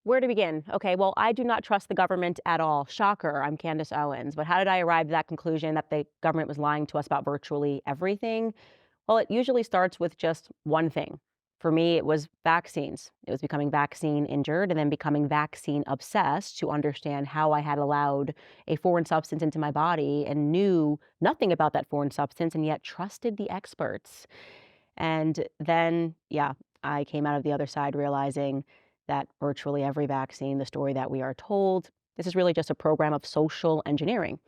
Where to begin? Okay, well, I do not trust the government at all. Shocker, I'm Candace Owens. But how did I arrive at that conclusion that the government was lying to us about virtually everything? Well, it usually starts with just one thing. For me, it was vaccines. It was becoming vaccine injured and then becoming vaccine obsessed to understand how I had allowed a foreign substance into my body and knew nothing about that foreign substance and yet trusted the experts. And then, yeah, I came out of the other side realizing that virtually every vaccine, the story that we are told, this is really just a program of social engineering.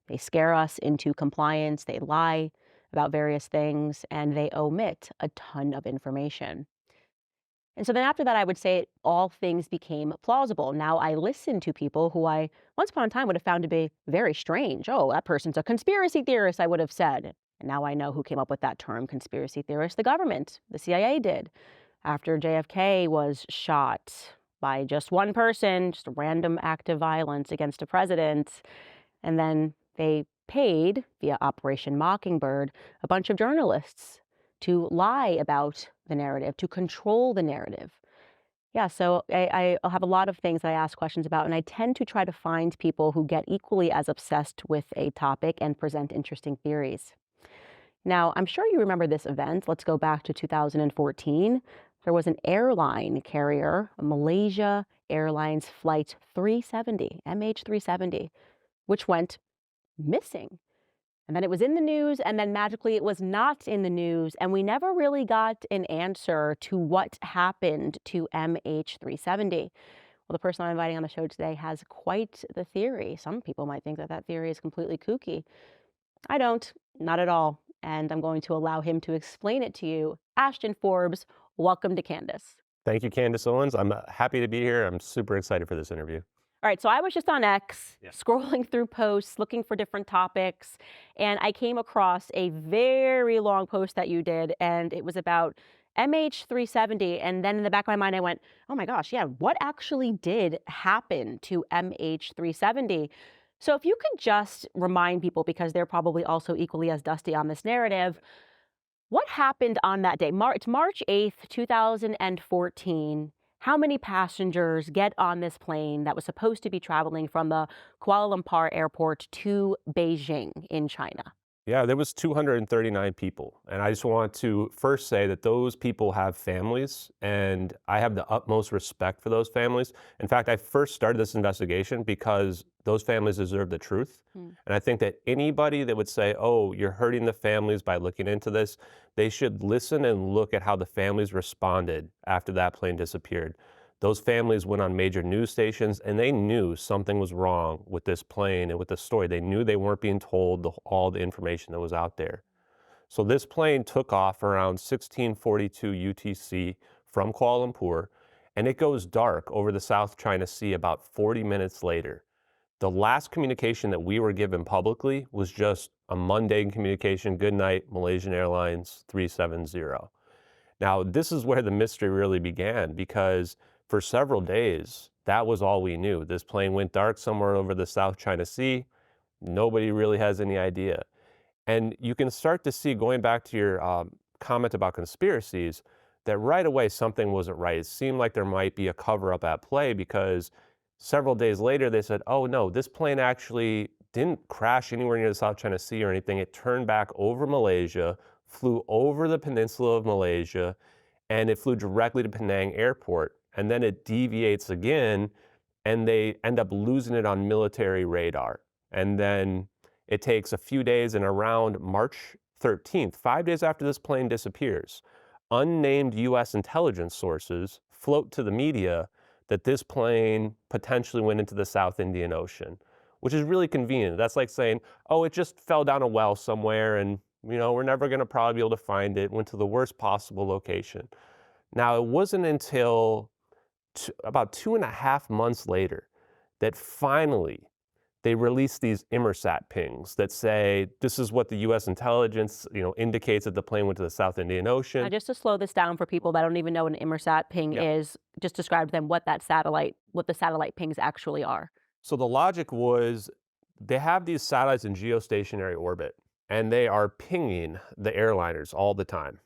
They scare us into compliance, they lie about various things, and they omit a ton of information. And so then after that, I would say all things became plausible. Now I listen to people who I once upon a time would have found to be very strange. Oh, that person's a conspiracy theorist, I would have said. And now I know who came up with that term, conspiracy theorist. The government, the CIA did. After JFK was shot by just one person, just a random act of violence against a president. And then they paid, via Operation Mockingbird, a bunch of journalists to lie about the narrative, to control the narrative. Yeah, so I'll have a lot of things I ask questions about, and I tend to try to find people who get equally as obsessed with a topic and present interesting theories. Now, I'm sure you remember this event. Let's go back to 2014. There was an airline carrier, a Malaysia Airlines Flight 370, MH370, which went missing. And then it was in the news, and then magically it was not in the news, and we never really got an answer to what happened to MH370. Well, the person I'm inviting on the show today has quite the theory. Some people might think that that theory is completely kooky. I don't, not at all. And I'm going to allow him to explain it to you. Ashton Forbes, welcome to Candace. Thank you, Candace Owens. I'm happy to be here. I'm super excited for this interview. All right, so I was just on X, Yeah. scrolling through posts, looking for different topics, and I came across a very long post that you did, and it was about MH370. And then in the back of my mind, I went, oh my gosh, yeah, what actually did happen to MH370? So if you could just remind people, because they're probably also equally as dusty on this narrative, what happened on that day? It's March 8th, 2014. How many passengers get on this plane that was supposed to be traveling from the Kuala Lumpur airport to Beijing in China? Yeah, there was 239 people. And I just want to first say that those people have families, and I have the utmost respect for those families. In fact, I first started this investigation because those families deserve the truth. Hmm. And I think that anybody that would say, oh, you're hurting the families by looking into this, they should listen and look at how the families responded after that plane disappeared. Those families went on major news stations and they knew something was wrong with this plane and with the story. They knew they weren't being told all the information that was out there. So this plane took off around 1642 UTC from Kuala Lumpur, and it goes dark over the South China Sea about 40 minutes later. The last communication that we were given publicly was just a mundane communication, good night, Malaysian Airlines 370. Now, this is where the mystery really began because for several days, that was all we knew. This plane went dark somewhere over the South China Sea. Nobody really has any idea. And you can start to see, going back to your comment about conspiracies, that right away something wasn't right. It seemed like there might be a cover up at play because several days later they said, oh no, this plane actually didn't crash anywhere near the South China Sea or anything. It turned back over Malaysia, flew over the peninsula of Malaysia, and it flew directly to Penang Airport. And then it deviates again, and they end up losing it on military radar. And then it takes a few days, and around March 13th, 5 days after this plane disappears, unnamed U.S. intelligence sources float to the media that this plane potentially went into the South Indian Ocean, which is really convenient. That's like saying, oh, it just fell down a well somewhere and we're never going to probably be able to find it, went to the worst possible location. Now, it wasn't until about 2.5 months later that finally they released these Inmarsat pings that say this is what the U.S. intelligence indicates that the plane went to the South Indian Ocean. Now, just to slow this down for people that don't even know what an Inmarsat ping Yeah. is, just describe to them what the satellite pings actually are. So the logic was they have these satellites in geostationary orbit, and they are pinging the airliners all the time.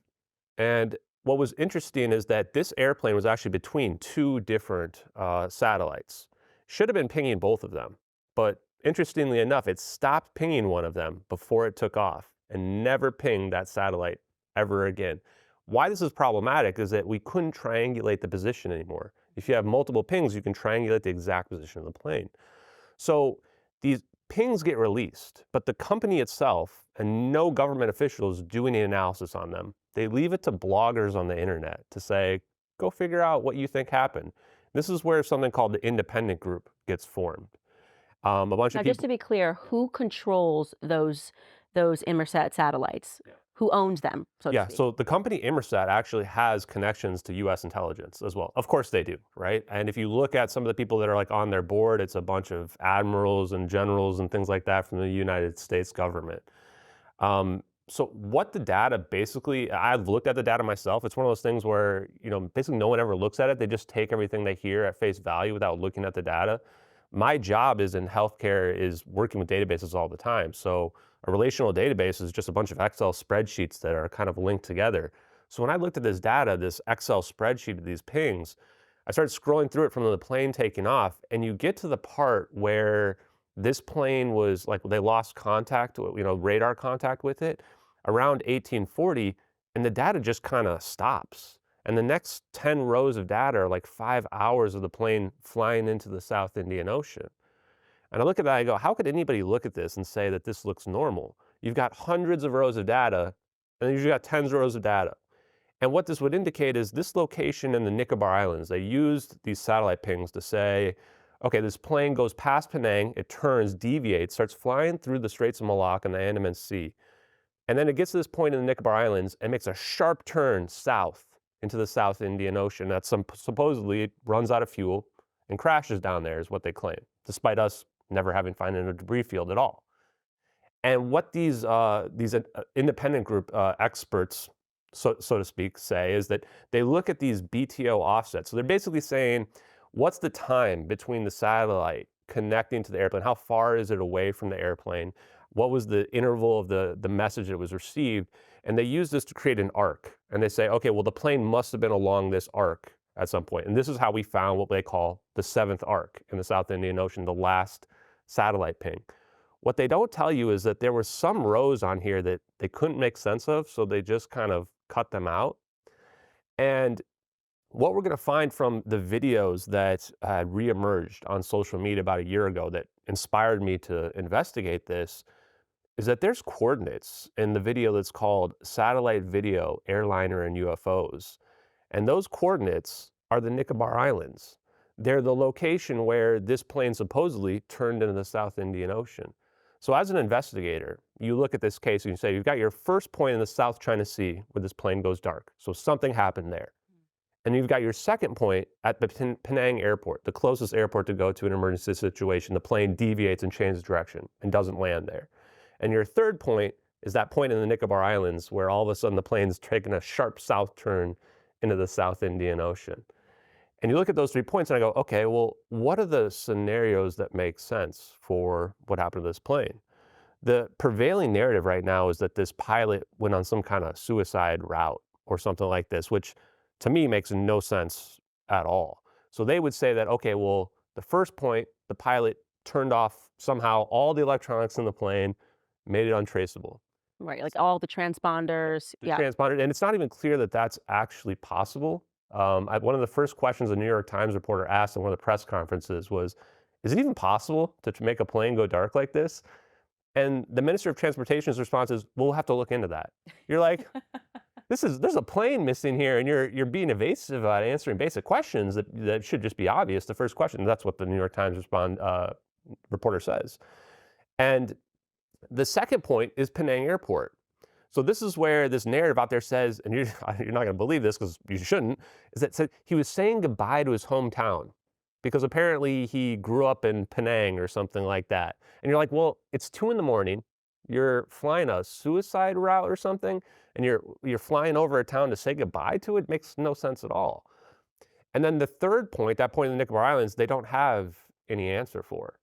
And what was interesting is that this airplane was actually between two different satellites. Should have been pinging both of them, but interestingly enough, it stopped pinging one of them before it took off and never pinged that satellite ever again. Why this is problematic is that we couldn't triangulate the position anymore. If you have multiple pings, you can triangulate the exact position of the plane. So these pings get released, but the company itself and no government officials do any analysis on them. They leave it to bloggers on the internet to say, go figure out what you think happened. This is where something called the independent group gets formed. A bunch of Now, just people. to be clear, who controls those Inmarsat satellites? Who owns them, so to Yeah, speak? so the company Inmarsat actually has connections to US intelligence as well. Of course they do, right? And if you look at some of the people that are like on their board, it's a bunch of admirals and generals and things like that from the United States government. So what the data basically, I've looked at the data myself. It's one of those things where, basically no one ever looks at it. They just take everything they hear at face value without looking at the data. My job is in healthcare is working with databases all the time. So a relational database is just a bunch of Excel spreadsheets that are kind of linked together. So when I looked at this data, this Excel spreadsheet of these pings, I started scrolling through it from the plane taking off, and you get to the part where this plane was like they lost contact, radar contact with it around 1840, and the data just kind of stops. And the next 10 rows of data are like 5 hours of the plane flying into the South Indian Ocean. And I look at that, I go, how could anybody look at this and say that this looks normal? You've got hundreds of rows of data, and then you've got tens of rows of data. And what this would indicate is this location in the Nicobar Islands, they used these satellite pings to say, okay, this plane goes past Penang, it turns, deviates, starts flying through the Straits of Malacca and the Andaman Sea. And then it gets to this point in the Nicobar Islands and makes a sharp turn south into the South Indian Ocean. That supposedly it runs out of fuel and crashes down there, is what they claim, despite us never having found a debris field at all. And what these independent group experts, so to speak, say is that they look at these BTO offsets. So they're basically saying, what's the time between the satellite connecting to the airplane? How far is it away from the airplane? What was the interval of the message that was received? And they use this to create an arc. And they say, okay, well, the plane must have been along this arc at some point. And this is how we found what they call the seventh arc in the South Indian Ocean, the last satellite ping. What they don't tell you is that there were some rows on here that they couldn't make sense of, so they just kind of cut them out. And what we're going to find from the videos that had reemerged on social media about a year ago that inspired me to investigate this is that there's coordinates in the video that's called Satellite Video, Airliner, and UFOs. And those coordinates are the Nicobar Islands. They're the location where this plane supposedly turned into the South Indian Ocean. So as an investigator, you look at this case and you say, you've got your first point in the South China Sea where this plane goes dark. So something happened there. And you've got your second point at the Penang airport, the closest airport to go to an emergency situation. The plane deviates and changes direction and doesn't land there. And your third point is that point in the Nicobar Islands where all of a sudden the plane's taking a sharp south turn into the South Indian Ocean. And you look at those 3 points and I go, okay, well, what are the scenarios that make sense for what happened to this plane? The prevailing narrative right now is that this pilot went on some kind of suicide route or something like this, which to me makes no sense at all. So they would say that, okay, well, the first point, the pilot turned off somehow all the electronics in the plane, made it untraceable. Right, like all the transponders. The Yeah. transponder, and it's not even clear that that's actually possible. One of the first questions a New York Times reporter asked in one of the press conferences was, is it even possible to make a plane go dark like this? And the Minister of Transportation's response is, we'll have to look into that. You're like, there's a plane missing here, and you're being evasive about answering basic questions that should just be obvious. The first question, that's what the New York Times reporter says. And the second point is Penang Airport. So this is where this narrative out there says, and you're not going to believe this because you shouldn't, is that said he was saying goodbye to his hometown because apparently he grew up in Penang or something like that. And you're like, well, it's 2 a.m. You're flying a suicide route or something, and you're flying over a town to say goodbye to it. Makes no sense at all. And then the third point, that point in the Nicobar Islands, they don't have any answer for.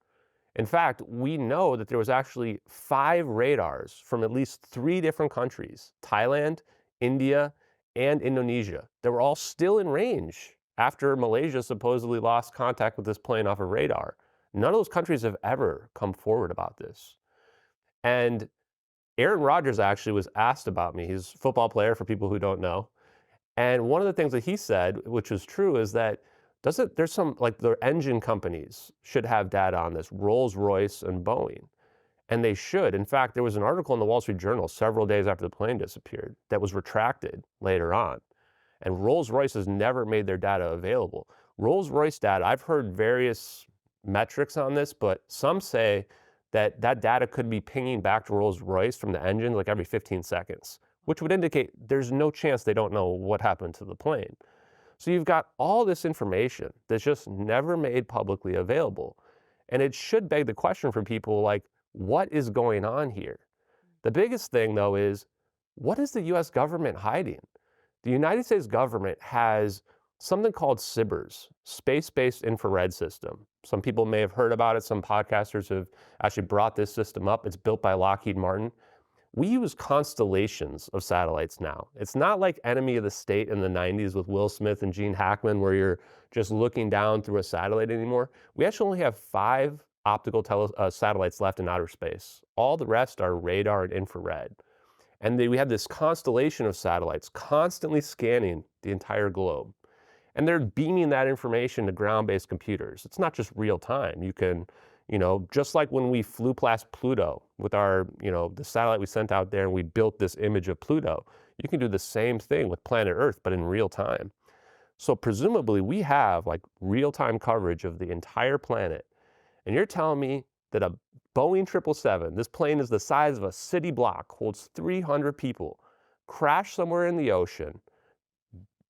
In fact, we know that there was actually 5 radars from at least 3 different countries, Thailand, India, and Indonesia that were all still in range after Malaysia supposedly lost contact with this plane off of radar. None of those countries have ever come forward about this. And Aaron Rodgers actually was asked about me. He's a football player for people who don't know. And one of the things that he said, which was true, is that there's some, like the engine companies should have data on this, Rolls-Royce and Boeing. And they should. In fact, there was an article in the Wall Street Journal several days after the plane disappeared that was retracted later on. And Rolls-Royce has never made their data available. Rolls-Royce data, I've heard various metrics on this, but some say that that data could be pinging back to Rolls-Royce from the engine like every 15 seconds, which would indicate there's no chance they don't know what happened to the plane. So you've got all this information that's just never made publicly available. And it should beg the question for people like, what is going on here? The biggest thing, though, is what is the US government hiding? The United States government has something called SBIRS, Space-Based Infrared System. Some people may have heard about it. Some podcasters have actually brought this system up. It's built by Lockheed Martin. We use constellations of satellites now. It's not like Enemy of the State in the 90s with Will Smith and Gene Hackman where you're just looking down through a satellite anymore. We actually only have 5 optical satellites left in outer space. All the rest are radar and infrared. And we have this constellation of satellites constantly scanning the entire globe. And they're beaming that information to ground-based computers. It's not just real time. You can, just like when we flew past Pluto with our, the satellite we sent out there and we built this image of Pluto, you can do the same thing with planet Earth, but in real time. So presumably we have like real-time coverage of the entire planet. And you're telling me that a Boeing 777, this plane is the size of a city block, holds 300 people, crashed somewhere in the ocean,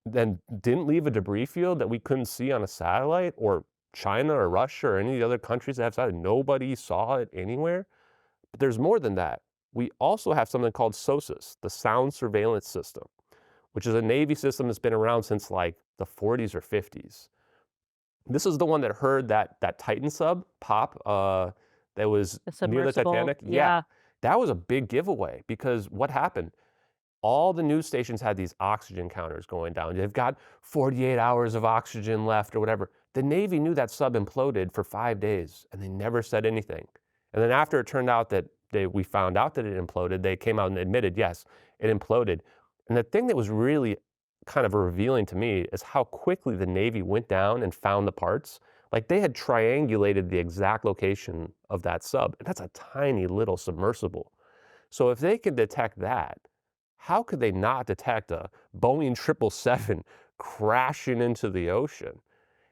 then didn't leave a debris field that we couldn't see on a satellite, or China or Russia or any of the other countries that have satellites, nobody saw it anywhere? But there's more than that. We also have something called SOSUS, the Sound Surveillance System, which is a Navy system that's been around since like the 40s or 50s. This is the one that heard that Titan sub pop that was near the Titanic. Yeah. That was a big giveaway because what happened? All the news stations had these oxygen counters going down. They've got 48 hours of oxygen left or whatever. The Navy knew that sub imploded for 5 days and they never said anything. And then after it turned out that we found out that it imploded, they came out and admitted, yes, it imploded. And the thing that was really kind of revealing to me is how quickly the Navy went down and found the parts. Like they had triangulated the exact location of that sub. And that's a tiny little submersible. So if they could detect that, how could they not detect a Boeing 777 crashing into the ocean?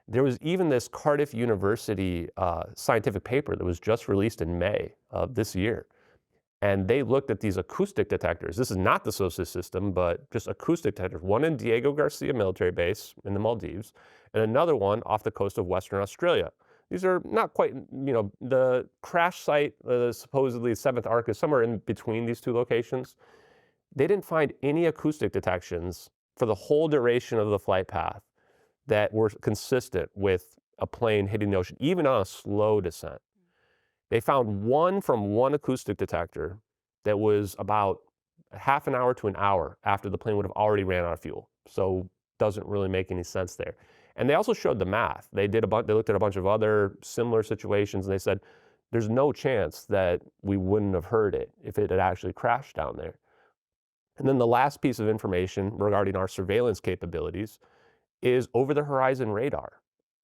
There was even this Cardiff University scientific paper that was just released in May of this year. And they looked at these acoustic detectors. This is not the SOSUS system, but just acoustic detectors. One in Diego Garcia military base in the Maldives, and another one off the coast of Western Australia. These are not quite, the crash site, supposedly 7th Ark, is somewhere in between these two locations. They didn't find any acoustic detections for the whole duration of the flight path that were consistent with a plane hitting the ocean, even on a slow descent. They found one from one acoustic detector that was about half an hour to an hour after the plane would have already ran out of fuel. So doesn't really make any sense there. And they also showed the math. They looked at a bunch of other similar situations and they said, there's no chance that we wouldn't have heard it if it had actually crashed down there. And then the last piece of information regarding our surveillance capabilities is over-the-horizon radar.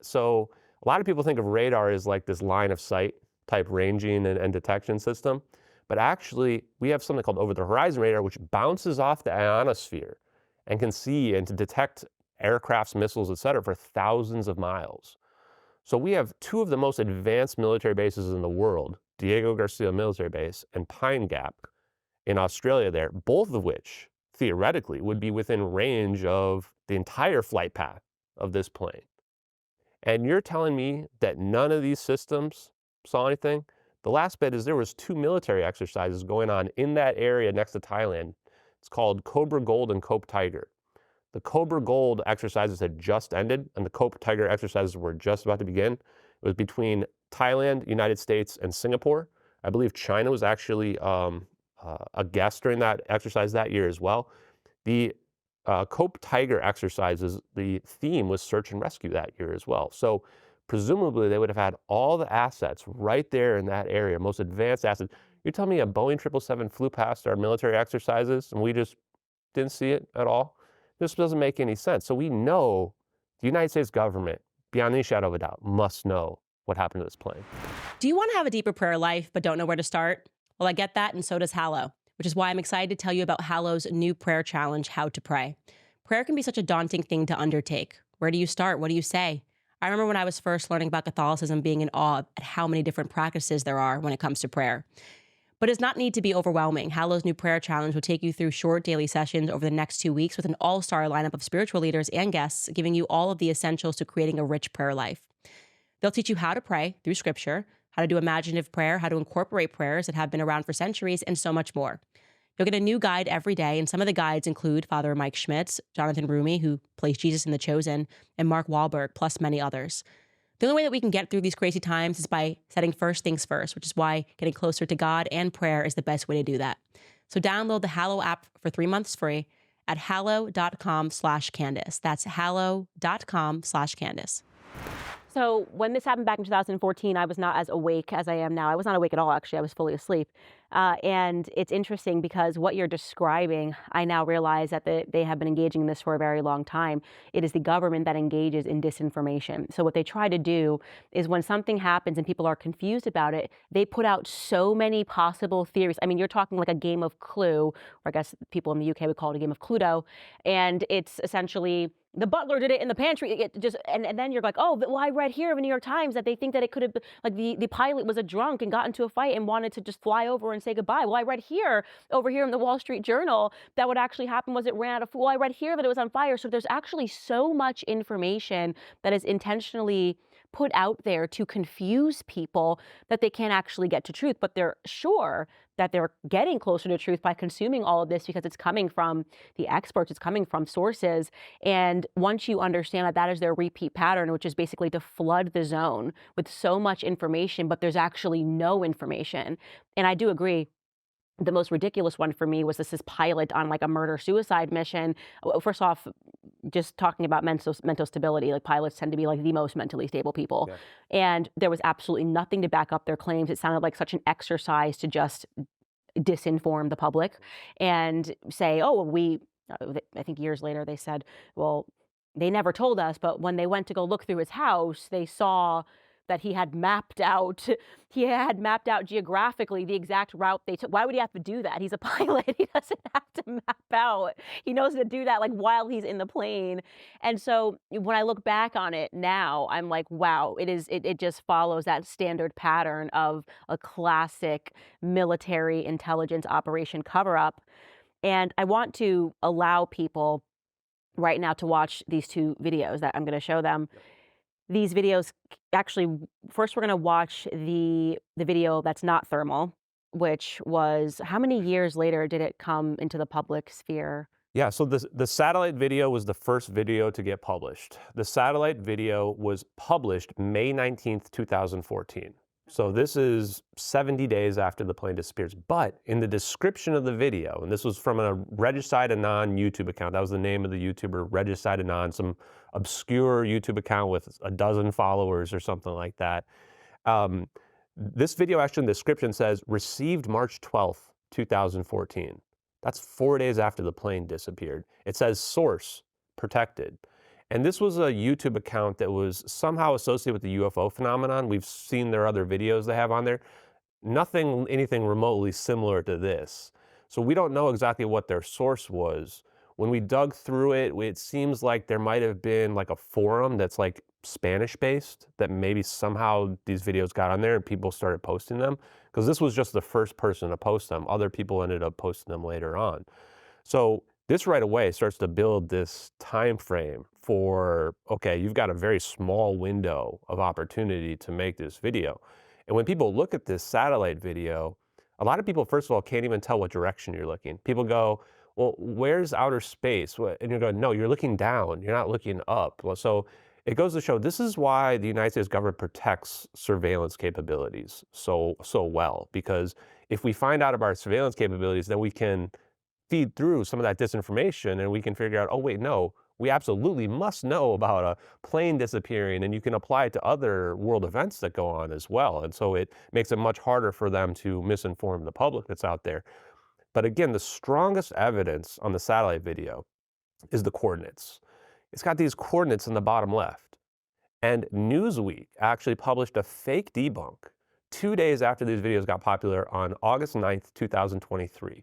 So a lot of people think of radar as like this line of sight type ranging and detection system. But actually, we have something called over-the-horizon radar, which bounces off the ionosphere and can see and to detect aircrafts, missiles, et cetera, for thousands of miles. So we have 2 of the most advanced military bases in the world, Diego Garcia Military Base and Pine Gap in Australia there, both of which theoretically would be within range of the entire flight path of this plane. And you're telling me that none of these systems saw anything? The last bit is there was 2 military exercises going on in that area next to Thailand. It's called Cobra Gold and Cope Tiger. The Cobra Gold exercises had just ended and the Cope Tiger exercises were just about to begin. It was between Thailand, United States, and Singapore. I believe China was actually a guest during that exercise that year as well. The Cope Tiger exercises, the theme was search and rescue that year as well. So presumably they would have had all the assets right there in that area, most advanced assets. You're telling me a Boeing 777 flew past our military exercises and we just didn't see it at all? This doesn't make any sense. So we know the United States government, beyond any shadow of a doubt, must know what happened to this plane. Do you want to have a deeper prayer life but don't know where to start? Well, I get that, and so does Hallow, which is why I'm excited to tell you about Hallow's new prayer challenge, How to Pray. Prayer can be such a daunting thing to undertake. Where do you start? What do you say? I remember when I was first learning about Catholicism being in awe at how many different practices there are when it comes to prayer. But it does not need to be overwhelming. Hallow's new prayer challenge will take you through short daily sessions over the next 2 weeks with an all-star lineup of spiritual leaders and guests, giving you all of the essentials to creating a rich prayer life. They'll teach you how to pray through scripture, how to do imaginative prayer, how to incorporate prayers that have been around for centuries, and so much more. You'll get a new guide every day, and some of the guides include Father Mike Schmitz, Jonathan Rumi, who plays Jesus in The Chosen, and Mark Wahlberg, plus many others. The only way that we can get through these crazy times is by setting first things first, which is why getting closer to God and prayer is the best way to do that. So download the Hallow app for 3 months free at hallow.com/Candace. That's hallow.com/Candace. So when this happened back in 2014, I was not as awake as I am now. I was not awake at all, actually. I was fully asleep. And it's interesting because what you're describing, I now realize that they have been engaging in this for a very long time. It is the government that engages in disinformation. So what they try to do is when something happens and people are confused about it, they put out so many possible theories. I mean, you're talking like a game of Clue, or I guess people in the UK would call it a game of Cluedo. And it's essentially the butler did it in the pantry. It just and then you're like, oh, well, I read here in the New York Times that they think that it could have been like the pilot was a drunk and got into a fight and wanted to just fly over and say goodbye. Well, I read here over here in the Wall Street Journal that what actually happened was it ran out of fuel. Well, I read here that it was on fire. So there's actually so much information that is intentionally put out there to confuse people that they can't actually get to truth, but they're sure that they're getting closer to truth by consuming all of this because it's coming from the experts, it's coming from sources. And once you understand that that is their repeat pattern, which is basically to flood the zone with so much information, but there's actually no information. And I do agree. The most ridiculous one for me was this pilot on like a murder-suicide mission. First off, just talking about mental stability, like pilots tend to be like the most mentally stable people. Yeah. And there was absolutely nothing to back up their claims. It sounded like such an exercise to just disinform the public and say, oh, well, I think years later they said, well, they never told us, but when they went to go look through his house, they saw that he had mapped out geographically the exact route they took. Why would he have to do that? He's a pilot. He doesn't have to map out. He knows to do that like while he's in the plane. And so when I look back on it now, I'm like, wow, it just follows that standard pattern of a classic military intelligence operation cover-up. And I want to allow people right now to watch these 2 videos that I'm going to show them. These videos, actually, first we're going to watch the video that's not thermal, which was, how many years later did it come into the public sphere? Yeah, so the satellite video was the first video to get published. The satellite video was published May 19th, 2014. So this is 70 days after the plane disappears. But in the description of the video, and this was from a Regicide Anon YouTube account, that was the name of the YouTuber, Regicide Anon, some obscure YouTube account with a dozen followers or something like that. This video actually in the description says, received March 12th, 2014. That's 4 days after the plane disappeared. It says source, protected. And this was a YouTube account that was somehow associated with the UFO phenomenon. We've seen their other videos they have on there. Anything remotely similar to this. So we don't know exactly what their source was. When we dug through it, it seems like there might have been like a forum that's like Spanish-based, that maybe somehow these videos got on there and people started posting them. Because this was just the first person to post them. Other people ended up posting them later on. So this right away starts to build this time frame for, okay, you've got a very small window of opportunity to make this video. And when people look at this satellite video, a lot of people, first of all, can't even tell what direction you're looking. People go, well, where's outer space? And you're going, no, you're looking down. You're not looking up. Well, so it goes to show this is why the United States government protects surveillance capabilities so well, because if we find out about our surveillance capabilities, then we can feed through some of that disinformation and we can figure out, oh, wait, no, we absolutely must know about a plane disappearing, and you can apply it to other world events that go on as well. And so it makes it much harder for them to misinform the public that's out there. But again, the strongest evidence on the satellite video is the coordinates. It's got these coordinates in the bottom left. And Newsweek actually published a fake debunk 2 days after these videos got popular on August 9th, 2023.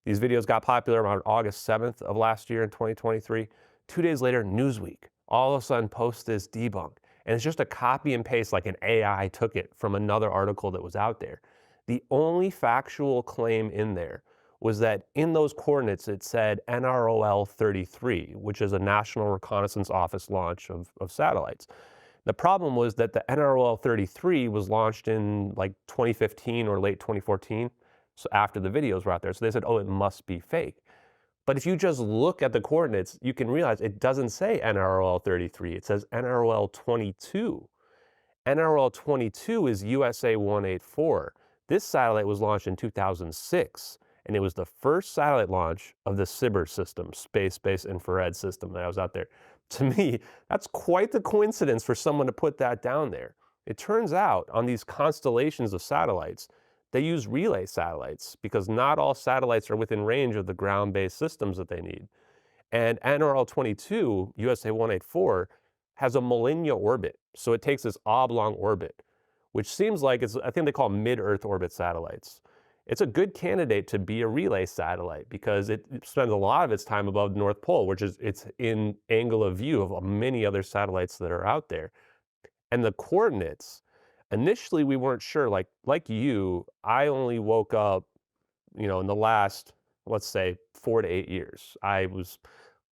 These videos got popular around August 7th of last year in 2023. 2 days later, Newsweek all of a sudden posts this debunk. And it's just a copy and paste, like an AI took it from another article that was out there. The only factual claim in there was that in those coordinates it said NROL 33, which is a National Reconnaissance Office launch of satellites. The problem was that the NROL 33 was launched in like 2015 or late 2014, so after the videos were out there. So they said, oh, it must be fake. But if you just look at the coordinates, you can realize it doesn't say NROL 33, it says NROL 22. NROL 22 is USA 184. This satellite was launched in 2006, and it was the first satellite launch of the SBIR system, space-based infrared system that was out there. To me, that's quite the coincidence for someone to put that down there. It turns out on these constellations of satellites, they use relay satellites because not all satellites are within range of the ground-based systems that they need. And NRL 22, USA 184, has a Malaysia orbit. So it takes this oblong orbit, which seems like it's, I think they call mid-Earth orbit satellites. It's a good candidate to be a relay satellite because it spends a lot of its time above the North Pole, which is it's in angle of view of many other satellites that are out there. And the coordinates, initially we weren't sure, like you, I only woke up, in the last, let's say, 4 to 8 years. I was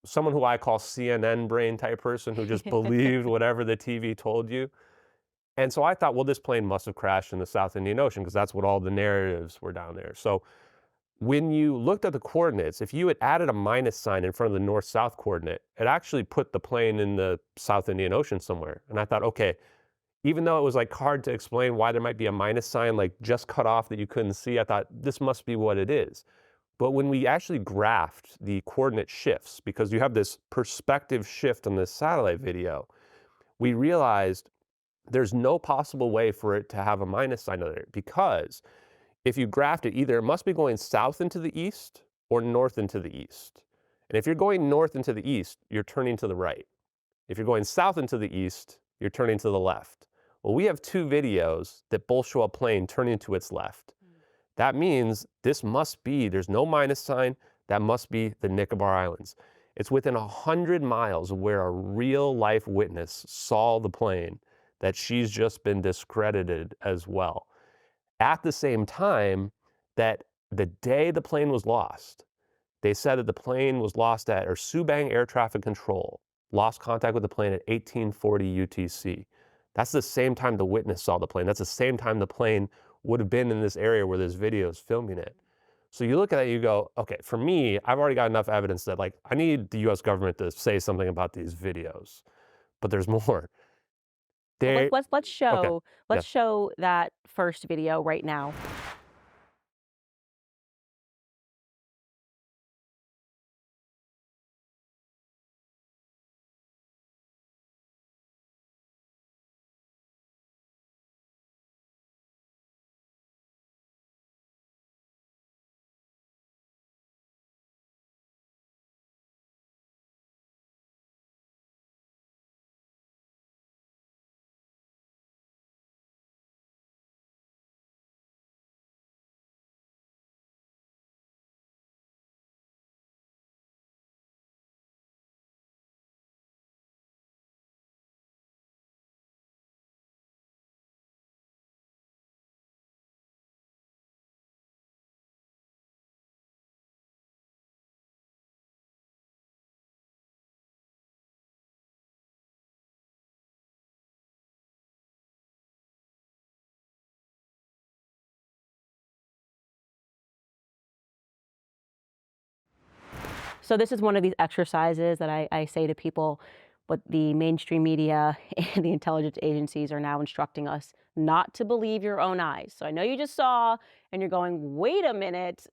someone who I call CNN brain type person who just believed whatever the TV told you. And so I thought, well, this plane must have crashed in the South Indian Ocean because that's what all the narratives were down there. So when you looked at the coordinates, if you had added a minus sign in front of the north-south coordinate, it actually put the plane in the South Indian Ocean somewhere. And I thought, okay, even though it was like hard to explain why there might be a minus sign, like just cut off that you couldn't see, I thought this must be what it is. But when we actually graphed the coordinate shifts, because you have this perspective shift on this satellite video, we realized there's no possible way for it to have a minus sign on it, because if you graphed it, either it must be going south into the east or north into the east. And if you're going north into the east, you're turning to the right. If you're going south into the east, you're turning to the left. Well, we have two videos that both show a plane turning to its left. That means this must be, there's no minus sign, that must be the Nicobar Islands. It's within 100 miles of where a real life witness saw the plane that she's just been discredited as well. At the same time, that the day the plane was lost, they said that the plane was lost at, or Subang Air Traffic Control lost contact with the plane at 1840 UTC. That's the same time the witness saw the plane. That's the same time the plane would have been in this area where this video is filming it. So you look at that and you go, okay, for me, I've already got enough evidence that like, I need the US government to say something about these videos, but there's more. Well, let's Okay, yes. show that first video right now. So this is one of these exercises that I say to people, what the mainstream media and the intelligence agencies are now instructing us not to believe your own eyes. So I know you just saw and you're going, wait a minute,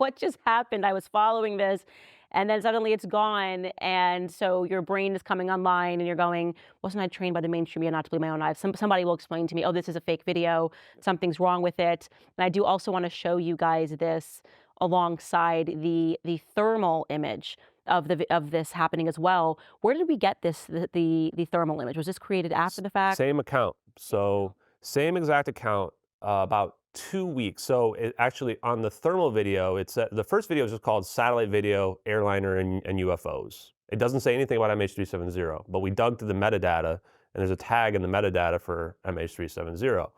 what just happened? I was following this and then suddenly it's gone. And so your brain is coming online and you're going, wasn't I trained by the mainstream media not to believe my own eyes? Somebody will explain to me, oh, this is a fake video. Something's wrong with it. And I do also want to show you guys this alongside the thermal image of this happening as well. Where did we get this the thermal image? Was this created after the fact? Same account. So same exact account, about 2 weeks. So it actually on the thermal video, it's the first video is just called Satellite Video, Airliner, and UFOs. It doesn't say anything about MH370, but we dug through the metadata, and there's a tag in the metadata for MH370.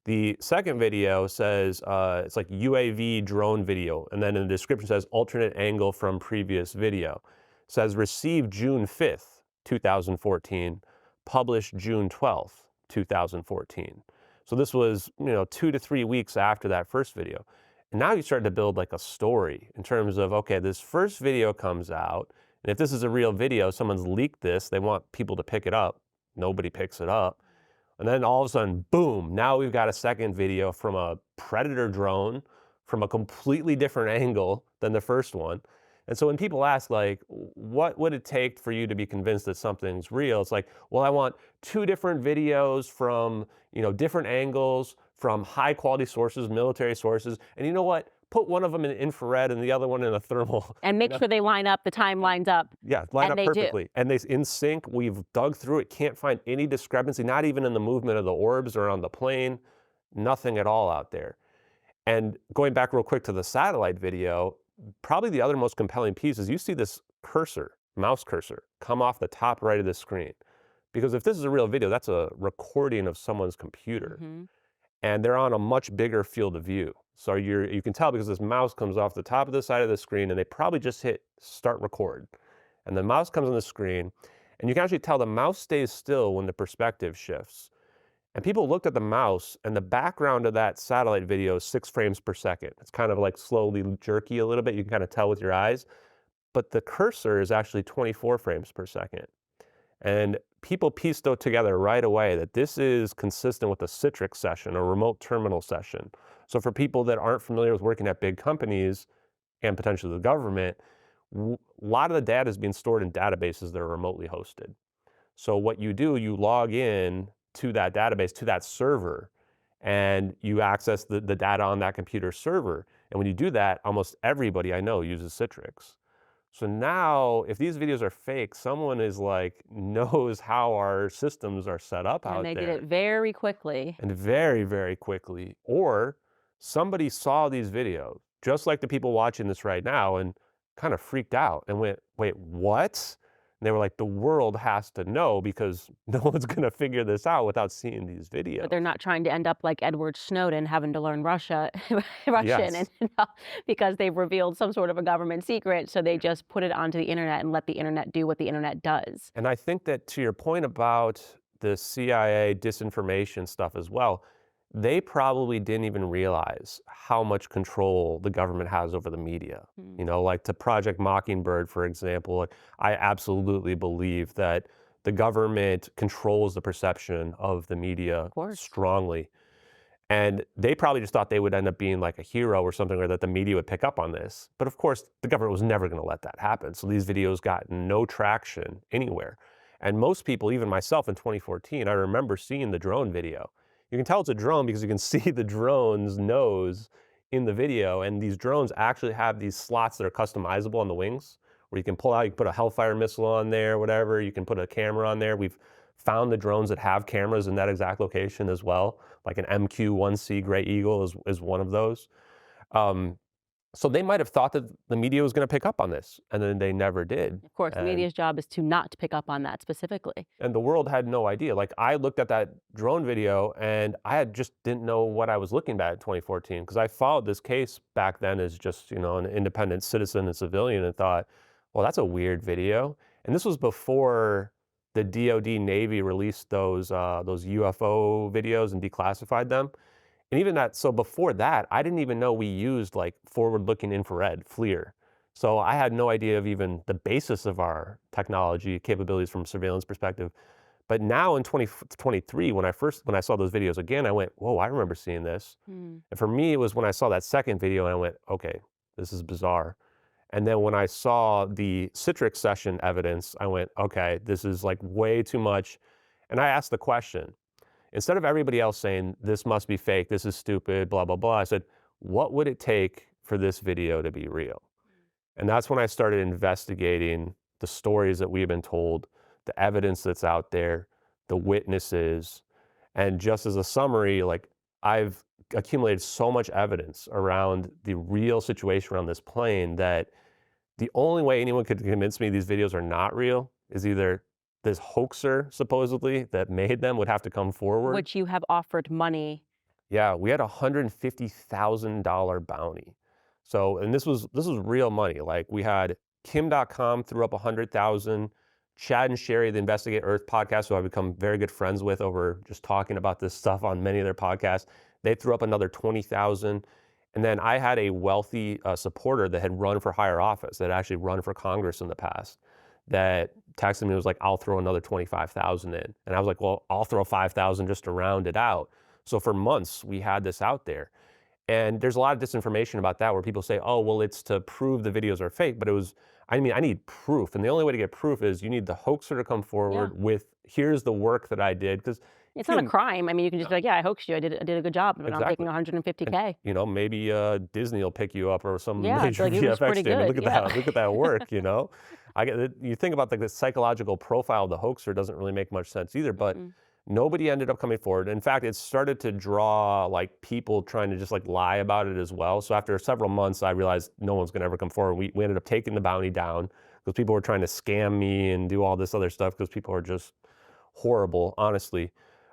The second video says it's like UAV drone video, and then in the description says alternate angle from previous video. It says received June 5th, 2014, published June 12th, 2014. So this was, 2 to 3 weeks after that first video. And now you start to build like a story in terms of, okay, this first video comes out, and if this is a real video, someone's leaked this, they want people to pick it up. Nobody picks it up. And then all of a sudden, boom, now we've got a second video from a Predator drone from a completely different angle than the first one. And so when people ask, like, what would it take for you to be convinced that something's real? It's like, well, I want 2 different videos from, different angles, from high quality sources, military sources. And you know what? Put one of them in infrared and the other one in a thermal. And make sure they line up, the time lines up. Yeah, line And up they do. perfectly. And they in sync. We've dug through it, can't find any discrepancy, not even in the movement of the orbs or on the plane, nothing at all out there. And going back real quick to the satellite video, probably the other most compelling piece is you see this cursor, mouse cursor, come off the top right of the screen. Because if this is a real video, that's a recording of someone's computer. And they're on a much bigger field of view. So you can tell because this mouse comes off the top of the side of the screen, and they probably just hit start record. And the mouse comes on the screen, and you can actually tell the mouse stays still when the perspective shifts. And people looked at the mouse, and the background of that satellite video is 6 frames per second. It's kind of like slowly jerky a little bit. You can kind of tell with your eyes. But the cursor is actually 24 frames per second. And people pieced it together right away that this is consistent with a Citrix session, a remote terminal session. So for people that aren't familiar with working at big companies and potentially the government, a lot of the data is being stored in databases that are remotely hosted. So what you do, you log in to that database, to that server, and you access the data on that computer server. And when you do that, almost everybody I know uses Citrix. So now, if these videos are fake, someone is like, knows how our systems are set up out there. And they did it very quickly. And very, very quickly. Or somebody saw these videos, just like the people watching this right now, and kind of freaked out and went, wait, what? And they were like, the world has to know because no one's going to figure this out without seeing these videos. But they're not trying to end up like Edward Snowden having to learn Russian Yes. because they've revealed some sort of a government secret. So they just put it onto the internet and let the internet do what the internet does. And I think that to your point about the CIA disinformation stuff as well, they probably didn't even realize how much control the government has over the media. Like to Project Mockingbird, for example, I absolutely believe that the government controls the perception of the media strongly. And they probably just thought they would end up being like a hero or something, or that the media would pick up on this. But of course, the government was never going to let that happen. So these videos got no traction anywhere. And most people, even myself in 2014, I remember seeing the drone video. You can tell it's a drone because you can see the drone's nose in the video. And these drones actually have these slots that are customizable on the wings, where you can pull out, you can put a Hellfire missile on there, whatever. You can put a camera on there. We've found the drones that have cameras in that exact location as well. Like an MQ-1C Gray Eagle is one of those. So they might have thought that the media was going to pick up on this, and then they never did. Of course, the media's job is to not pick up on that specifically. And the world had no idea. Like I looked at that drone video and I just didn't know what I was looking at in 2014 because I followed this case back then as just, an independent citizen and civilian and thought, well, that's a weird video. And this was before the DoD Navy released those UFO videos and declassified them. And even that, so before that, I didn't even know we used like forward-looking infrared, FLIR. So I had no idea of even the basis of our technology capabilities from a surveillance perspective. But now in 2023, when I saw those videos again, I went, whoa, I remember seeing this. And for me, it was when I saw that second video and I went, okay, This is bizarre. And then when I saw the Citrix session evidence, I went, okay, this is like way too much. And I asked the question, instead of everybody else saying, this must be fake, this is stupid, blah, blah, blah, I said, what would it take for this video to be real? And that's when I started investigating the stories that we've been told, the evidence that's out there, the witnesses. And just as a summary, like I've accumulated so much evidence around the real situation around this plane that the only way anyone could convince me these videos are not real is either this hoaxer, supposedly, that made them would have to come forward. Which you have offered money. Yeah, we had a $150,000 bounty. So, and this was real money. Like we had Kim.com threw up 100,000. Chad and Sherry, the Investigate Earth podcast, who I've become very good friends with over just talking about this stuff on many of their podcasts, they threw up another 20,000. And then I had a wealthy supporter that had run for higher office, that actually run for Congress in the past, that texted me and was like, I'll throw another 25,000 in. And I was like, well, I'll throw 5,000 just to round it out. So for months, we had this out there. And there's a lot of disinformation about that where people say, oh, well, it's to prove the videos are fake. But it was, I mean, I need proof. And the only way to get proof is you need the hoaxer to come forward with, here's the work that I did. Because it's not a crime. I mean, you can just be like, yeah, I hoaxed you. I did a good job, but I'm taking 150K. And, you know, maybe Disney will pick you up or some Yeah, major like, it was VFX pretty team. good. Look at that work, you know. You think about the psychological profile of the hoaxer doesn't really make much sense either, but nobody ended up coming forward. In fact, it started to draw like people trying to just like lie about it as well. So after several months, I realized no one's gonna ever come forward. We ended up taking the bounty down because people were trying to scam me and do all this other stuff because people are just horrible, honestly.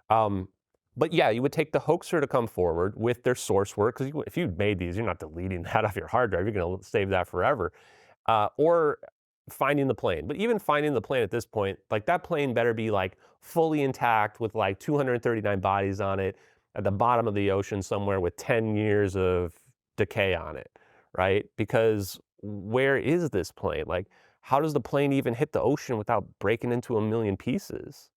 But yeah, you would take the hoaxer to come forward with their source work, because if you made these, you're not deleting that off your hard drive. You're going to save that forever. Or finding the plane. But even finding the plane at this point, like that plane better be like fully intact with like 239 bodies on it at the bottom of the ocean somewhere with 10 years of decay on it, right? Because where is this plane? Like, how does the plane even hit the ocean without breaking into a million pieces?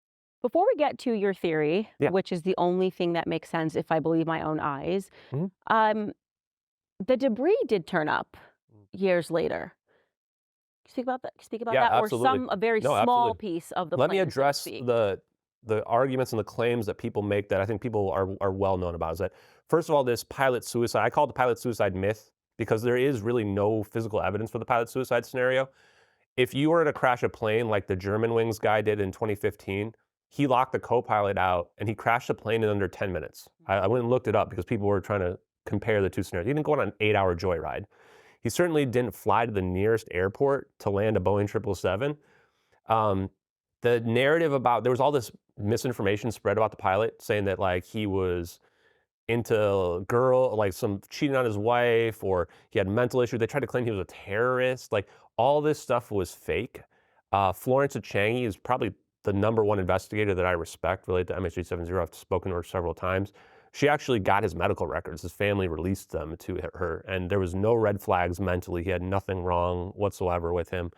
Before we get to your theory, which is the only thing that makes sense if I believe my own eyes, the debris did turn up years later. Speak about that. Absolutely. Or a very small piece of the Let plane. me address the arguments and the claims that people make that I think people are well known about. Is that, first of all, this pilot suicide, I call it the pilot suicide myth, because there is really no physical evidence for the pilot suicide scenario. If you were to crash a plane like the Germanwings guy did in 2015, he locked the co-pilot out and he crashed the plane in under 10 minutes. I went and looked it up because people were trying to compare the two scenarios. He didn't go on an 8-hour joyride. He certainly didn't fly to the nearest airport to land a Boeing 777. The narrative about, there was all this misinformation spread about the pilot saying that like he was into like some cheating on his wife, or he had mental issues. They tried to claim he was a terrorist. Like all this stuff was fake. Florence Achangi is probably the #1 investigator that I respect related to MH370. I've spoken to her several times. She actually got his medical records. His family released them to her, and there was no red flags mentally. He had nothing wrong whatsoever with him.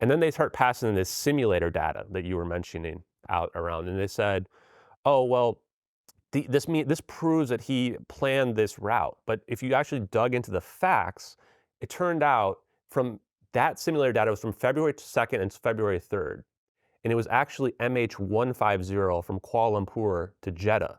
And then they start passing this simulator data that you were mentioning out around, and they said, oh, well, this proves that he planned this route. But if you actually dug into the facts, it turned out from that simulator data was from February 2nd and February 3rd. And it was actually MH150 from Kuala Lumpur to Jeddah.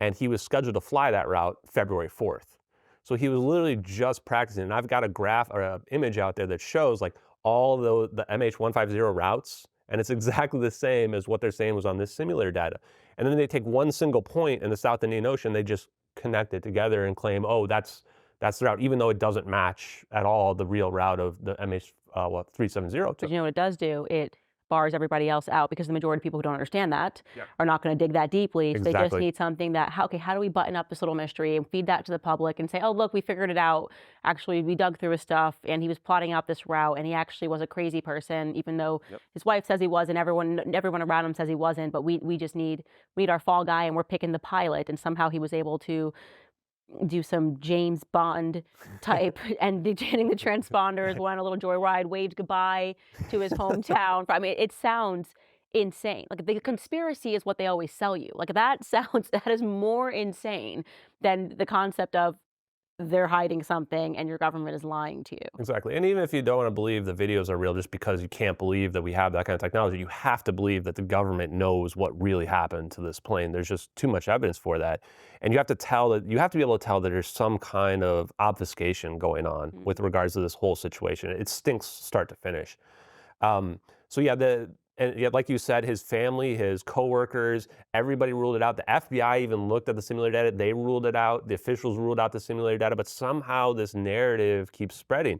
And he was scheduled to fly that route February 4th. So he was literally just practicing. And I've got a graph or an image out there that shows like all the MH150 routes. And it's exactly the same as what they're saying was on this simulator data. And then they take one single point in the South Indian Ocean, they just connect it together and claim, oh, that's the route, even though it doesn't match at all the real route of the MH370. But you know what it does do? It bars everybody else out, because the majority of people who don't understand that are not going to dig that deeply. So they just need something that, how do we button up this little mystery and feed that to the public and say, oh, look, we figured it out. Actually, we dug through his stuff and he was plotting out this route and he actually was a crazy person, even though his wife says he was and everyone around him says he wasn't. But we just need our fall guy, and we're picking the pilot. And somehow he was able to do some James Bond type and hitting the transponders, went on a little joyride, waved goodbye to his hometown. I mean, it sounds insane. Like the conspiracy is what they always sell you. Like that is more insane than the concept of they're hiding something and your government is lying to you. Exactly. And even if you don't want to believe the videos are real just because you can't believe that we have that kind of technology, you have to believe that the government knows what really happened to this plane. There's just too much evidence for that. And you have to be able to tell that there's some kind of obfuscation going on with regards to this whole situation. It stinks start to finish. So yeah, like you said, his family, his coworkers, everybody ruled it out. The FBI even looked at the simulator data. They ruled it out. The officials ruled out the simulator data, but somehow this narrative keeps spreading.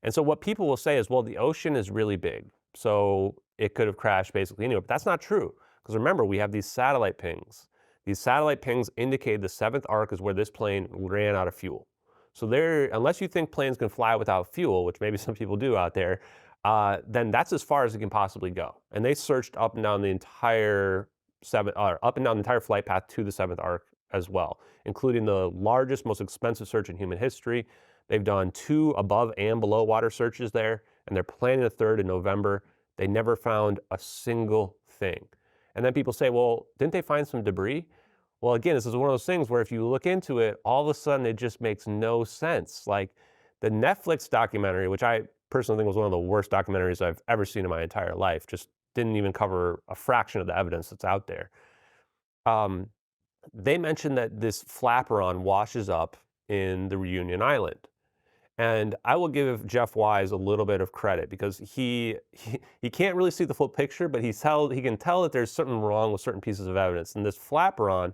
And so what people will say is, well, the ocean is really big, so it could have crashed basically anywhere. But that's not true, because remember, we have these satellite pings. These satellite pings indicate the seventh arc is where this plane ran out of fuel. So unless you think planes can fly without fuel, which maybe some people do out there, then that's as far as it can possibly go. And they searched up and down the entire flight path to the seventh arc as well, including the largest, most expensive search in human history. They've done 2 above and below water searches there, and they're planning a 3rd in November. They never found a single thing. And then people say, well, didn't they find some debris? Well, again, this is one of those things where if you look into it, all of a sudden it just makes no sense. Like the Netflix documentary, which I personally think was one of the worst documentaries I've ever seen in my entire life, just didn't even cover a fraction of the evidence that's out there. They mentioned that this flaperon washes up in the Reunion Island. And I will give Jeff Wise a little bit of credit because he can't really see the full picture, but he can tell that there's something wrong with certain pieces of evidence. And this flaperon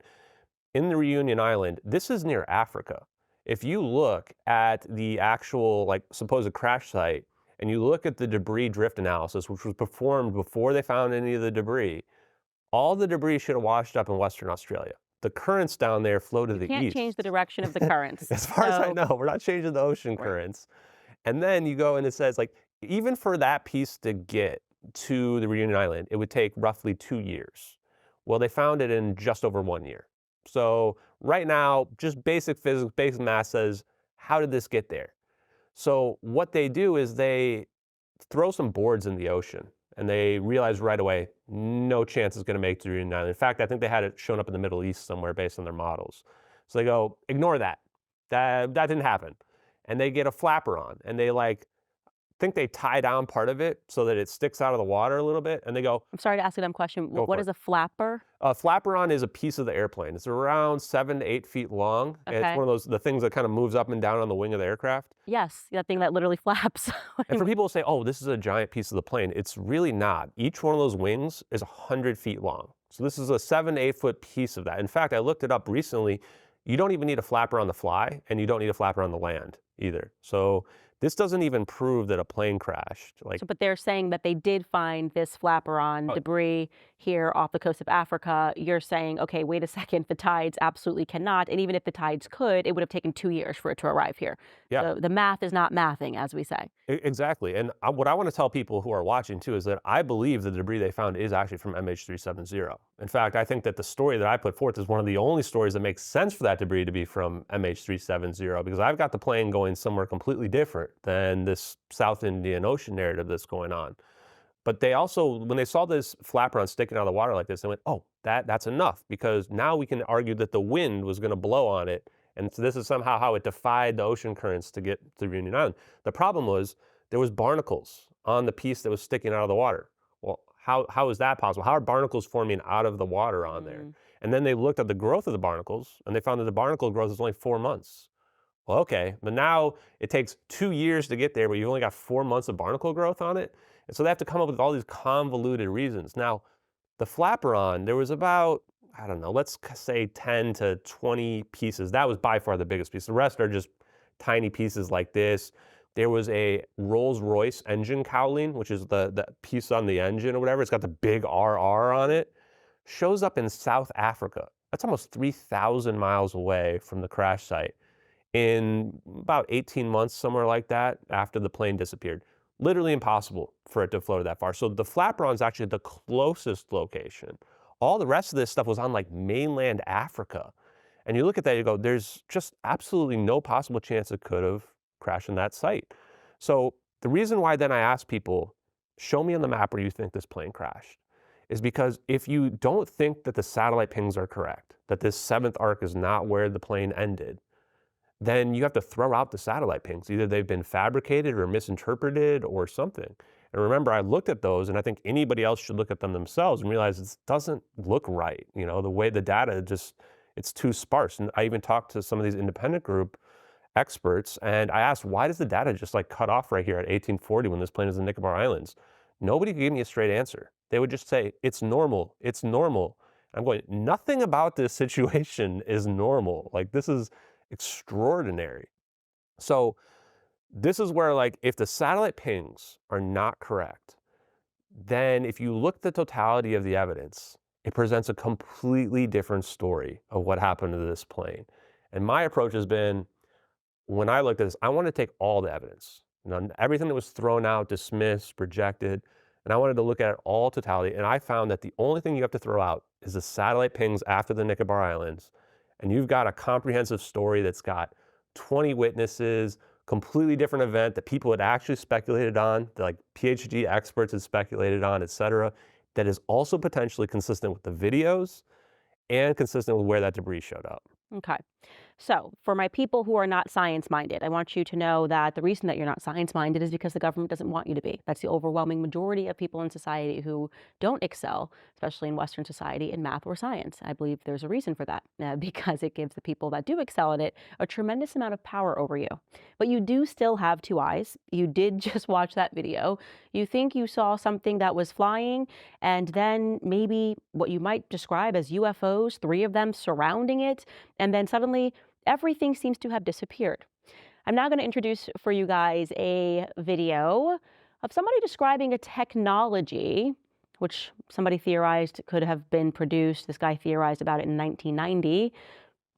in the Reunion Island, this is near Africa. If you look at the actual supposed crash site and you look at the debris drift analysis, which was performed before they found any of the debris, all the debris should have washed up in Western Australia. The currents down there flow to the east. You can't change the direction of the currents. As far as I know, we're not changing the ocean currents. And then you go and it says, even for that piece to get to the Reunion Island, it would take roughly 2 years. Well, they found it in just over 1 year. So right now, just basic physics, basic math says, how did this get there? So what they do is they throw some boards in the ocean. And they realized right away, no chance it's going to make it to the Reunion Island. In fact, I think they had it shown up in the Middle East somewhere based on their models. So they go, ignore that. That didn't happen. And they get a flaperon, and they think they tie down part of it so that it sticks out of the water a little bit. And they go, I'm sorry to ask a dumb question. What is a flapper? A flaperon is a piece of the airplane. It's around 7 to 8 feet long. Okay. And it's one of the things that kind of moves up and down on the wing of the aircraft. Yes, that thing that literally flaps. And for people who say, oh, this is a giant piece of the plane, it's really not. Each one of those wings is 100 feet long. So this is a 7 to 8 foot piece of that. In fact, I looked it up recently. You don't even need a flapper on the fly, and you don't need a flapper on the land either. So this doesn't even prove that a plane crashed. But they're saying that they did find this flaperon debris here off the coast of Africa. You're saying, okay, wait a second, the tides absolutely cannot. And even if the tides could, it would have taken 2 years for it to arrive here. Yeah. So the math is not mathing, as we say. Exactly. And what I want to tell people who are watching too is that I believe the debris they found is actually from MH370. In fact, I think that the story that I put forth is one of the only stories that makes sense for that debris to be from MH370, because I've got the plane going somewhere completely different than this South Indian Ocean narrative that's going on. But they also, when they saw this flaperon sticking out of the water like this, they went, oh, that's enough, because now we can argue that the wind was going to blow on it. And so this is somehow how it defied the ocean currents to get to Reunion Island. The problem was there was barnacles on the piece that was sticking out of the water. Well, how is that possible? How are barnacles forming out of the water on there? And then they looked at the growth of the barnacles, and they found that the barnacle growth is only 4 months. Well, okay, but now it takes 2 years to get there, but you've only got 4 months of barnacle growth on it. And so they have to come up with all these convoluted reasons. Now, the flaperon, there was about, I don't know, let's say 10 to 20 pieces. That was by far the biggest piece. The rest are just tiny pieces like this. There was a Rolls-Royce engine cowling, which is the piece on the engine or whatever. It's got the big RR on it. Shows up in South Africa. That's almost 3,000 miles away from the crash site in about 18 months, somewhere like that, after the plane disappeared. Literally impossible for it to float that far. So the flaperon is actually the closest location. All the rest of this stuff was on mainland Africa. And you look at that, you go, there's just absolutely no possible chance it could have crashed in that site. So the reason why then I ask people, show me on the map where you think this plane crashed, is because if you don't think that the satellite pings are correct, that this seventh arc is not where the plane ended, then you have to throw out the satellite pings. Either they've been fabricated or misinterpreted or something. And remember, I looked at those, and I think anybody else should look at them themselves and realize it doesn't look right. The way the data it's too sparse. And I even talked to some of these independent group experts, and I asked, why does the data just like cut off right here at 1840 when this plane is in the Nicobar Islands? Nobody gave me a straight answer. They would just say, it's normal, it's normal. I'm going, nothing about this situation is normal. Like, this is extraordinary. So this is where, like, if the satellite pings are not correct, then if you look at the totality of the evidence, it presents a completely different story of what happened to this plane. And my approach has been, when I looked at this, I want to take all the evidence, everything that was thrown out, dismissed, rejected, and I wanted to look at it all totality. And I found that the only thing you have to throw out is the satellite pings after the Nicobar Islands. And you've got a comprehensive story that's got 20 witnesses, completely different event that people had actually speculated on, that like PhD experts had speculated on, et cetera, that is also potentially consistent with the videos and consistent with where that debris showed up. Okay. So, for my people who are not science-minded, I want you to know that the reason that you're not science-minded is because the government doesn't want you to be. That's the overwhelming majority of people in society who don't excel, especially in Western society, in math or science. I believe there's a reason for that, because it gives the people that do excel in it a tremendous amount of power over you. But you do still have two eyes. You did just watch that video. You think you saw something that was flying, and then maybe what you might describe as UFOs, 3 of them surrounding it, and then suddenly everything seems to have disappeared. I'm now going to introduce for you guys a video of somebody describing a technology which somebody theorized could have been produced. This guy theorized about it in 1990.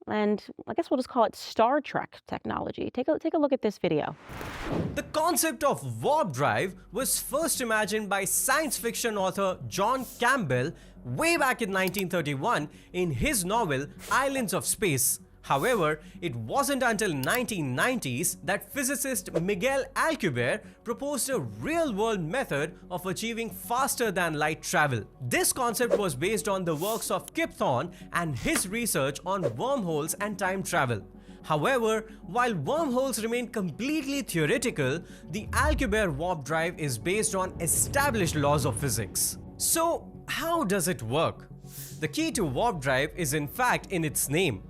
And I guess we'll just call it Star Trek technology. Take a look at this video. The concept of warp drive was first imagined by science fiction author John Campbell way back in 1931 in his novel Islands of Space. However, it wasn't until 1990s that physicist Miguel Alcubierre proposed a real-world method of achieving faster-than-light travel. This concept was based on the works of Kip Thorne and his research on wormholes and time travel. However, while wormholes remain completely theoretical, the Alcubierre warp drive is based on established laws of physics. So, how does it work? The key to warp drive is in fact in its name.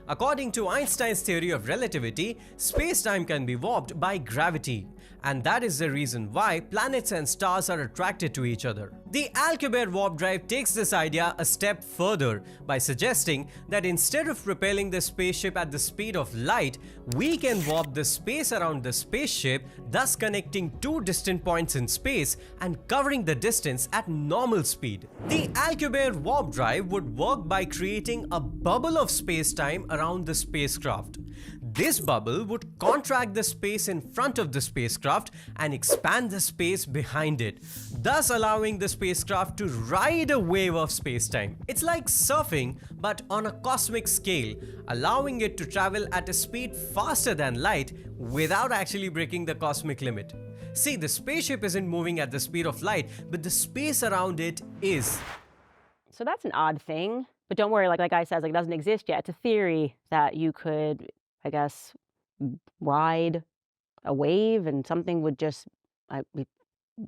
According to Einstein's theory of relativity, space-time can be warped by gravity, and that is the reason why planets and stars are attracted to each other. The Alcubierre warp drive takes this idea a step further by suggesting that instead of propelling the spaceship at the speed of light, we can warp the space around the spaceship, thus connecting 2 distant points in space and covering the distance at normal speed. The Alcubierre warp drive would work by creating a bubble of space-time around the spacecraft. This bubble would contract the space in front of the spacecraft and expand the space behind it, thus allowing the spacecraft to ride a wave of space-time. It's like surfing, but on a cosmic scale, allowing it to travel at a speed faster than light without actually breaking the cosmic limit. See, the spaceship isn't moving at the speed of light, but the space around it is. So that's an odd thing, but don't worry, like the guy says, it doesn't exist yet. It's a theory that you could, I guess, ride a wave and something would just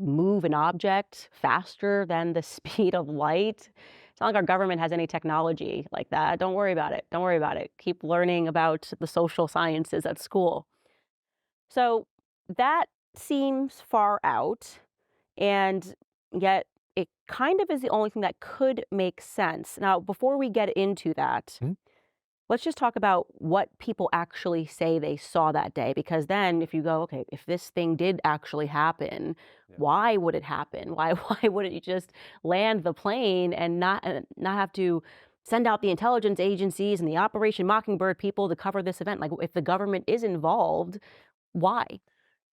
move an object faster than the speed of light. It's not like our government has any technology like that. Don't worry about it. Don't worry about it. Keep learning about the social sciences at school. So that seems far out, and yet it kind of is the only thing that could make sense. Now, before we get into that, let's just talk about what people actually say they saw that day. Because then if you go, okay, if this thing did actually happen, why would it happen? Why wouldn't you just land the plane and not have to send out the intelligence agencies and the Operation Mockingbird people to cover this event? Like, if the government is involved, why?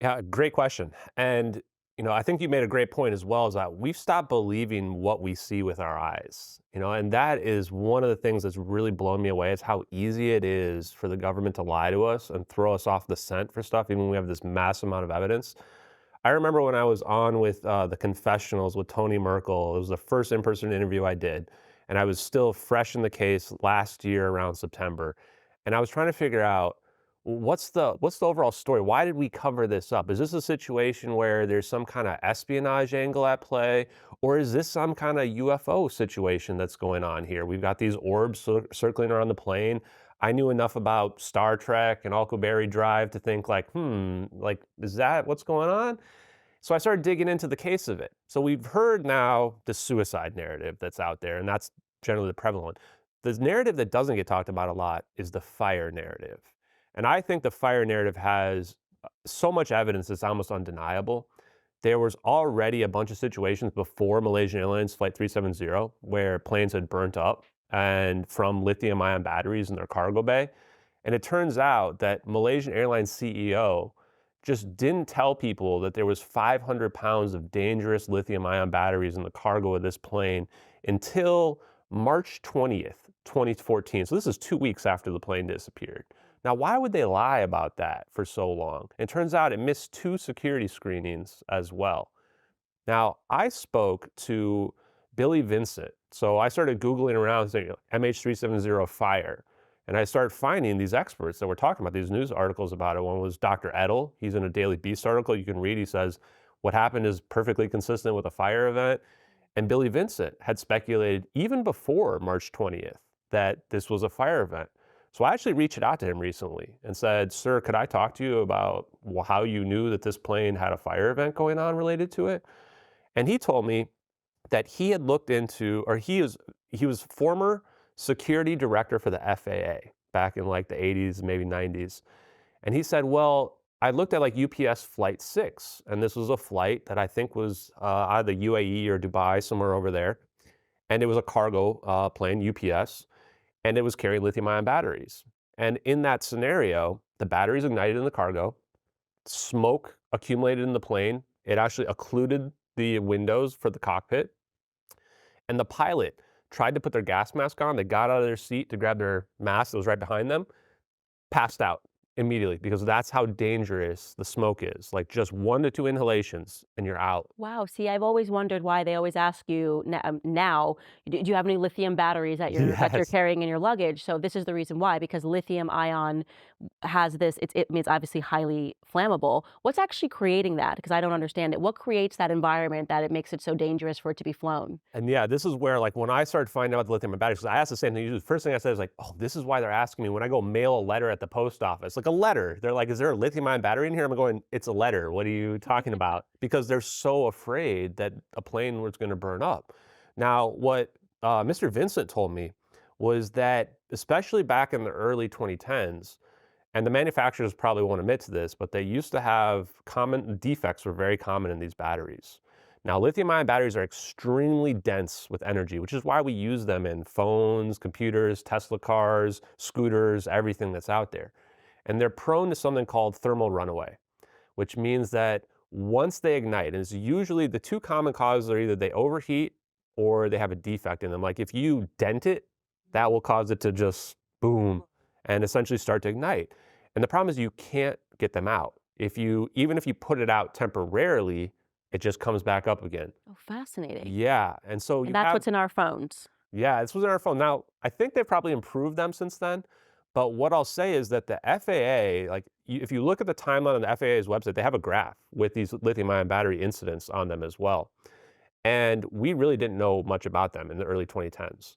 Yeah, great question. And I think you made a great point as well, is that we've stopped believing what we see with our eyes, and that is one of the things that's really blown me away, is how easy it is for the government to lie to us and throw us off the scent for stuff, even when we have this massive amount of evidence. I remember when I was on with the confessionals with Tony Merkel. It was the first in-person interview I did, and I was still fresh in the case last year around September. And I was trying to figure out, what's the overall story? Why did we cover this up? Is this a situation where there's some kind of espionage angle at play, or is this some kind of UFO situation that's going on here? We've got these orbs circling around the plane. I knew enough about Star Trek and Alcubierre Drive to think like, like, is that what's going on? So I started digging into the case of it. So we've heard now the suicide narrative that's out there, and that's generally the prevalent. The narrative that doesn't get talked about a lot is the fire narrative. And I think the fire narrative has so much evidence it's almost undeniable. There was already a bunch of situations before Malaysian Airlines Flight 370 where planes had burnt up and from lithium-ion batteries in their cargo bay. And it turns out that Malaysian Airlines CEO just didn't tell people that there was 500 pounds of dangerous lithium-ion batteries in the cargo of this plane until March 20th, 2014. So this is 2 weeks after the plane disappeared. Now, why would they lie about that for so long? It turns out it missed 2 security screenings as well. Now, I spoke to Billy Vincent. So I started Googling around saying MH370 fire. And I started finding these experts that were talking about these news articles about it. One was Dr. Edel. He's in a Daily Beast article you can read. He says, what happened is perfectly consistent with a fire event. And Billy Vincent had speculated even before March 20th that this was a fire event. So I actually reached out to him recently and said, sir, could I talk to you about how you knew that this plane had a fire event going on related to it? And he told me that he had looked into, or he was former security director for the FAA back in like the 80s, maybe 90s. And he said, well, I looked at like UPS Flight 6, and this was a flight that I think was either UAE or Dubai, somewhere over there. And it was a cargo plane, UPS, and it was carrying lithium-ion batteries. And in that scenario, the batteries ignited in the cargo, smoke accumulated in the plane. It actually occluded the windows for the cockpit. And the pilot tried to put their gas mask on. They got out of their seat to grab their mask that was right behind them, passed out immediately because that's how dangerous the smoke is. Like just 1 to 2 inhalations and you're out. Wow. See, I've always wondered why they always ask you now, do you have any lithium batteries that you're Yes. carrying in your luggage? So this is the reason why, because lithium ion has this, it means obviously highly flammable. What's actually creating that? Because I don't understand it. What creates that environment that it makes it so dangerous for it to be flown? And yeah, this is where like when I started finding out about the lithium batteries, because I asked the same thing. The first thing I said is like, oh, this is why they're asking me when I go mail a letter at the post office, like a letter. They're like, is there a lithium ion battery in here? I'm going, it's a letter. What are you talking about? Because they're so afraid that a plane was going to burn up. Now, what Mr. Vincent told me was that, especially back in the early 2010s, and the manufacturers probably won't admit to this, but they used to have common defects were very common in these batteries. Now, lithium-ion batteries are extremely dense with energy, which is why we use them in phones, computers, Tesla cars, scooters, everything that's out there. And they're prone to something called thermal runaway, which means that once they ignite, and it's usually the 2 common causes are either they overheat or they have a defect in them. Like if you dent it, that will cause it to just boom and essentially start to ignite. And the problem is you can't get them out. Even if you put it out temporarily, it just comes back up again. Oh, fascinating. Yeah, and so And that's what's in our phones. yeah, this was in our phone. Now, I think they've probably improved them since then, but what I'll say is that the FAA, like if you look at the timeline on the FAA's website, they have a graph with these lithium-ion battery incidents on them as well. And we really didn't know much about them in the early 2010s.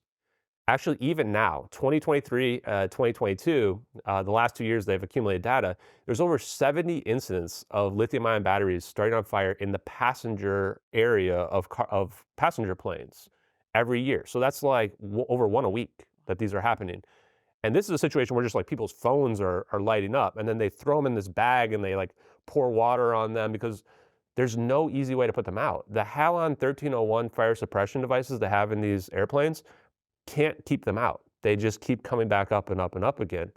Actually, even now, 2023, 2022, the last 2 years they've accumulated data, there's over 70 incidents of lithium-ion batteries starting on fire in the passenger area of passenger planes every year. So that's like over 1 a week that these are happening. And this is a situation where just like people's phones are lighting up, and then they throw them in this bag and they like pour water on them because there's no easy way to put them out. The Hallow 1301 fire suppression devices they have in these airplanes can't keep them out. They just keep coming back up and up and up again.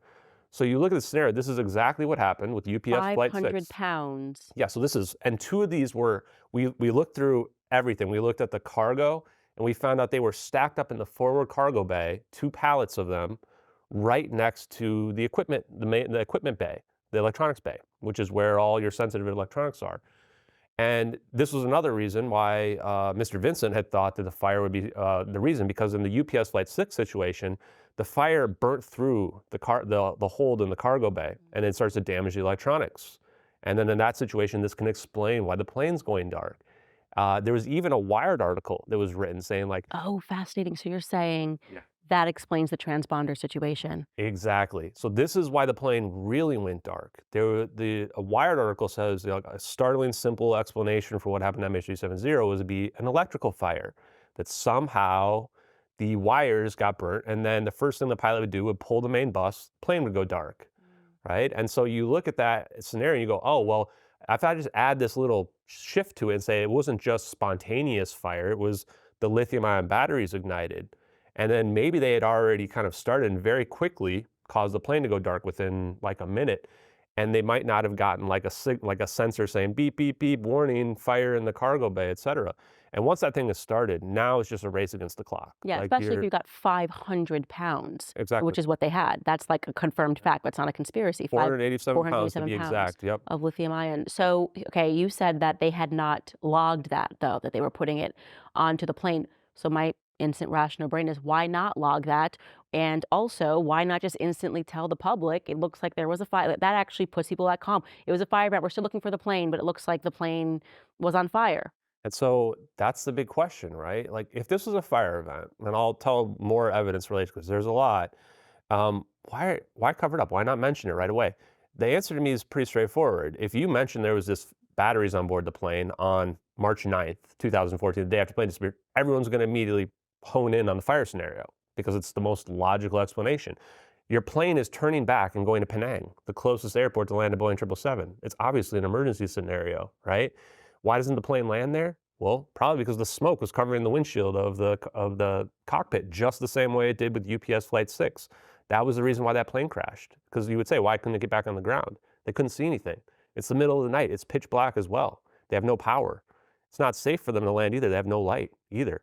So you look at the scenario, this is exactly what happened with UPS Flight 6. 500 pounds. Yeah, so this is, and 2 of these were, we looked through everything. We looked at the cargo and we found out they were stacked up in the forward cargo bay, 2 pallets of them, right next to the equipment, the equipment bay, the electronics bay, which is where all your sensitive electronics are. And this was another reason why Mr. Vincent had thought that the fire would be the reason, because in the UPS Flight 6 situation, the fire burnt through the hold in the cargo bay, and it starts to damage the electronics. And then in that situation, this can explain why the plane's going dark. There was even a Wired article that was written saying like, Oh, fascinating. So you're saying yeah, that explains the transponder situation. exactly. So this is why the plane really went dark. A Wired article says, you know, a startling simple explanation for what happened to MH370 was to be an electrical fire, that somehow the wires got burnt, and then the first thing the pilot would do would pull the main bus, plane would go dark, right? And so you look at that scenario and you go, oh, well, if I just add this little shift to it and say it wasn't just spontaneous fire, it was the lithium ion batteries ignited. And then maybe they had already kind of started and very quickly caused the plane to go dark within like a minute. And they might not have gotten like a sensor saying beep, beep, beep, warning, fire in the cargo bay, et cetera. And once that thing is started, now it's just a race against the clock. Yeah, Like especially if you're, you've got 500 pounds, exactly, which is what they had. That's like a confirmed fact. That's not a conspiracy. 487 pounds to be 487 pounds exact. Yep. of lithium ion. So, okay, you said that they had not logged that, though, that they were putting it onto the plane. So my instant rational brain is, why not log that? And also, why not just instantly tell the public, it looks like there was a fire? That actually puts people at calm. It was a fire event. We're still looking for the plane, but it looks like the plane was on fire. And so that's the big question, right? Like if this was a fire event, and I'll tell more evidence related because there's a lot, why cover it up? Why not mention it right away? The answer to me is pretty straightforward. If you mention there was this batteries on board the plane on March 9th, 2014, the day after the plane disappeared, everyone's going to immediately hone in on the fire scenario because it's the most logical explanation. Your plane is turning back and going to Penang, the closest airport to land a Boeing 777. It's obviously an emergency scenario, right? Why doesn't the plane land there? Well, probably because the smoke was covering the windshield of the cockpit, just the same way it did with UPS Flight 6. That was the reason why that plane crashed. Because you would say, why couldn't it get back on the ground? They couldn't see anything. It's the middle of the night. It's pitch black as well. They have no power. It's not safe for them to land either. They have no light either.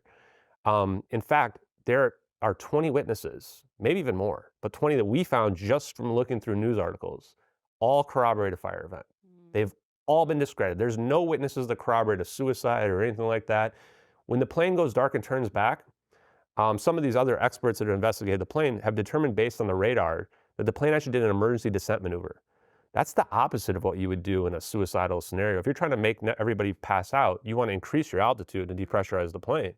In fact, there are 20 witnesses, maybe even more, but 20 that we found just from looking through news articles, all corroborate a fire event. They've all been discredited. There's no witnesses that corroborate a suicide or anything like that. When the plane goes dark and turns back, some of these other experts that have investigated the plane have determined based on the radar that the plane actually did an emergency descent maneuver. That's the opposite of what you would do in a suicidal scenario. If you're trying to make everybody pass out, you want to increase your altitude and depressurize the plane.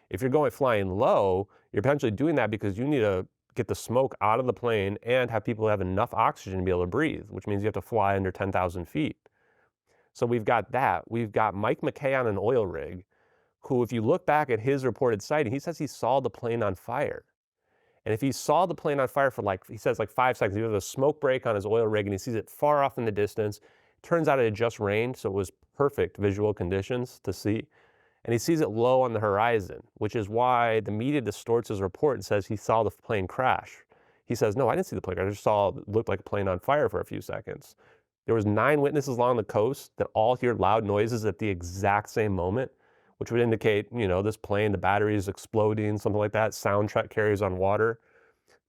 If you're going flying low, you're potentially doing that because you need to get the smoke out of the plane and have people have enough oxygen to be able to breathe, which means you have to fly under 10,000 feet. So we've got that. We've got Mike McKay on an oil rig, who, if you look back at his reported sighting, he says he saw the plane on fire. And if he saw the plane on fire for he says 5 seconds, he has a smoke break on his oil rig and he sees it far off in the distance. Turns out it had just rained, so it was perfect visual conditions to see. And he sees it low on the horizon, which is why the media distorts his report and says he saw the plane crash. He says, no, I didn't see the plane crash. I just saw it looked like a plane on fire for a few seconds. There was 9 witnesses along the coast that all hear loud noises at the exact same moment, which would indicate, you know, this plane, the battery is exploding, something like that. Sound track carries on water.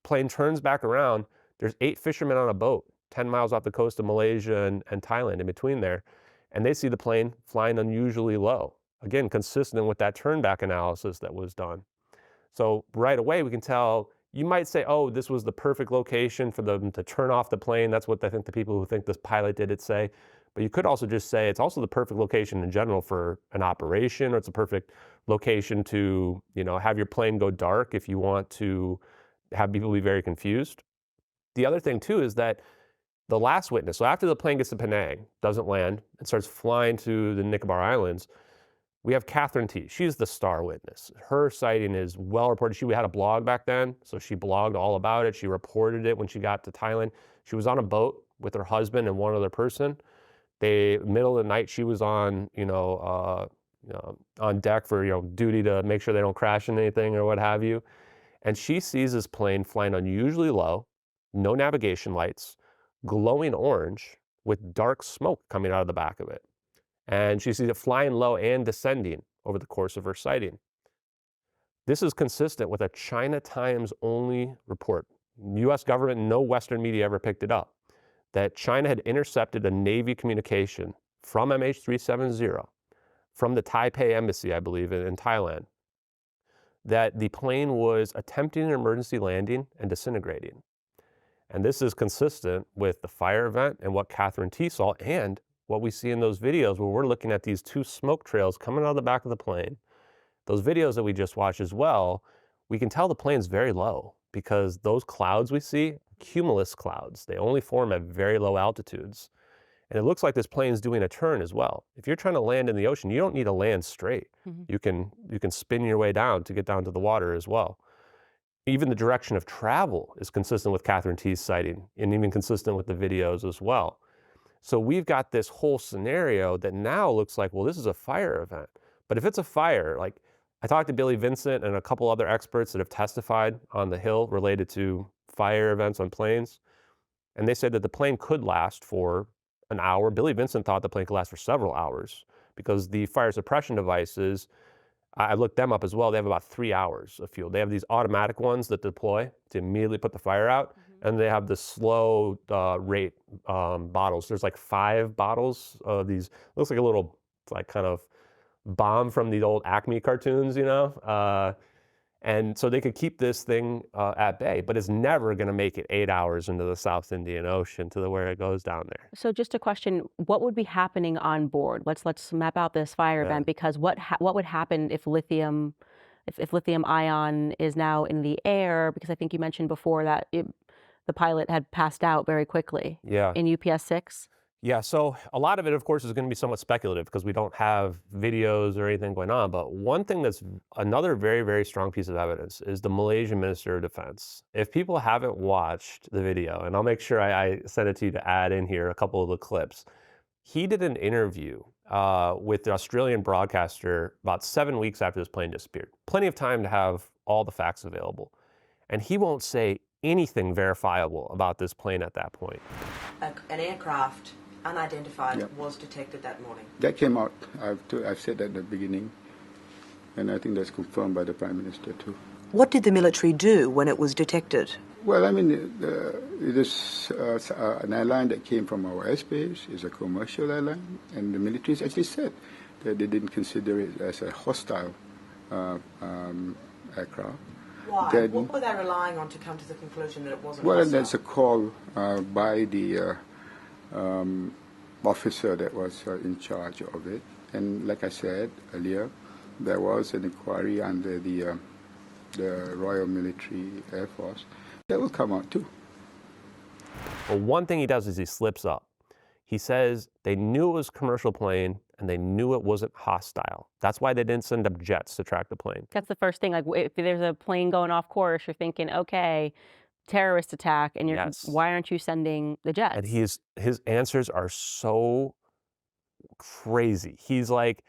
Plane turns back around. There's 8 fishermen on a boat 10 miles off the coast of Malaysia and Thailand in between there. And they see the plane flying unusually low. Again, consistent with that turn back analysis that was done. So right away we can tell, you might say, oh, this was the perfect location for them to turn off the plane. That's what I think the people who think this pilot did it say. But you could also just say it's also the perfect location in general for an operation, or it's a perfect location to, you know, have your plane go dark if you want to have people be very confused. The other thing too is that the last witness, so after the plane gets to Penang, doesn't land, and starts flying to the Nicobar Islands, we have Catherine T. She's the star witness. Her sighting is well reported. She had a blog back then, so she blogged all about it. She reported it when she got to Thailand. She was on a boat with her husband and one other person. Middle of the night, she was on, on deck for, duty to make sure they don't crash into anything or what have you. And she sees this plane flying unusually low, no navigation lights, glowing orange with dark smoke coming out of the back of it. And she sees it flying low and descending over the course of her sighting. This is consistent with a China Times only report. U.S. government, no Western media ever picked it up, that China had intercepted a Navy communication from MH370 from the Taipei embassy, I believe, in Thailand, that the plane was attempting an emergency landing and disintegrating. And this is consistent with the fire event and what Catherine T saw and what we see in those videos where we're looking at these two smoke trails coming out of the back of the plane. Those videos that we just watched as well, we can tell the plane's very low because those clouds we see, cumulus clouds, they only form at very low altitudes. And it looks like this plane's doing a turn as well. If you're trying to land in the ocean, you don't need to land straight. You can spin your way down to get down to the water as well. Even the direction of travel is consistent with Catherine T's sighting and even consistent with the videos as well. So we've got this whole scenario that now looks like, well, this is a fire event. But if it's a fire, like I talked to Billy Vincent and a couple other experts that have testified on the Hill related to fire events on planes, and they said that the plane could last for an hour. Billy Vincent thought the plane could last for several hours because the fire suppression devices, I looked them up as well, they have about 3 hours of fuel. They have these automatic ones that deploy to immediately put the fire out, and they have the slow rate bottles. There's like 5 bottles of these, looks like a little like kind of bomb from the old Acme cartoons, you know? And so they could keep this thing at bay, but it's never going to make it 8 hours into the South Indian Ocean to where it goes down there. So just a question, what would be happening on board? Let's map out this fire event, because what would happen if lithium ion is now in the air? Because I think you mentioned before that the pilot had passed out very quickly in UPS 6. Yeah, so a lot of it, of course, is going to be somewhat speculative because we don't have videos or anything going on. But one thing that's another very, very strong piece of evidence is the Malaysian Minister of Defense. If people haven't watched the video, and I'll make sure I send it to you to add in here a couple of the clips, he did an interview with the Australian broadcaster about 7 weeks after this plane disappeared. Plenty of time to have all the facts available. And he won't say anything verifiable about this plane at that point. An aircraft unidentified was detected that morning. That came out. I've said that at the beginning, and I think that's confirmed by the Prime Minister too. What did the military do when it was detected? Well, I mean, it is an airline that came from our airspace. It's a commercial airline, and the military has actually said that they didn't consider it as a hostile aircraft. Why? What were they relying on to come to the conclusion that it wasn't hostile? Well, that's a call by the officer that was in charge of it. And like I said earlier, there was an inquiry under the Royal Military Air Force. That will come out too. Well, one thing he does is he slips up. He says they knew it was a commercial plane and they knew it wasn't hostile. That's why they didn't send up jets to track the plane. That's the first thing. Like if there's a plane going off course, you're thinking, okay, terrorist attack, and why aren't you sending the jets? And his answers are so crazy. He's like,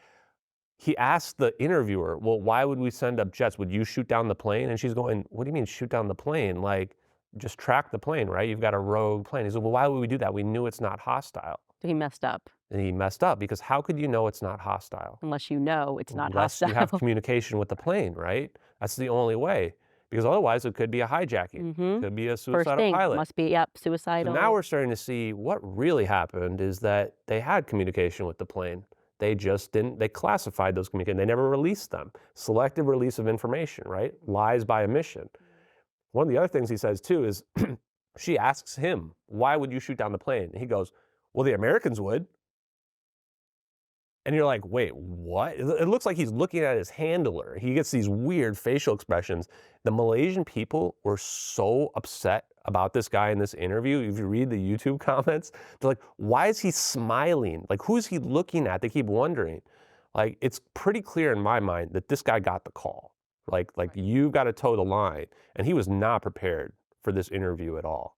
he asked the interviewer, well, why would we send up jets? Would you shoot down the plane? And she's going, what do you mean shoot down the plane? Like, just track the plane, right? You've got a rogue plane. He said, well, why would we do that? We knew it's not hostile. So he messed up. And he messed up because how could you know it's not hostile? Unless you know it's not Unless hostile. you have communication with the plane, right? That's the only way. Because otherwise it could be a hijacking. It could be a suicidal First thing, pilot. must be, suicidal. So now we're starting to see what really happened is that they had communication with the plane. They just didn't, they classified those communications. They never released them. Selective release of information, right? Lies by omission. One of the other things he says too is, she asks him, why would you shoot down the plane? And he goes, well, the Americans would. And you're like, wait, what? It looks like he's looking at his handler. He gets these weird facial expressions. The Malaysian people were so upset about this guy in this interview. If you read the YouTube comments, they're like, why is he smiling? Like, who's he looking at? They keep wondering. Like, it's pretty clear in my mind that this guy got the call. Like you got to toe the line. And he was not prepared for this interview at all.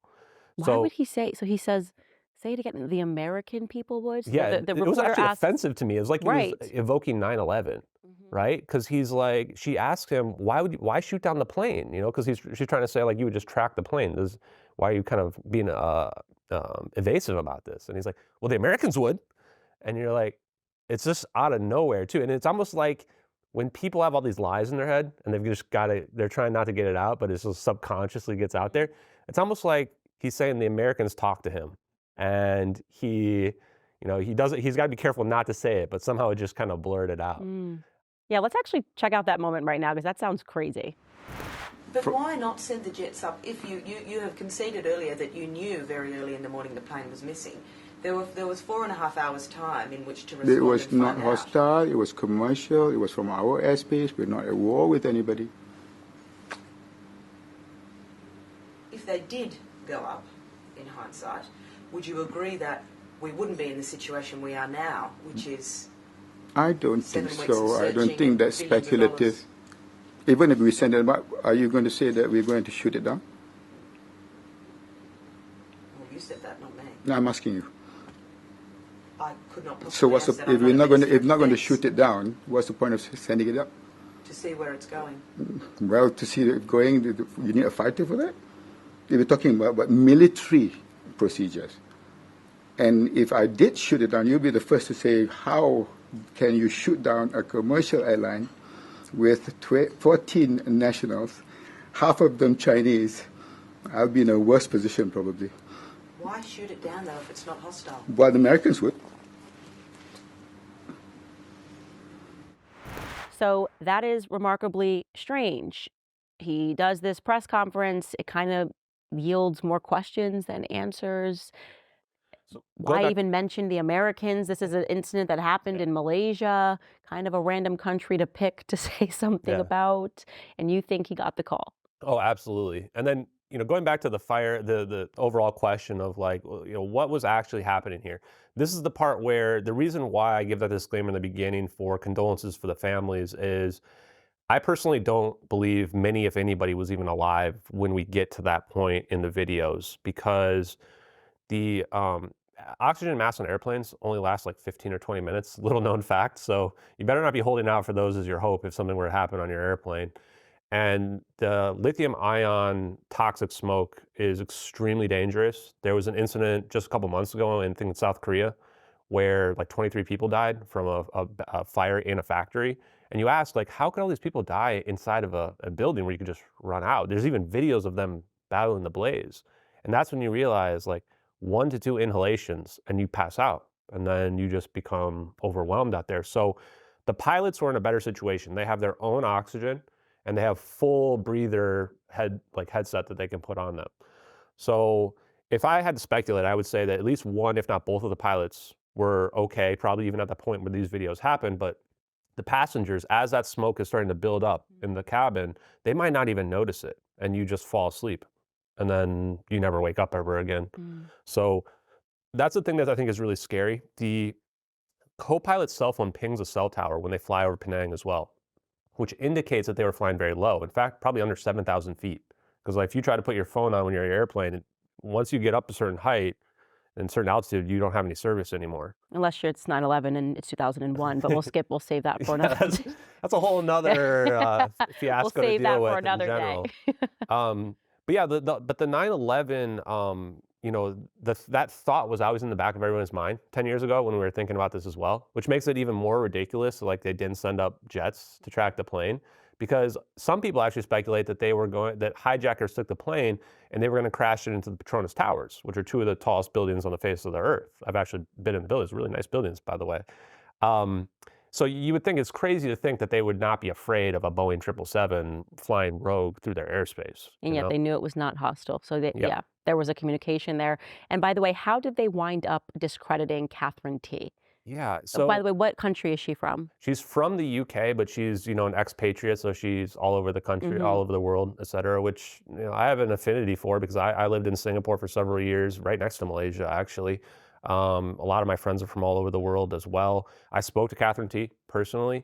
Why would he say, so he says, say it again, the American people would? Yeah, the it was actually asked, offensive to me. It was like he was evoking 9/11, right? Because he's like, she asked him, why shoot down the plane? You know, because she's trying to say like, you would just track the plane. Why are you kind of being evasive about this? And he's like, well, the Americans would. And you're like, it's just out of nowhere too. And it's almost like when people have all these lies in their head and they've just they're trying not to get it out, but it just subconsciously gets out there. It's almost like he's saying the Americans talk to him. And he's got to be careful not to say it, but somehow it just kind of blurted out. Yeah, let's actually check out that moment right now because that sounds crazy. But why not send the jets up if you have conceded earlier that you knew very early in the morning the plane was missing? There was 4.5 hours time in which to respond. It was and not find out. hostile, it was commercial, it was from our airspace, we're not at war with anybody. If they did go up, in hindsight, would you agree that we wouldn't be in the situation we are now, which is I don't think 7 weeks so. of I don't searching think and that's billions of speculative. dollars? Even if we send it back, are you going to say that we're going to shoot it down? Well, you said that, not me. No, I'm asking you. I could not possibly So what's answer the, that. if I'm we're not not a going to, Minister if of not going to Defence. shoot it down, what's the point of sending it up? To see where it's going. Well, to see it going, you need a fighter for that. If we're talking about military procedures, and if I did shoot it down, you'll be the first to say, how can you shoot down a commercial airline with 14 nationals, half of them Chinese? I'll be in a worse position probably. Why shoot it down, though, if it's not hostile? Well, the Americans would. So that is remarkably strange. He does this press conference. It kind of yields more questions than answers. So Why even mention the Americans? This is an incident that happened in Malaysia, kind of a random country to pick to say something Yeah. about. And you think he got the call? Oh, absolutely. And then, going back to the fire, the overall question of like, what was actually happening here? This is the part where the reason why I give that disclaimer in the beginning for condolences for the families is I personally don't believe many, if anybody, was even alive when we get to that point in the videos, because the oxygen masks on airplanes only last like 15 or 20 minutes, little known fact. So you better not be holding out for those as your hope if something were to happen on your airplane. And the lithium ion toxic smoke is extremely dangerous. There was an incident just a couple months ago in South Korea where like 23 people died from a fire in a factory. And you ask, like, how could all these people die inside of a building where you could just run out? There's even videos of them battling the blaze. And that's when you realize, like, 1 to 2 inhalations and you pass out. And then you just become overwhelmed out there. So the pilots were in a better situation. They have their own oxygen and they have full breather headset that they can put on them. So if I had to speculate, I would say that at least one, if not both of the pilots were okay, probably even at the point where these videos happened. But the passengers, as that smoke is starting to build up in the cabin, they might not even notice it and you just fall asleep and then you never wake up ever again. So that's the thing that I think is really scary. The co-pilot's cell phone pings a cell tower when they fly over Penang as well, which indicates that they were flying very low. In fact, probably under 7,000 feet. Because like, if you try to put your phone on when you're in your airplane, once you get up a certain height and certain altitude, you don't have any service anymore. Unless it's 9/11 and it's 2001, but we'll save that for another day. That's a whole nother fiasco We'll save to that deal for with another in day. general. But yeah, but the 9/11, that thought was always in the back of everyone's mind 10 years ago when we were thinking about this as well, which makes it even more ridiculous. Like they didn't send up jets to track the plane, because some people actually speculate that that hijackers took the plane and they were going to crash it into the Petronas Towers, which are 2 of the tallest buildings on the face of the earth. I've actually been in the buildings, really nice buildings, by the way. So you would think it's crazy to think that they would not be afraid of a Boeing 777 flying rogue through their airspace. And yet they knew it was not hostile. So yeah, there was a communication there. And by the way, how did they wind up discrediting Catherine T? Yeah. So by the way, what country is she from? She's from the UK, but she's, an expatriate. So she's all over the country, all over the world, et cetera, which, I have an affinity for because I lived in Singapore for several years, right next to Malaysia, actually. A lot of my friends are from all over the world as well. I spoke to Catherine T personally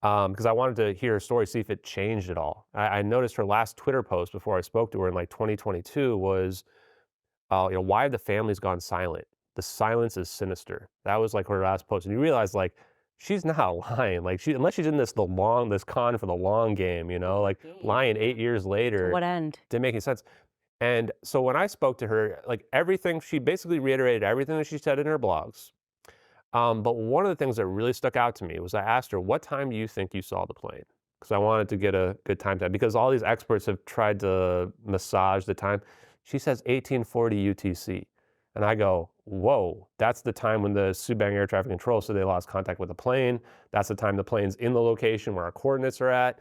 because I wanted to hear her story, see if it changed at all. I noticed her last Twitter post before I spoke to her in like 2022 was, why have the families gone silent? The silence is sinister. That was like her last post. And you realize like, she's not lying. Like unless she's in this con for the long game, lying 8 years later. To what end? Didn't make any sense. And so when I spoke to her, like everything, she basically reiterated everything that she said in her blogs. But one of the things that really stuck out to me was I asked her, what time do you think you saw the plane? Because I wanted to get a good time tag, because all these experts have tried to massage the time. She says 1840 UTC. And I go, whoa, that's the time when the Subang air traffic control said they lost contact with the plane. That's the time the plane's in the location where our coordinates are at.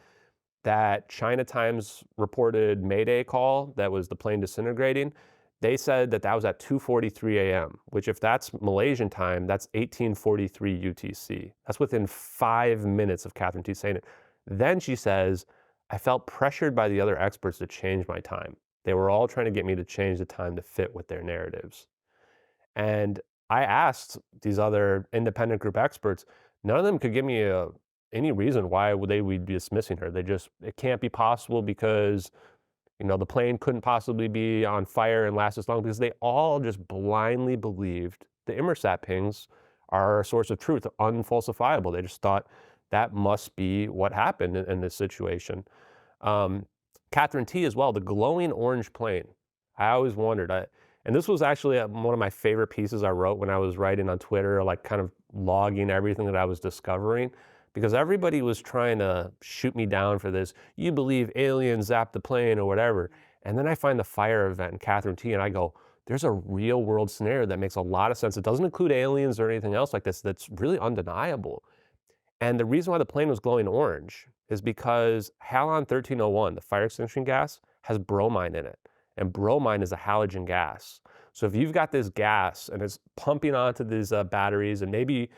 That China Times reported Mayday call, that was the plane disintegrating. They said that that was at 2:43 a.m., which if that's Malaysian time, that's 18:43 UTC. That's within 5 minutes of Catherine T saying it. Then she says, I felt pressured by the other experts to change my time. They were all trying to get me to change the time to fit with their narratives. And I asked these other independent group experts, none of them could give me any reason why they would be dismissing her. It can't be possible because, the plane couldn't possibly be on fire and last as long, because they all just blindly believed the Inmarsat pings are a source of truth, unfalsifiable. They just thought that must be what happened in this situation. Catherine T as well, the glowing orange plane. I always wondered, and this was actually one of my favorite pieces I wrote when I was writing on Twitter, like kind of logging everything that I was discovering, because everybody was trying to shoot me down for this. You believe aliens zapped the plane or whatever. And then I find the fire event in Catherine T and I go, there's a real world scenario that makes a lot of sense. It doesn't include aliens or anything else like this. That's really undeniable. And the reason why the plane was glowing orange is because Halon 1301, the fire extinguishing gas, has bromine in it. And bromine is a halogen gas. So if you've got this gas and it's pumping onto these batteries, and maybe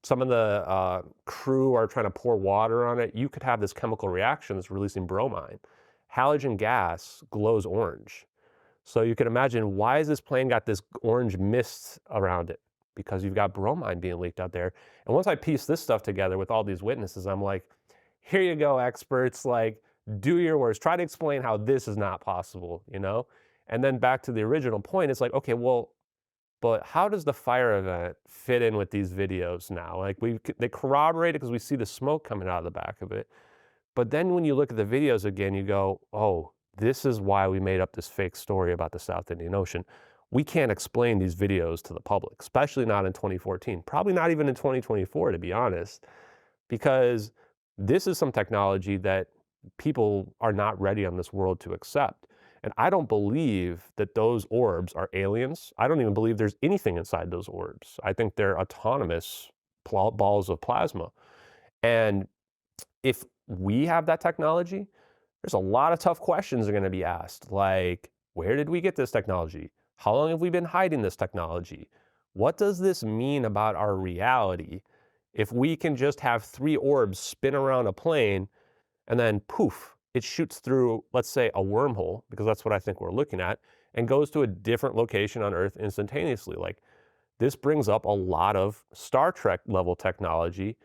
some of the crew are trying to pour water on it, you could have this chemical reaction that's releasing bromine. Halogen gas glows orange. So you can imagine, why has this plane got this orange mist around it? Because you've got bromine being leaked out there. And once I piece this stuff together with all these witnesses, I'm like, here you go, experts, like, do your worst. Try to explain how this is not possible, And then back to the original point, it's like, okay, well, but how does the fire event fit in with these videos now? Like, they corroborate it because we see the smoke coming out of the back of it. But then when you look at the videos again, you go, oh, this is why we made up this fake story about the South Indian Ocean. We can't explain these videos to the public, especially not in 2014, probably not even in 2024, to be honest, because this is some technology that people are not ready on this world to accept. And I don't believe that those orbs are aliens. I don't even believe there's anything inside those orbs. I think they're autonomous balls of plasma. And if we have that technology, there's a lot of tough questions that are going to be asked, like, where did we get this technology? How long have we been hiding this technology? What does this mean about our reality if we can just have 3 orbs spin around a plane and then poof, it shoots through, let's say, a wormhole, because that's what I think we're looking at, and goes to a different location on Earth instantaneously? Like, this brings up a lot of Star Trek level technology.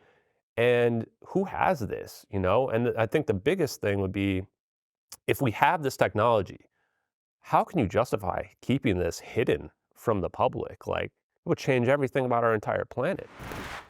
And who has this, And I think the biggest thing would be, if we have this technology, how can you justify keeping this hidden from the public? Like, it would change everything about our entire planet.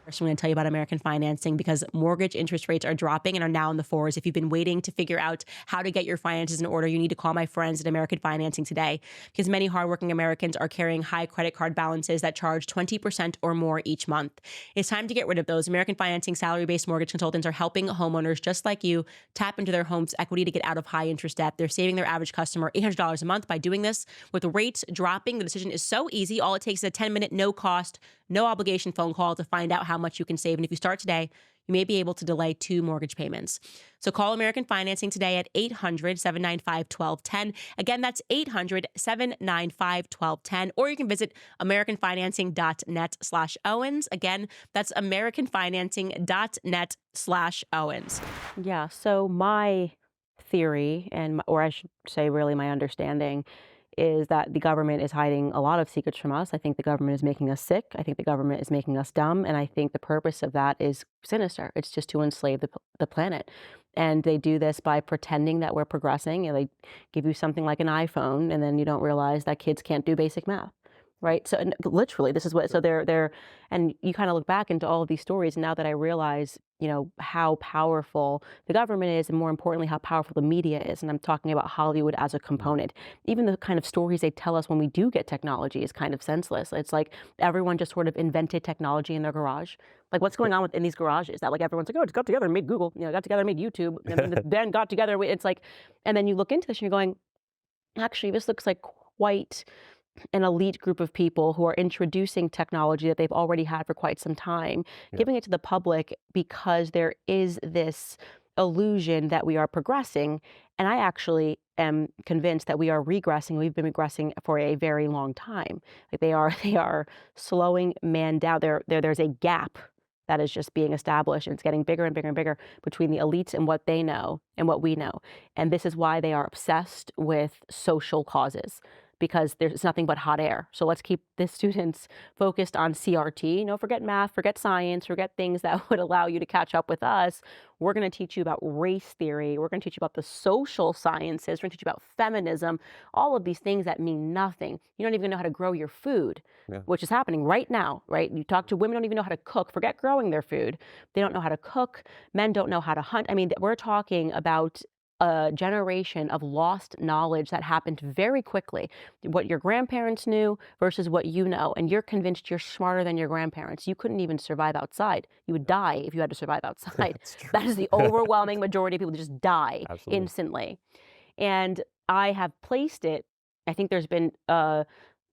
First, I'm going to tell you about American financing, because mortgage interest rates are dropping and are now in the 4s. If you've been waiting to figure out how to get your finances in order, you need to call my friends at American Financing today, because many hardworking Americans are carrying high credit card balances that charge 20% or more each month. It's time to get rid of those. American Financing salary-based mortgage consultants are helping homeowners just like you tap into their home's equity to get out of high interest debt. They're saving their average customer $800 a month by doing this. With rates dropping, the decision is so easy. All it takes is a 10-minute, no-cost, no obligation phone call to find out how much you can save. And if you start today, you may be able to delay 2 mortgage payments. So call American Financing today at 800-795-1210. Again, that's 800-795-1210. Or you can visit americanfinancing.net/Owens. Again, that's americanfinancing.net/Owens. Yeah, so my theory, or I should say really my understanding, is that the government is hiding a lot of secrets from us. I think the government is making us sick. I think the government is making us dumb. And I think the purpose of that is sinister. It's just to enslave the planet. And they do this by pretending that we're progressing. And they give you something like an iPhone, and then you don't realize that kids can't do basic math. Right. So literally, this is what, so they're, and you kind of look back into all of these stories. And now that I realize, how powerful the government is, and more importantly, how powerful the media is. And I'm talking about Hollywood as a component. Even the kind of stories they tell us when we do get technology is kind of senseless. It's like everyone just sort of invented technology in their garage. Like, what's going on in these garages? That, like, everyone's like, oh, it's got together and made Google, got together and made YouTube, and then got together. It's like, and then you look into this and you're going, actually, this looks like quite an elite group of people who are introducing technology that they've already had for quite some time, Yeah. giving it to the public because there is this illusion that we are progressing. And I actually am convinced that we are regressing. We've been regressing for a very long time. Like they are slowing man down. There's a gap that is just being established, and it's getting bigger and bigger and bigger between the elites and what they know and what we know. And this is why they are obsessed with social causes, because there's nothing but hot air. So let's keep the students focused on CRT. No, forget math, forget science, forget things that would allow you to catch up with us. We're going to teach you about race theory. We're going to teach you about the social sciences. We're going to teach you about feminism, all of these things that mean nothing. You don't even know how to grow your food, Yeah. which is happening right now, right? You talk to women, don't even know how to cook. Forget growing their food. They don't know how to cook. Men don't know how to hunt. I mean, we're talking about a generation of lost knowledge that happened very quickly. What your grandparents knew versus what you know, and you're convinced you're smarter than your grandparents. You couldn't even survive outside. You would die if you had to survive outside. That's true. That is the overwhelming majority of people just die Absolutely. instantly. And I have placed it, I think there's been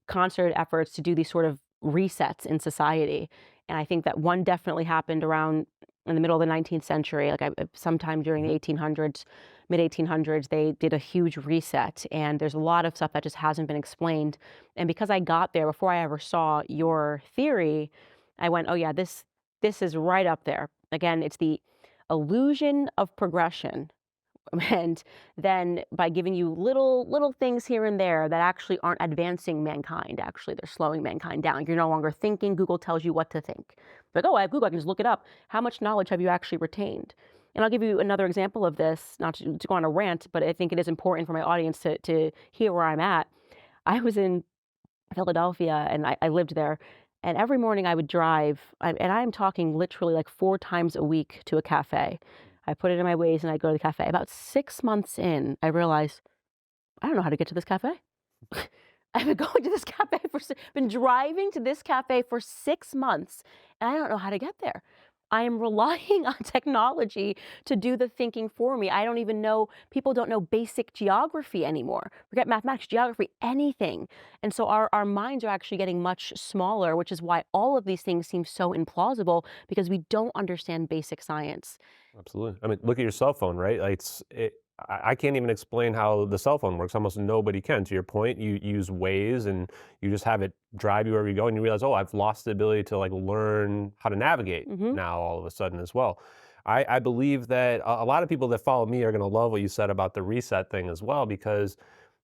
concerted efforts to do these sort of resets in society. And I think that one definitely happened around in the middle of the 19th century, like sometime during the 1800s, mid 1800s, they did a huge reset. And there's a lot of stuff that just hasn't been explained. And because I got there before I ever saw your theory, I went, oh yeah, this is right up there. Again, it's the illusion of progression. And then by giving you little things here and there that actually aren't advancing mankind, actually they're slowing mankind down. You're no longer thinking. Google tells you what to think. Like, oh, I have Google, I can just look it up. How much knowledge have you actually retained? And I'll give you another example of this, not to go on a rant, but I think it is important for my audience to hear where I'm at. I was in Philadelphia and I lived there. And every morning I would drive, and I'm talking literally like 4 times a week to a cafe. I put it in my Waze and I go to the cafe. About 6 months in, I realized I don't know how to get to this cafe. I've been going to this cafe been driving to this cafe for 6 months, and I don't know how to get there. I am relying on technology to do the thinking for me. I don't even know, people don't know basic geography anymore. Forget mathematics, geography, anything. And so our minds are actually getting much smaller, which is why all of these things seem so implausible, because we don't understand basic science. Absolutely. I mean, look at your cell phone, right? Like I can't even explain how the cell phone works. Almost nobody can. To your point, you use Waze and you just have it drive you wherever you go, and you realize, oh, I've lost the ability to like learn how to navigate now all of a sudden as well. I believe that a lot of people that follow me are going to love what you said about the reset thing as well, because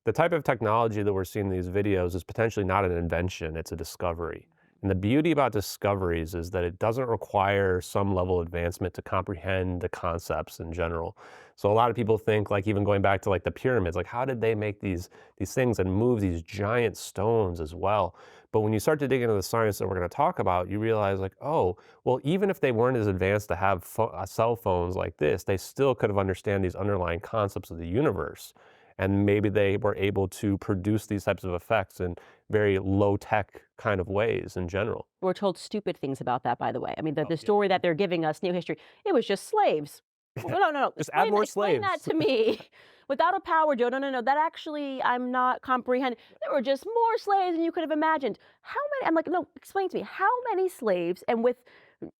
the type of technology that we're seeing in these videos is potentially not an invention, it's a discovery. And the beauty about discoveries is that it doesn't require some level of advancement to comprehend the concepts in general. So a lot of people think, like even going back to like the pyramids, like how did they make these things and move these giant stones as well? But when you start to dig into the science that we're going to talk about, you realize like, oh, well, even if they weren't as advanced to have cell phones like this, they still could have understand these underlying concepts of the universe. And maybe they were able to produce these types of effects in very low-tech kind of ways in general. We're told stupid things about that, by the way. I mean, the story that they're giving us, new history, it was just slaves. Well, no. Just add more Explain that to me. Without a power, Joe. No. That actually, I'm not comprehending. There were just more slaves than you could have imagined. How many? I'm like, no, explain to me. How many slaves, and with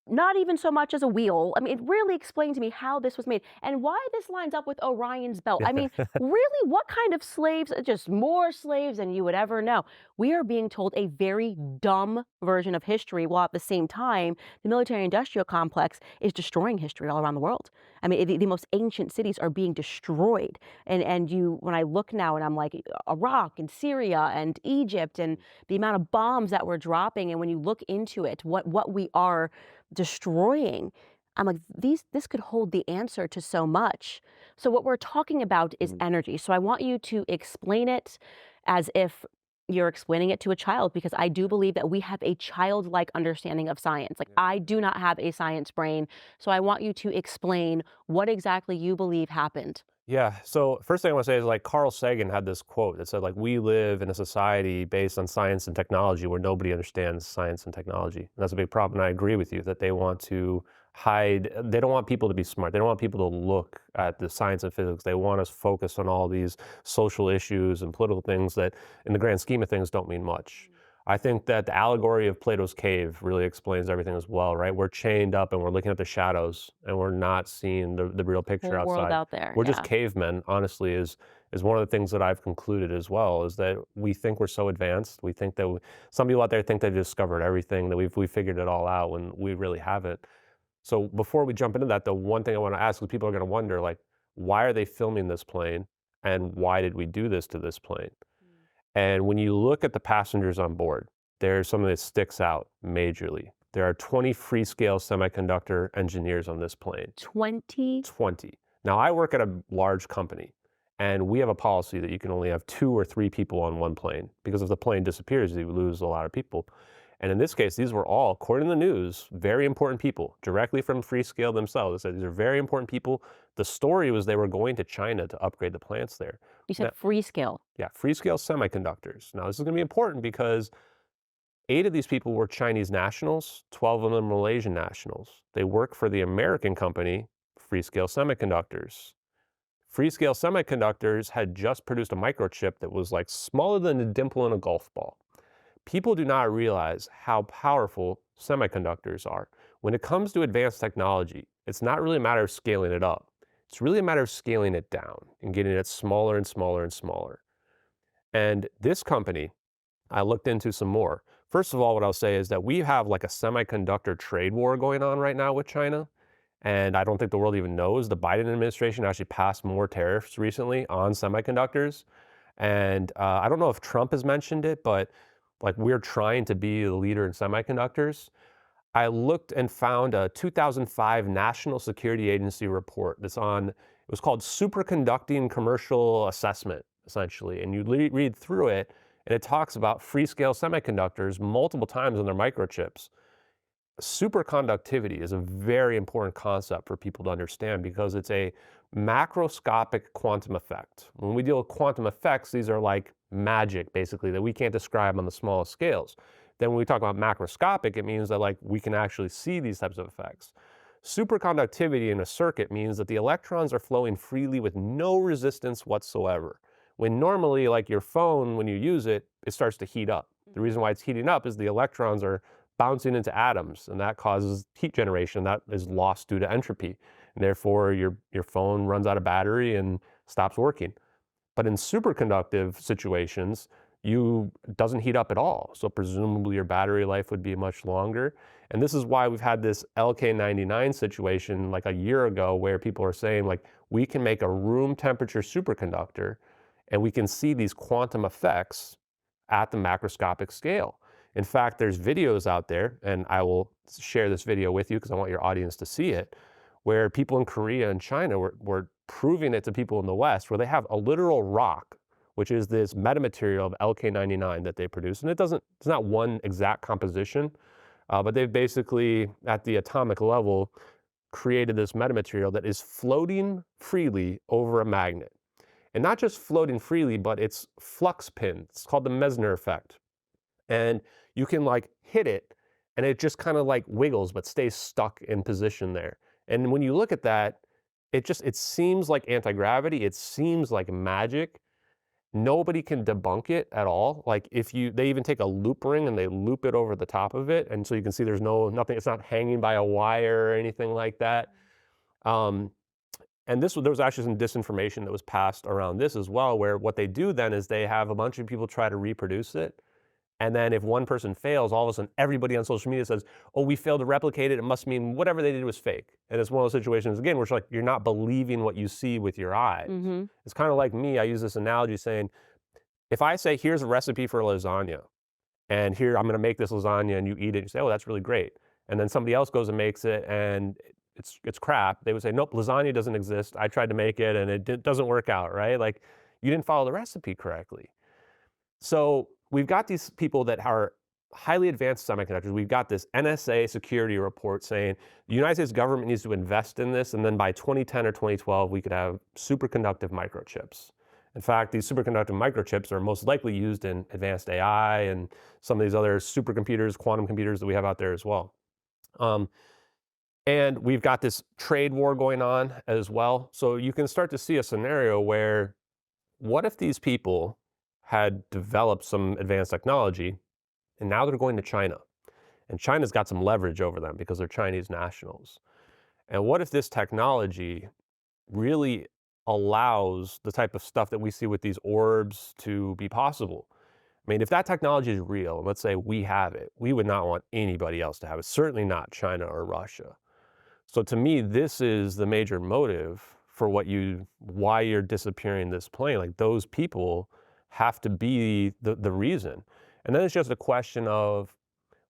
not even so much as a wheel. I mean, it really explained to me how this was made and why this lines up with Orion's belt. I mean, really, what kind of slaves? Just more slaves than you would ever know. We are being told a very dumb version of history, while at the same time, the military-industrial complex is destroying history all around the world. I mean, the most ancient cities are being destroyed. And when I look now and I'm like, Iraq and Syria and Egypt and the amount of bombs that we're dropping, and when you look into it, what we are destroying, I'm like, this could hold the answer to so much. So what we're talking about is energy. So I want you to explain it as if you're explaining it to a child, because I do believe that we have a childlike understanding of science. Like, I do not have a science brain. So I want you to explain what exactly you believe happened. Yeah, so first thing I want to say is like Carl Sagan had this quote that said like, we live in a society based on science and technology where nobody understands science and technology. And that's a big problem. And I agree with you that they want to hide. They don't want people to be smart. They don't want people to look at the science and physics. They want us focused on all these social issues and political things that, in the grand scheme of things, don't mean much. I think that the allegory of Plato's cave really explains everything as well, right? We're chained up and we're looking at the shadows and we're not seeing the real picture Whole world outside. out there. We're Yeah. just cavemen, honestly, is one of the things that I've concluded as well, is that we think we're so advanced. We think that some people out there think they've discovered everything, that we figured it all out when we really haven't. So before we jump into that, the one thing I want to ask is, people are going to wonder, like, why are they filming this plane and why did we do this to this plane? And when you look at the passengers on board, there's something that sticks out majorly. There are 20 free-scale semiconductor engineers on this plane. 20? 20. Now, I work at a large company, and we have a policy that you can only have 2 or 3 people on one plane, because if the plane disappears, you lose a lot of people. And in this case, these were all, according to the news, very important people, directly from Freescale themselves. They said these are very important people. The story was they were going to China to upgrade the plants there. You said Freescale. Yeah, Freescale Semiconductors. Now, this is going to be important because 8 of these people were Chinese nationals, 12 of them Malaysian nationals. They work for the American company, Freescale Semiconductors. Freescale Semiconductors had just produced a microchip that was like smaller than a dimple in a golf ball. People do not realize how powerful semiconductors are. When it comes to advanced technology, it's not really a matter of scaling it up. It's really a matter of scaling it down and getting it smaller and smaller and smaller. And this company, I looked into some more. First of all, what I'll say is that we have like a semiconductor trade war going on right now with China. And I don't think the world even knows. The Biden administration actually passed more tariffs recently on semiconductors. And I don't know if Trump has mentioned it, but like, we're trying to be the leader in semiconductors. I looked and found a 2005 National Security Agency report that's on, it was called Superconducting Commercial Assessment, essentially. And you read through it, and it talks about Freescale Semiconductors multiple times on their microchips. Superconductivity is a very important concept for people to understand because it's a macroscopic quantum effect. When we deal with quantum effects, these are like magic, basically, that we can't describe on the smallest scales. Then when we talk about macroscopic, it means that like we can actually see these types of effects. Superconductivity in a circuit means that the electrons are flowing freely with no resistance whatsoever. When normally, like your phone, when you use it, it starts to heat up. The reason why it's heating up is the electrons are bouncing into atoms, and that causes heat generation that is lost due to entropy. And therefore, your phone runs out of battery and stops working. But in superconductive situations, it doesn't heat up at all. So presumably your battery life would be much longer. And this is why we've had this LK99 situation like a year ago where people are saying, like, we can make a room temperature superconductor and we can see these quantum effects at the macroscopic scale. In fact, there's videos out there, and I will share this video with you because I want your audience to see it, where people in Korea and China were proving it to people in the West, where they have a literal rock, which is this metamaterial of LK99 that they produce. And it's not one exact composition, but they've basically, at the atomic level, created this metamaterial that is floating freely over a magnet. And not just floating freely, but it's flux pinned. It's called the Meissner effect. And you can like hit it and it just kind of like wiggles but stays stuck in position there. And when you look at that, it seems like anti-gravity. It seems like magic. Nobody can debunk it at all. Like they even take a loop ring and they loop it over the top of it. And so you can see there's nothing, it's not hanging by a wire or anything like that. And there was actually some disinformation that was passed around this as well, where what they do then is they have a bunch of people try to reproduce it. And then if one person fails, all of a sudden everybody on social media says, oh, we failed to replicate it. It must mean whatever they did was fake. And it's one of those situations, again, where it's like you're not believing what you see with your eyes. Mm-hmm. It's kind of like me. I use this analogy saying, if I say, here's a recipe for lasagna, and here I'm going to make this lasagna and you eat it, you say, oh, that's really great. And then somebody else goes and makes it and it's crap. They would say, nope, lasagna doesn't exist. I tried to make it and it doesn't work out, right? Like you didn't follow the recipe correctly. So we've got these people that are highly advanced semiconductors. We've got this NSA security report saying the United States government needs to invest in this, and then by 2010 or 2012, we could have superconductive microchips. In fact, these superconductive microchips are most likely used in advanced AI and some of these other supercomputers, quantum computers that we have out there as well. And we've got this trade war going on as well. So you can start to see a scenario where, what if these people had developed some advanced technology and now they're going to China? And China's got some leverage over them because they're Chinese nationals. And what if this technology really allows the type of stuff that we see with these orbs to be possible? I mean, if that technology is real, and let's say we have it, we would not want anybody else to have it, certainly not China or Russia. So to me, this is the major motive for why you're disappearing this plane. Like, those people have to be the reason. And then it's just a question of,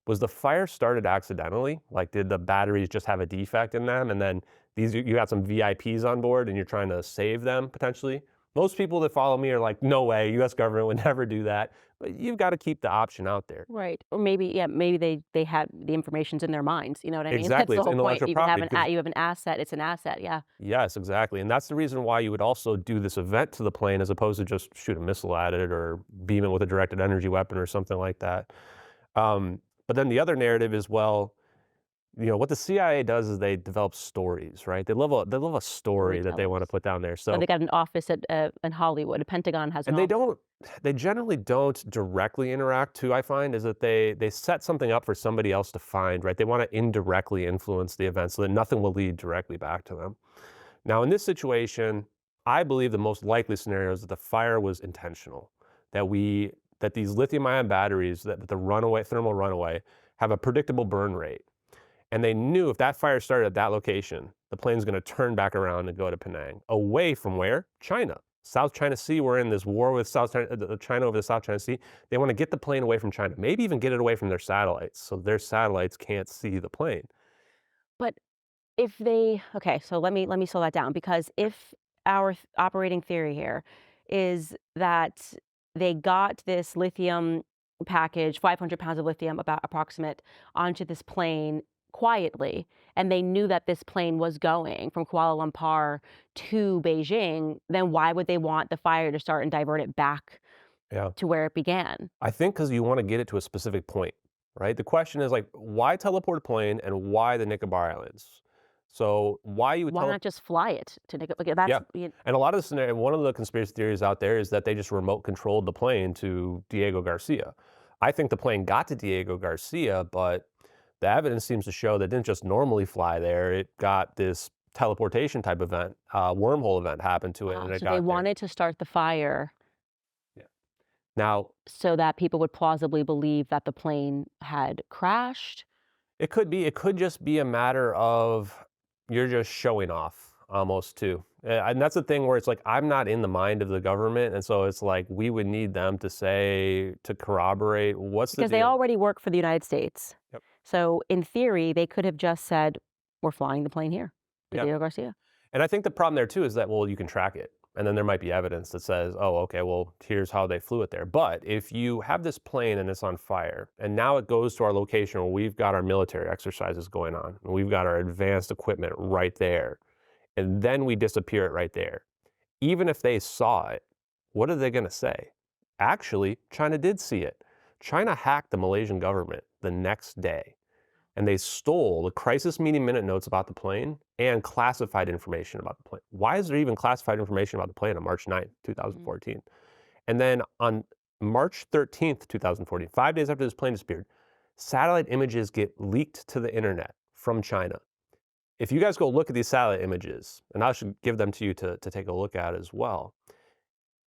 was the fire started accidentally? Like, did the batteries just have a defect in them? And then you got some VIPs on board and you're trying to save them potentially? Most people that follow me are like, no way, US government would never do that. But you've got to keep the option out there. Right. Or maybe they had the information's in their minds. You know what I mean? Exactly. That's It's the whole point. intellectual property. You have an asset. It's an asset. Yeah. Yes, exactly. And that's the reason why you would also do this event to the plane as opposed to just shoot a missile at it or beam it with a directed energy weapon or something like that. But then the other narrative is, well, what the CIA does is they develop stories, right? They love a story that they want to put down there. So they got an office in Hollywood. The Pentagon has an and office. they generally don't directly interact too, I find, is that they set something up for somebody else to find, right? They want to indirectly influence the event so that nothing will lead directly back to them. Now, in this situation, I believe the most likely scenario is that the fire was intentional, that these lithium-ion batteries, that the thermal runaway, have a predictable burn rate. And they knew if that fire started at that location, the plane's going to turn back around and go to Penang, away from where? China. South China Sea. We're in this war with China over the South China Sea. They want to get the plane away from China, maybe even get it away from their satellites, so their satellites can't see the plane. But okay, so let me slow that down, because if our operating theory here is that they got this lithium package, 500 pounds of lithium, about approximate, onto this plane quietly, and they knew that this plane was going from Kuala Lumpur to Beijing, then why would they want the fire to start and divert it back to where it began? I think because you want to get it to a specific point, right? The question is, like, why teleport a plane and why the Nicobar Islands? So why not just fly it to Nicobar? That's And a lot of one of the conspiracy theories out there is that they just remote controlled the plane to Diego Garcia. I think the plane got to Diego Garcia, but the evidence seems to show that it didn't just normally fly there. It got this teleportation type event, wormhole event happened to it. And it so got they there. wanted to start the fire. Yeah. Now, so that people would plausibly believe that the plane had crashed. It could be. It could just be a matter of you're just showing off almost too. And that's the thing where it's like, I'm not in the mind of the government. And so it's like, we would need them to corroborate what's the deal. Because they already work for the United States. Yep. So in theory, they could have just said, we're flying the plane here to Diego Garcia. And I think the problem there too is that, well, you can track it. And then there might be evidence that says, oh, okay, well, here's how they flew it there. But if you have this plane and it's on fire, and now it goes to our location where we've got our military exercises going on, and we've got our advanced equipment right there, and then we disappear it right there. Even if they saw it, what are they going to say? Actually, China did see it. China hacked the Malaysian government the next day, and they stole the crisis meeting minute notes about the plane and classified information about the plane. Why is there even classified information about the plane on March 9th, 2014? Mm-hmm. And then on March 13th, 2014, 5 days after this plane disappeared, satellite images get leaked to the internet from China. If you guys go look at these satellite images, and I should give them to you to take a look at as well,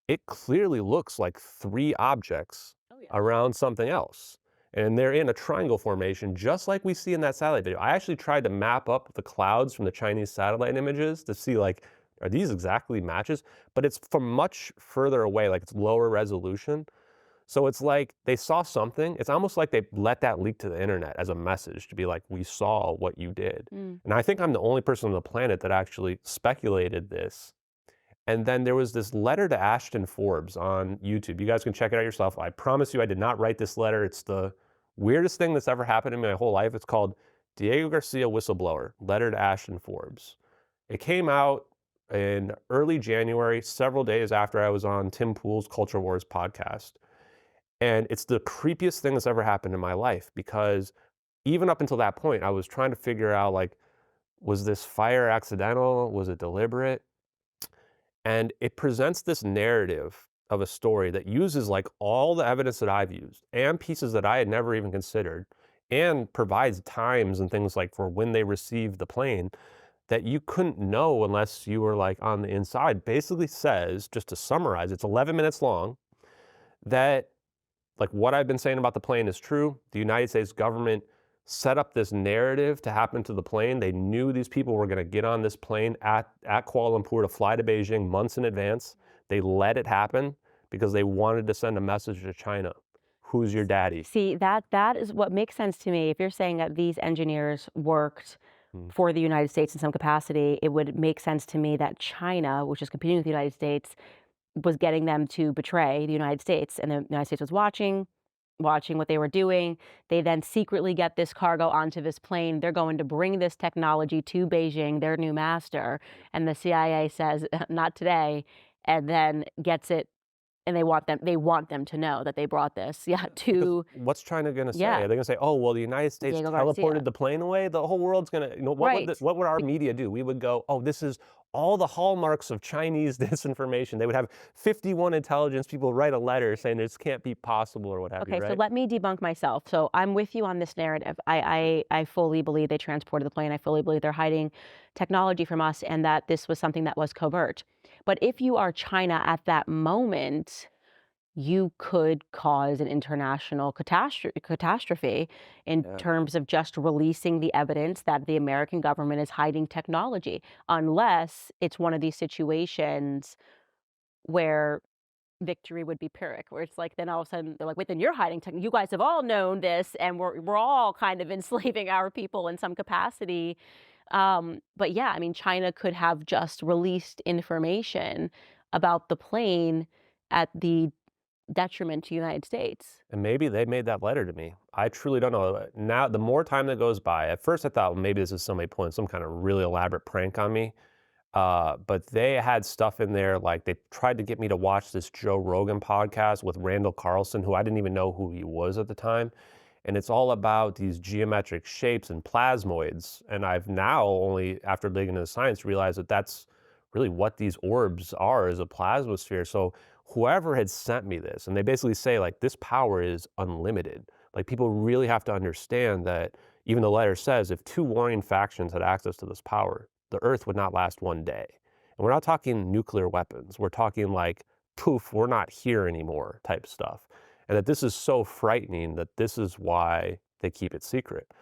it clearly looks like three objects around something else. And they're in a triangle formation, just like we see in that satellite video. I actually tried to map up the clouds from the Chinese satellite images to see, like, are these exactly matches? But it's from much further away, like it's lower resolution. So it's like they saw something. It's almost like they let that leak to the internet as a message to be like, we saw what you did. And I think I'm the only person on the planet that actually speculated this. And then there was this letter to Ashton Forbes on YouTube. You guys can check it out yourself. I promise you I did not write this letter. It's the weirdest thing that's ever happened in my whole life. It's called Diego Garcia Whistleblower, Letter to Ashton Forbes. It came out in early January, several days after I was on Tim Pool's Culture Wars podcast. And it's the creepiest thing that's ever happened in my life, because even up until that point, I was trying to figure out, like, Was this fire accidental? Was it deliberate? And it presents this narrative of a story that uses like all the evidence that I've used and pieces that I had never even considered, and provides times and things like for when they received the plane that you couldn't know unless you were like on the inside. Basically says, just to summarize, it's 11 minutes long, that like what I've been saying about the plane is true. The United States government set up this narrative to happen to the plane. They knew these people were going to get on this plane at Kuala Lumpur to fly to Beijing months in advance. They let it happen because they wanted to send a message to China. Who's your daddy? See, that is what makes sense to me. If you're saying that these engineers worked for the United States in some capacity, it would make sense to me that China, which is competing with the United States, was getting them to betray the United States, and the United States was watching what they were doing. They then secretly get this cargo onto this plane. They're going to bring this technology to Beijing, their new master, and the CIA says, not today, and then gets it, and they want them to know that they brought this, to What's China going to say? Yeah. Are they going to say, oh, well, the United States Diego Garcia. teleported the plane away? The whole world's going to, Right. what would our media do? We would go, oh, this is all the hallmarks of Chinese disinformation. They would have 51 intelligence people write a letter saying this can't be possible or what have you, Okay, right? so let me debunk myself. So I'm with you on this narrative. I fully believe they transported the plane. I fully believe they're hiding technology from us and that this was something that was covert. But if you are China at that moment, you could cause an international catastrophe in Yeah. terms of just releasing the evidence that the American government is hiding technology, unless it's one of these situations where victory would be Pyrrhic, where it's like then all of a sudden they're like, wait, then you're hiding tech. You guys have all known this, and we're all kind of enslaving our people in some capacity. But yeah, I mean, China could have just released information about the plane at the detriment to the United States. And maybe they made that letter to me. I truly don't know. Now, the more time that goes by, at first I thought, well, maybe this is somebody pulling some kind of really elaborate prank on me. But they had stuff in there, like they tried to get me to watch this Joe Rogan podcast with Randall Carlson, who I didn't even know who he was at the time. And it's all about these geometric shapes and plasmoids. And I've now only, after digging into the science, realized that that's really what these orbs are, is a plasmosphere. So whoever had sent me this, and they basically say like this power is unlimited. Like people really have to understand that even the letter says if two warring factions had access to this power, the Earth would not last one day. And we're not talking nuclear weapons. We're talking like, poof, we're not here anymore type stuff. And that this is so frightening that this is why they keep it secret.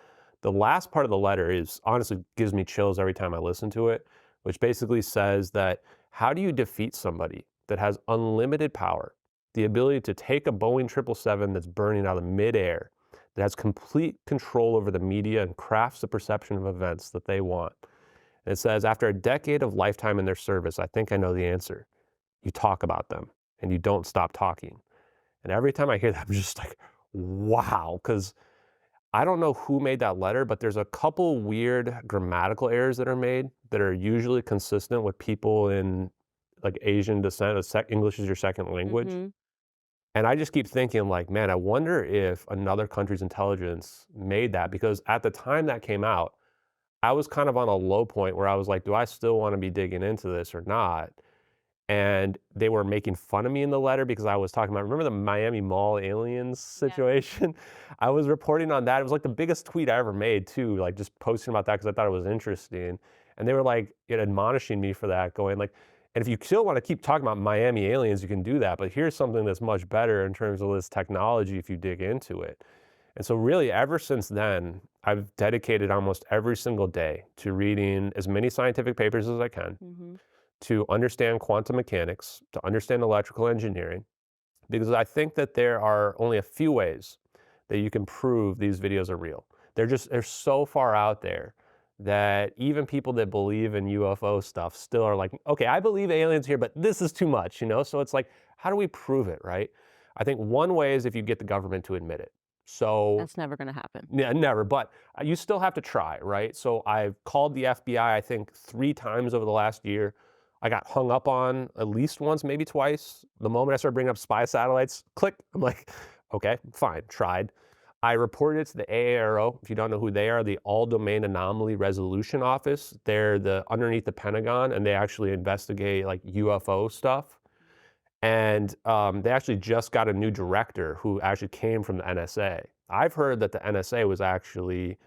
The last part of the letter is honestly gives me chills every time I listen to it, which basically says that how do you defeat somebody that has unlimited power, the ability to take a Boeing 777 that's burning out of midair, that has complete control over the media and crafts the perception of events that they want. And it says, after a decade of lifetime in their service, I think I know the answer. You talk about them and you don't stop talking. And every time I hear that, I'm just like, wow, because I don't know who made that letter, but there's a couple weird grammatical errors that are made that are usually consistent with people in like Asian descent, English is your second language. And I just keep thinking like, man, I wonder if another country's intelligence made that, because at the time that came out, I was kind of on a low point where I was like, do I still want to be digging into this or not? And they were making fun of me in the letter because I was talking about, remember the Miami Mall aliens situation? Yeah. I was reporting on that. It was like the biggest tweet I ever made too, like just posting about that because I thought it was interesting. And they were like admonishing me for that, going like, and if you still want to keep talking about Miami aliens, you can do that. But here's something that's much better in terms of this technology if you dig into it. And so really ever since then, I've dedicated almost every single day to reading as many scientific papers as I can, to understand quantum mechanics, to understand electrical engineering, because I think that there are only a few ways that you can prove these videos are real. They're so far out there that even people that believe in UFO stuff still are like, okay, I believe aliens here, but this is too much, you know? So it's like, how do we prove it, right? I think one way is if you get the government to admit it. So that's never going to happen. Yeah, never, but you still have to try, right? So I've called the FBI, I think 3 times over the last year. I got hung up on at least once, maybe twice. The moment I started bringing up spy satellites, click, I'm like, okay, fine, tried. I reported it to the AARO. If you don't know who they are, the All Domain Anomaly Resolution Office. They're underneath the Pentagon, and they actually investigate like UFO stuff. And they actually just got a new director who actually came from the NSA. I've heard that the NSA was actually,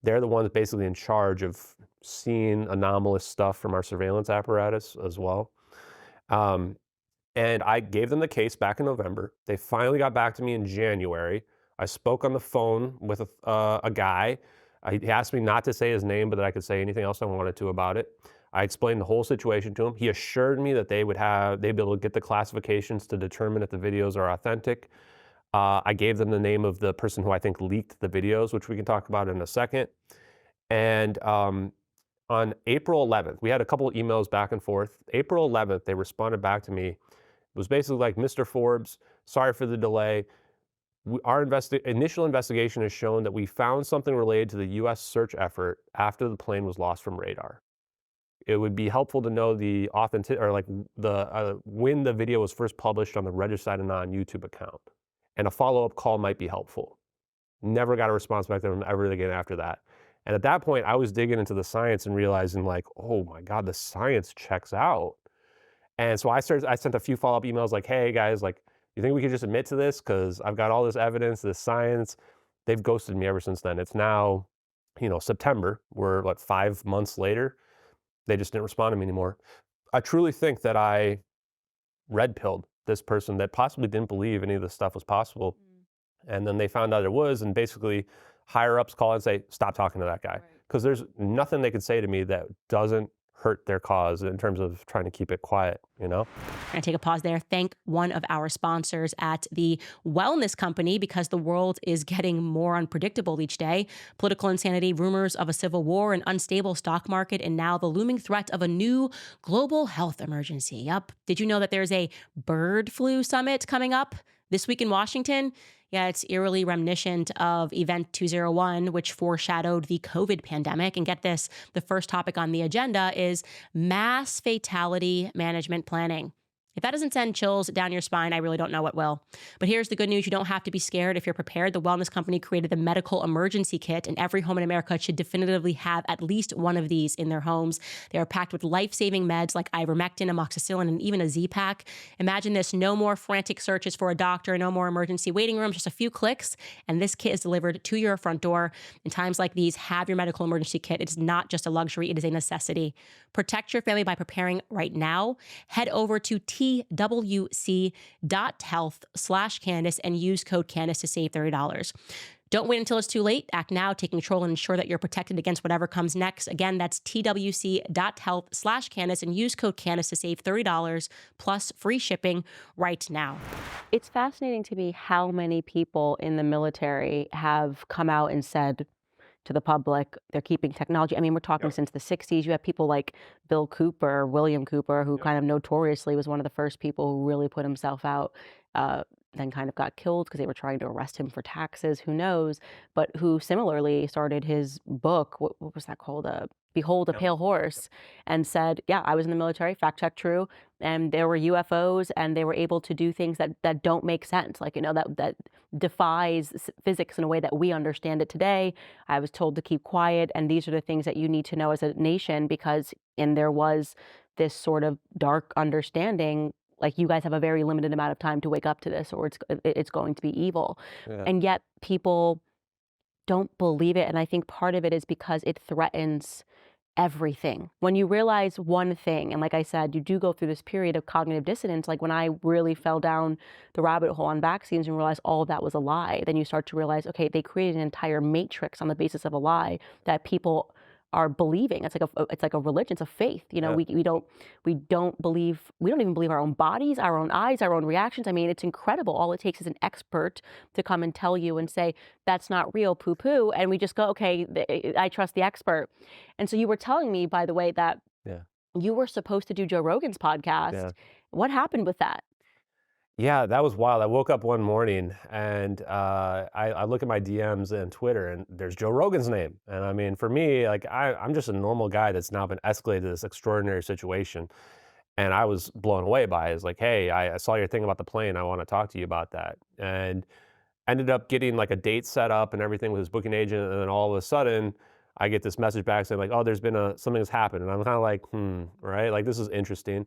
they're the ones basically in charge of seeing anomalous stuff from our surveillance apparatus as well. And I gave them the case back in November. They finally got back to me in January. I spoke on the phone with a guy. He asked me not to say his name, but that I could say anything else I wanted to about it. I explained the whole situation to him. He assured me that they'd be able to get the classifications to determine if the videos are authentic. I gave them the name of the person who I think leaked the videos, which we can talk about in a second. And on April 11th, we had a couple of emails back and forth. April 11th, they responded back to me. It was basically like, Mr. Forbes, sorry for the delay. Our initial investigation has shown that we found something related to the U.S. search effort after the plane was lost from radar. It would be helpful to know the when the video was first published on the Registered Anon YouTube account, and a follow-up call might be helpful. Never got a response back from them ever again after that. And at that point, I was digging into the science and realizing like, oh my God, the science checks out. And so I sent a few follow-up emails like, hey guys, like, you think we could just admit to this? Because I've got all this evidence, this science. They've ghosted me ever since then. It's now, September. We're 5 months later. They just didn't respond to me anymore. I truly think that I red-pilled this person that possibly didn't believe any of this stuff was possible. And then they found out it was, and basically higher-ups call and say, stop talking to that guy. Because there's nothing they could say to me that doesn't hurt their cause in terms of trying to keep it quiet, I'm going to take a pause there. Thank one of our sponsors at the wellness company, because the world is getting more unpredictable each day. Political insanity, rumors of a civil war, an unstable stock market, and now the looming threat of a new global health emergency. Yup. Did you know that there's a bird flu summit coming up this week in Washington? Yeah, it's eerily reminiscent of Event 201, which foreshadowed the COVID pandemic. And get this, the first topic on the agenda is mass fatality management planning. If that doesn't send chills down your spine, I really don't know what will. But here's the good news. You don't have to be scared if you're prepared. The wellness company created the medical emergency kit, and every home in America should definitively have at least one of these in their homes. They are packed with life-saving meds like ivermectin, amoxicillin, and even a Z-Pack. Imagine this, no more frantic searches for a doctor, no more emergency waiting rooms, just a few clicks, and this kit is delivered to your front door. In times like these, have your medical emergency kit. It is not just a luxury, it is a necessity. Protect your family by preparing right now. Head over to twc.health/Candace and use code Candace to save $30. Don't wait until it's too late. Act now, take control, and ensure that you're protected against whatever comes next. Again, that's twc.health/Candace and use code Candace to save $30 plus free shipping right now. It's fascinating to me how many people in the military have come out and said to the public they're keeping technology. I mean, we're talking since the 60s. You have people like William Cooper, who kind of notoriously was one of the first people who really put himself out, then kind of got killed because they were trying to arrest him for taxes, who knows, but who similarly started his book, what was that called? Behold a Pale Horse, and said, yeah, I was in the military, fact check true, and there were UFOs, and they were able to do things that don't make sense, like, that defies physics in a way that we understand it today. I was told to keep quiet, and these are the things that you need to know as a nation, because, and there was this sort of dark understanding, like, you guys have a very limited amount of time to wake up to this, or it's going to be evil. Yeah. And yet people don't believe it, and I think part of it is because it threatens everything. When you realize one thing, and like I said, you do go through this period of cognitive dissonance, like when I really fell down the rabbit hole on vaccines and realized all of that was a lie, then you start to realize, okay, they created an entire matrix on the basis of a lie that people are believing. It's like a religion, it's a faith. We don't even believe our own bodies, our own eyes, our own reactions. I mean, it's incredible. All it takes is an expert to come and tell you and say, that's not real, poo-poo. And we just go, okay, I trust the expert. And so you were telling me, by the way, that you were supposed to do Joe Rogan's podcast. Yeah. What happened with that? Yeah, that was wild. I woke up one morning and I look at my DMs and Twitter, and there's Joe Rogan's name. And I mean, for me, like, I'm just a normal guy that's now been escalated to this extraordinary situation. And I was blown away by it. It's like, hey, I saw your thing about the plane. I want to talk to you about that. And ended up getting like a date set up and everything with his booking agent, and then all of a sudden I get this message back saying like, oh, there's been something has happened, and I'm kind of like, right, like this is interesting.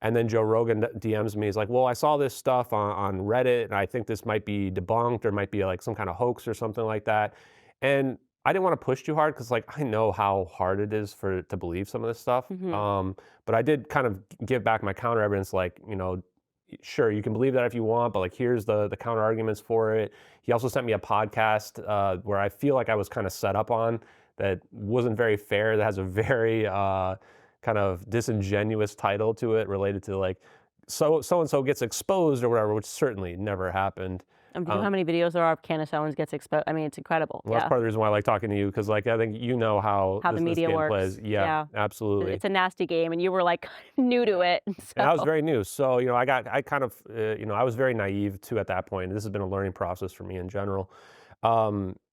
And then Joe Rogan DMs me. He's like, well, I saw this stuff on Reddit, and I think this might be debunked or might be like some kind of hoax or something like that. And I didn't want to push too hard because like I know how hard it is to believe some of this stuff. But I did kind of give back my counter evidence, like, sure, you can believe that if you want, but like here's the counter arguments for it. He also sent me a podcast where I feel like I was kind of set up on that wasn't very fair, that has a very kind of disingenuous title to it related to like so-and-so gets exposed or whatever, which certainly never happened. Do you know how many videos there are of Candace Owens gets exposed? I mean, it's incredible. Well, that's part of the reason why I like talking to you, because like I think you know how the media this game works. plays. Yeah, absolutely. It's a nasty game, and you were like new to it. So. And I was very new, so I was very naive too at that point. This has been a learning process for me in general.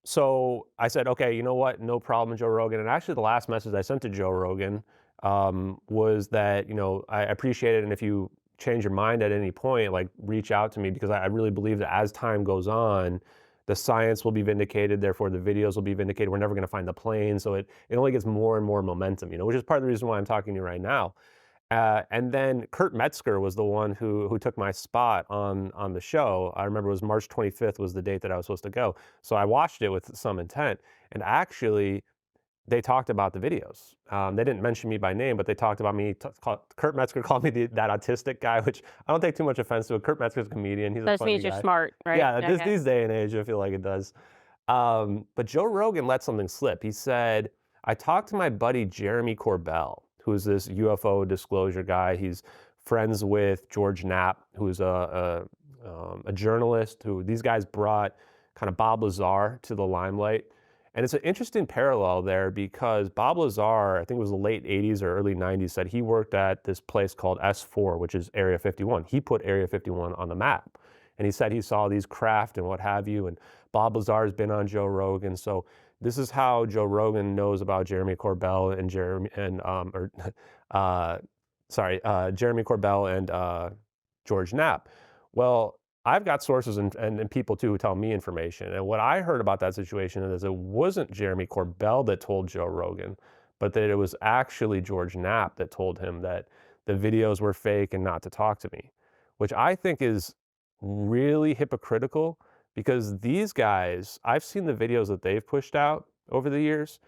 So I said, okay, you know what? No problem, Joe Rogan. And actually, the last message I sent to Joe Rogan was that, I appreciate it, and if you change your mind at any point, like reach out to me, because I really believe that as time goes on, the science will be vindicated, therefore the videos will be vindicated. We're never going to find the plane, so it only gets more and more momentum, which is part of the reason why I'm talking to you right now. And then Kurt Metzger was the one who took my spot on the show. I remember it was March 25th was the date that I was supposed to go. So I watched it with some intent, and actually they talked about the videos. They didn't mention me by name, but they talked about me. Kurt Metzger called me that autistic guy, which I don't take too much offense to. Kurt Metzger's a comedian. He's a funny guy. Means you're smart, right? Yeah, these day and age, I feel like it does. But Joe Rogan let something slip. He said, I talked to my buddy Jeremy Corbell, who's this UFO disclosure guy. He's friends with George Knapp, who's a journalist who these guys brought kind of Bob Lazar to the limelight. And it's an interesting parallel there, because Bob Lazar, I think it was the late 80s or early 90s, said he worked at this place called S4, which is Area 51. He put Area 51 on the map. And he said he saw these craft and what have you. And Bob Lazar has been on Joe Rogan. So this is how Joe Rogan knows about Jeremy Corbell and Jeremy Corbell and George Knapp. Well, I've got sources and people too who tell me information. And what I heard about that situation is it wasn't Jeremy Corbell that told Joe Rogan, but that it was actually George Knapp that told him that the videos were fake and not to talk to me, which I think is really hypocritical, because these guys, I've seen the videos that they've pushed out over the years.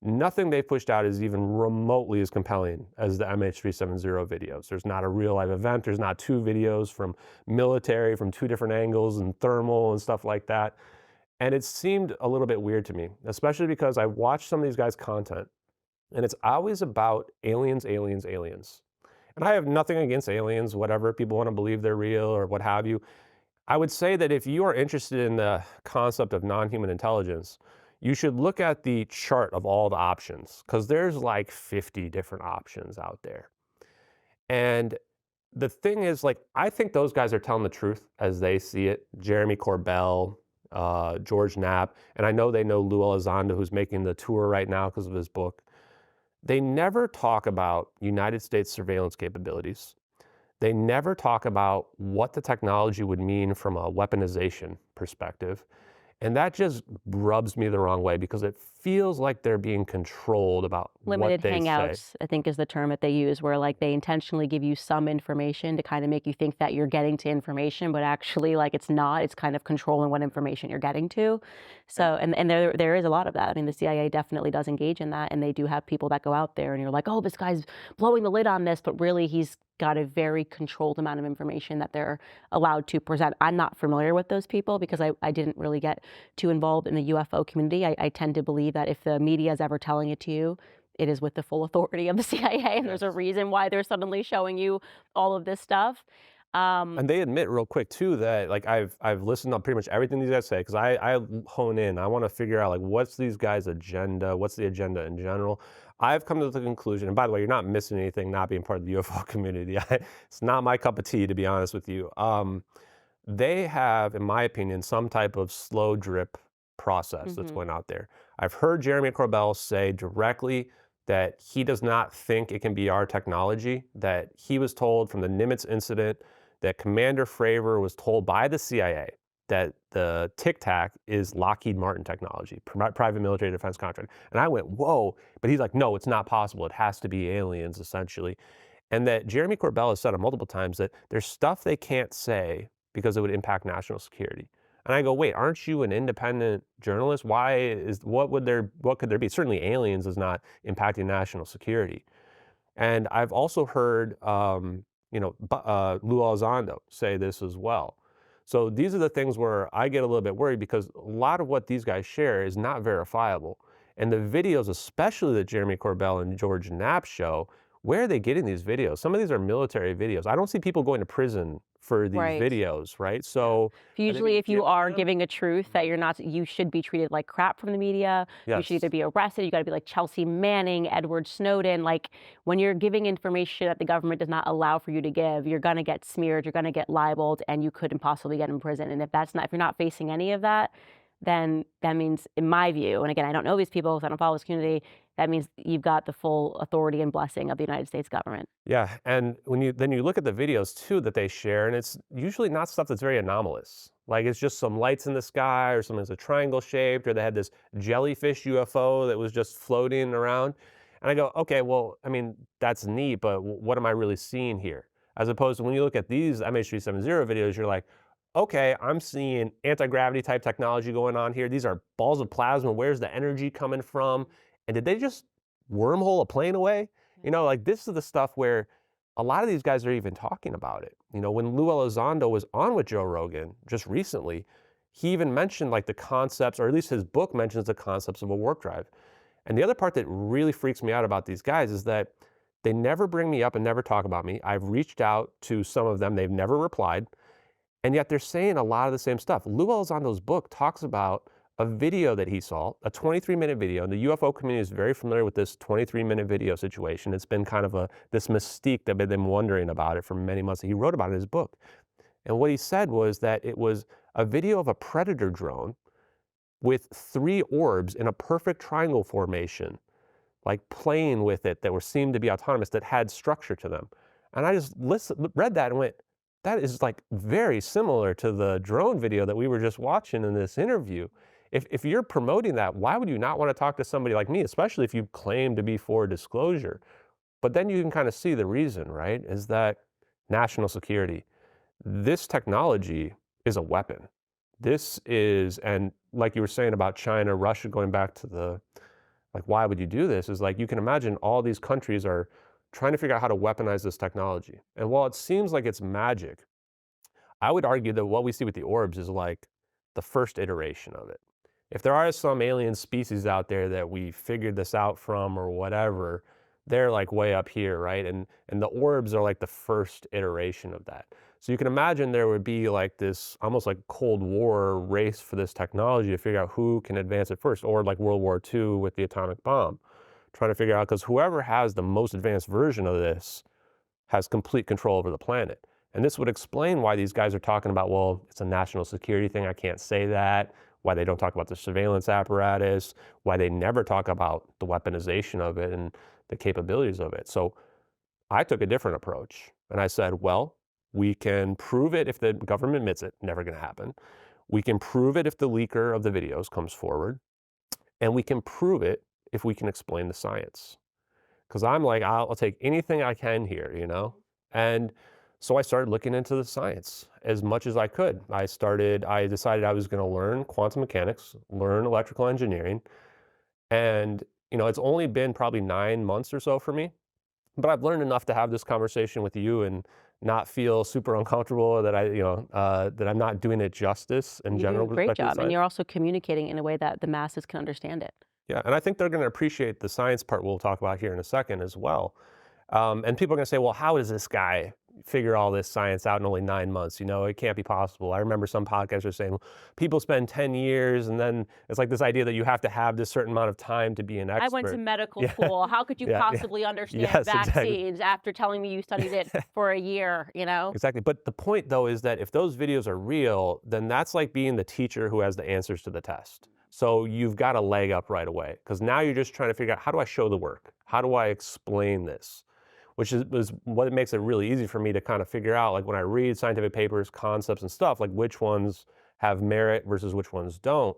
Nothing they've pushed out is even remotely as compelling as the MH370 videos. There's not a real live event. There's not two videos from military from two different angles and thermal and stuff like that. And it seemed a little bit weird to me, especially because I watched some of these guys' content, and it's always about aliens, aliens, aliens. And I have nothing against aliens, whatever. People want to believe they're real or what have you. I would say that if you are interested in the concept of non-human intelligence, you should look at the chart of all the options, because there's like 50 different options out there. And the thing is, like, I think those guys are telling the truth as they see it. Jeremy Corbell, George Knapp, and I know they know Lou Elizondo, who's making the tour right now because of his book. They never talk about United States surveillance capabilities. They never talk about what the technology would mean from a weaponization perspective. And that just rubs me the wrong way, because it feels like they're being controlled about Limited what they hangouts, say. I think, is the term that they use, where like they intentionally give you some information to kind of make you think that you're getting to information, but actually like it's not. It's kind of controlling what information you're getting to. So, and there is a lot of that. I mean, the CIA definitely does engage in that, and they do have people that go out there and you're like, oh, this guy's blowing the lid on this, but really he's got a very controlled amount of information that they're allowed to present. I'm not familiar with those people because I didn't really get too involved in the UFO community. I tend to believe that if the media is ever telling it to you, it is with the full authority of the CIA, and there's a reason why they're suddenly showing you all of this stuff. And they admit real quick too that like I've listened to pretty much everything these guys say, because I hone in. I want to figure out like what's these guys' agenda, what's the agenda in general. I've come to the conclusion, and by the way, you're not missing anything not being part of the UFO community. It's not my cup of tea, to be honest with you. They have, in my opinion, some type of slow drip process that's going out there. I've heard Jeremy Corbell say directly that he does not think it can be our technology, that he was told from the Nimitz incident that Commander Fravor was told by the CIA that the Tic Tac is Lockheed Martin technology, private military defense contract. And I went, whoa. But he's like, no, it's not possible. It has to be aliens, essentially. And that Jeremy Corbell has said it multiple times that there's stuff they can't say because it would impact national security. And I go, wait, aren't you an independent journalist? What could there be? Certainly aliens is not impacting national security. And I've also heard, Lou Elizondo say this as well. So these are the things where I get a little bit worried because a lot of what these guys share is not verifiable. And the videos, especially that Jeremy Corbell and George Knapp show, where are they getting these videos? Some of these are military videos. I don't see people going to prison for these Right. videos, right? So Usually, if you are giving a truth that you're not, you should be treated like crap from the media. You should yes, either be arrested, you got to be like Chelsea Manning, Edward Snowden. Like when you're giving information that the government does not allow for you to give, you're going to get smeared, you're going to get libeled, and you could impossibly get in prison. And if you're not facing any of that, then that means, in my view, and again, I don't know these people, so I don't follow this community, that means you've got the full authority and blessing of the United States government. yeah. And when you look at the videos too that they share, and it's usually not stuff that's very anomalous. Like it's just some lights in the sky or something that's a triangle shaped, or they had this jellyfish UFO that was just floating around. And I go, okay, well, I mean, that's neat, but what am I really seeing here? As opposed to when you look at these MH370 videos, you're like, okay, I'm seeing anti-gravity type technology going on here. These are balls of plasma. Where's the energy coming from? And did they just wormhole a plane away? Like this is the stuff where a lot of these guys are even talking about it. When Lou Elizondo was on with Joe Rogan just recently, he even mentioned like the concepts, or at least his book mentions the concepts of a warp drive. And the other part that really freaks me out about these guys is that they never bring me up and never talk about me. I've reached out to some of them. They've never replied. And yet they're saying a lot of the same stuff. Lou Elizondo's book talks about a video that he saw, a 23-minute video, and the UFO community is very familiar with this 23-minute video situation. It's been kind of this mystique that they've been wondering about it for many months. He wrote about it in his book. And what he said was that it was a video of a Predator drone with 3 orbs in a perfect triangle formation, like playing with it that seemed to be autonomous, that had structure to them. And I just read that and went, that is like very similar to the drone video that we were just watching in this interview. If you're promoting that, why would you not want to talk to somebody like me, especially if you claim to be for disclosure? But then you can kind of see the reason, right? Is that national security. This technology is a weapon. This is, and like you were saying about China, Russia, going back to why would you do this? Is like, you can imagine all these countries are trying to figure out how to weaponize this technology. And while it seems like it's magic, I would argue that what we see with the orbs is like the first iteration of it. If there are some alien species out there that we figured this out from or whatever, they're like way up here, right? And the orbs are like the first iteration of that. So you can imagine there would be like this almost like Cold War race for this technology to figure out who can advance it first, or like World War II with the atomic bomb, trying to figure out, because whoever has the most advanced version of this has complete control over the planet. And this would explain why these guys are talking about, well, it's a national security thing, I can't say that, why they don't talk about the surveillance apparatus, why they never talk about the weaponization of it and the capabilities of it. So I took a different approach, and I said, well, we can prove it if the government admits it, never gonna happen. We can prove it if the leaker of the videos comes forward, and we can prove it if we can explain the science. Because I'm like, I'll take anything I can here, And so I started looking into the science as much as I could. I decided I was going to learn quantum mechanics, learn electrical engineering. And, it's only been probably 9 months or so for me, but I've learned enough to have this conversation with you and not feel super uncomfortable that that I'm not doing it justice in general. You're doing a great job, and you're also communicating in a way that the masses can understand it. Yeah, and I think they're going to appreciate the science part we'll talk about here in a second as well. And people are going to say, well, how does this guy figure all this science out in only 9 months? It can't be possible. I remember some podcasters saying, well, people spend 10 years, and then it's like this idea that you have to have this certain amount of time to be an expert. I went to medical school. How could you possibly understand vaccines after telling me you studied it for a year, Exactly. But the point, though, is that if those videos are real, then that's like being the teacher who has the answers to the test. So you've got a leg up right away, because now you're just trying to figure out, how do I show the work? How do I explain this? Which is what makes it really easy for me to kind of figure out, like when I read scientific papers, concepts and stuff, like which ones have merit versus which ones don't.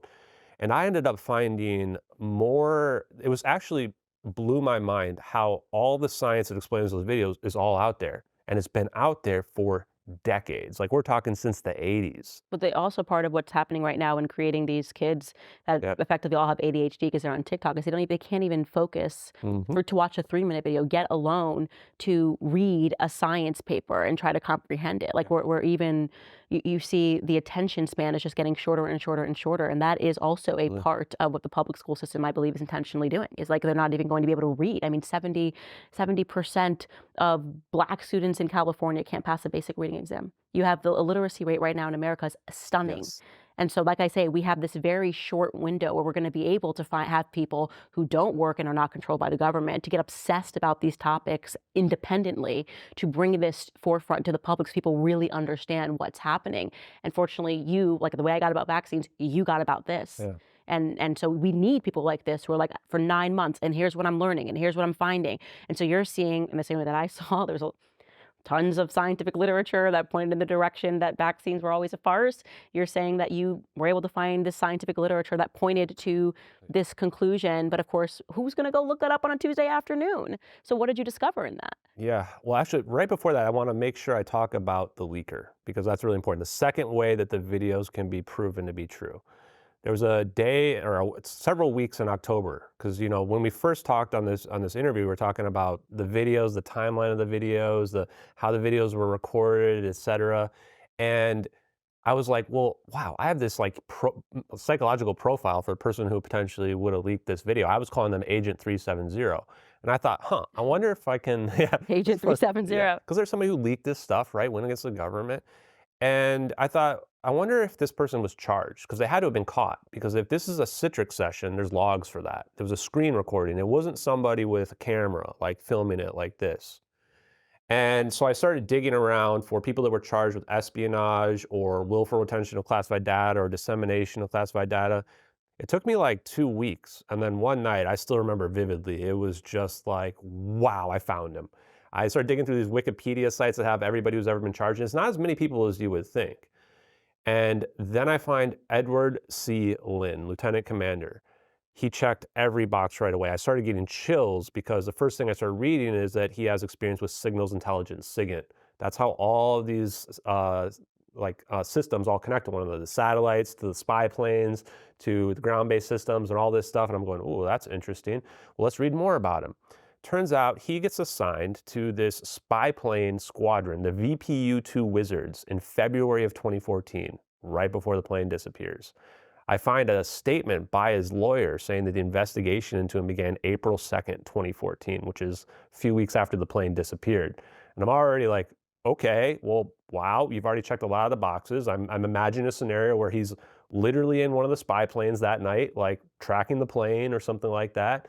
And I ended up finding more, it was actually blew my mind how all the science that explains those videos is all out there. And it's been out there for decades. Like we're talking since the 80s. But they also part of what's happening right now in creating these kids that Yep. effectively all have ADHD because they're on TikTok is they can't even focus to watch a 3-minute video, get alone to read a science paper and try to comprehend it. Like we're even you see the attention span is just getting shorter and shorter and shorter, and that is also a part of what the public school system, I believe, is intentionally doing. Is like they're not even going to be able to read. I mean, 70% of Black students in California can't pass a basic reading exam. You have the illiteracy rate right now in America is stunning. Yes. And so, like I say, we have this very short window where we're going to be able to have people who don't work and are not controlled by the government to get obsessed about these topics independently, to bring this forefront to the public so people really understand what's happening. And fortunately, you, like the way I got about vaccines, you got about this. Yeah. And so we need people like this who are like, for 9 months, and here's what I'm learning, and here's what I'm finding. And so you're seeing, in the same way that I saw, there's tons of scientific literature that pointed in the direction that vaccines were always a farce. You're saying that you were able to find this scientific literature that pointed to this conclusion. But of course, who's going to go look that up on a Tuesday afternoon? So what did you discover in that? Yeah, well, actually, right before that, I want to make sure I talk about the leaker because that's really important. The second way that the videos can be proven to be true. There was a day or several weeks in October, because when we first talked on this interview, we were talking about the videos, the timeline of the videos, how the videos were recorded, etc. And I was like, well, wow, I have this like psychological profile for a person who potentially would have leaked this video. I was calling them Agent 370. And I thought, I wonder if I can, Agent 370. because there's somebody who leaked this stuff, right, went against the government. And I thought, I wonder if this person was charged, because they had to have been caught. Because if this is a Citrix session, there's logs for that. There was a screen recording. It wasn't somebody with a camera, like filming it like this. And so I started digging around for people that were charged with espionage or willful retention of classified data or dissemination of classified data. It took me like 2 weeks. And then one night, I still remember vividly, it was just like, wow, I found him. I started digging through these Wikipedia sites that have everybody who's ever been charged. And it's not as many people as you would think. And then I find Edward C. Lin, Lieutenant Commander. He checked every box right away. I started getting chills because the first thing I started reading is that he has experience with signals intelligence, SIGINT. That's how all of these systems all connect to one another, the satellites, to the spy planes, to the ground-based systems and all this stuff. And I'm going, oh, that's interesting. Well, let's read more about him. Turns out he gets assigned to this spy plane squadron, the VPU-2 Wizards, in February of 2014, right before the plane disappears. I find a statement by his lawyer saying that the investigation into him began April 2nd, 2014, which is a few weeks after the plane disappeared. And I'm already like, okay, well, wow, you've already checked a lot of the boxes. I'm imagining a scenario where he's literally in one of the spy planes that night, like tracking the plane or something like that.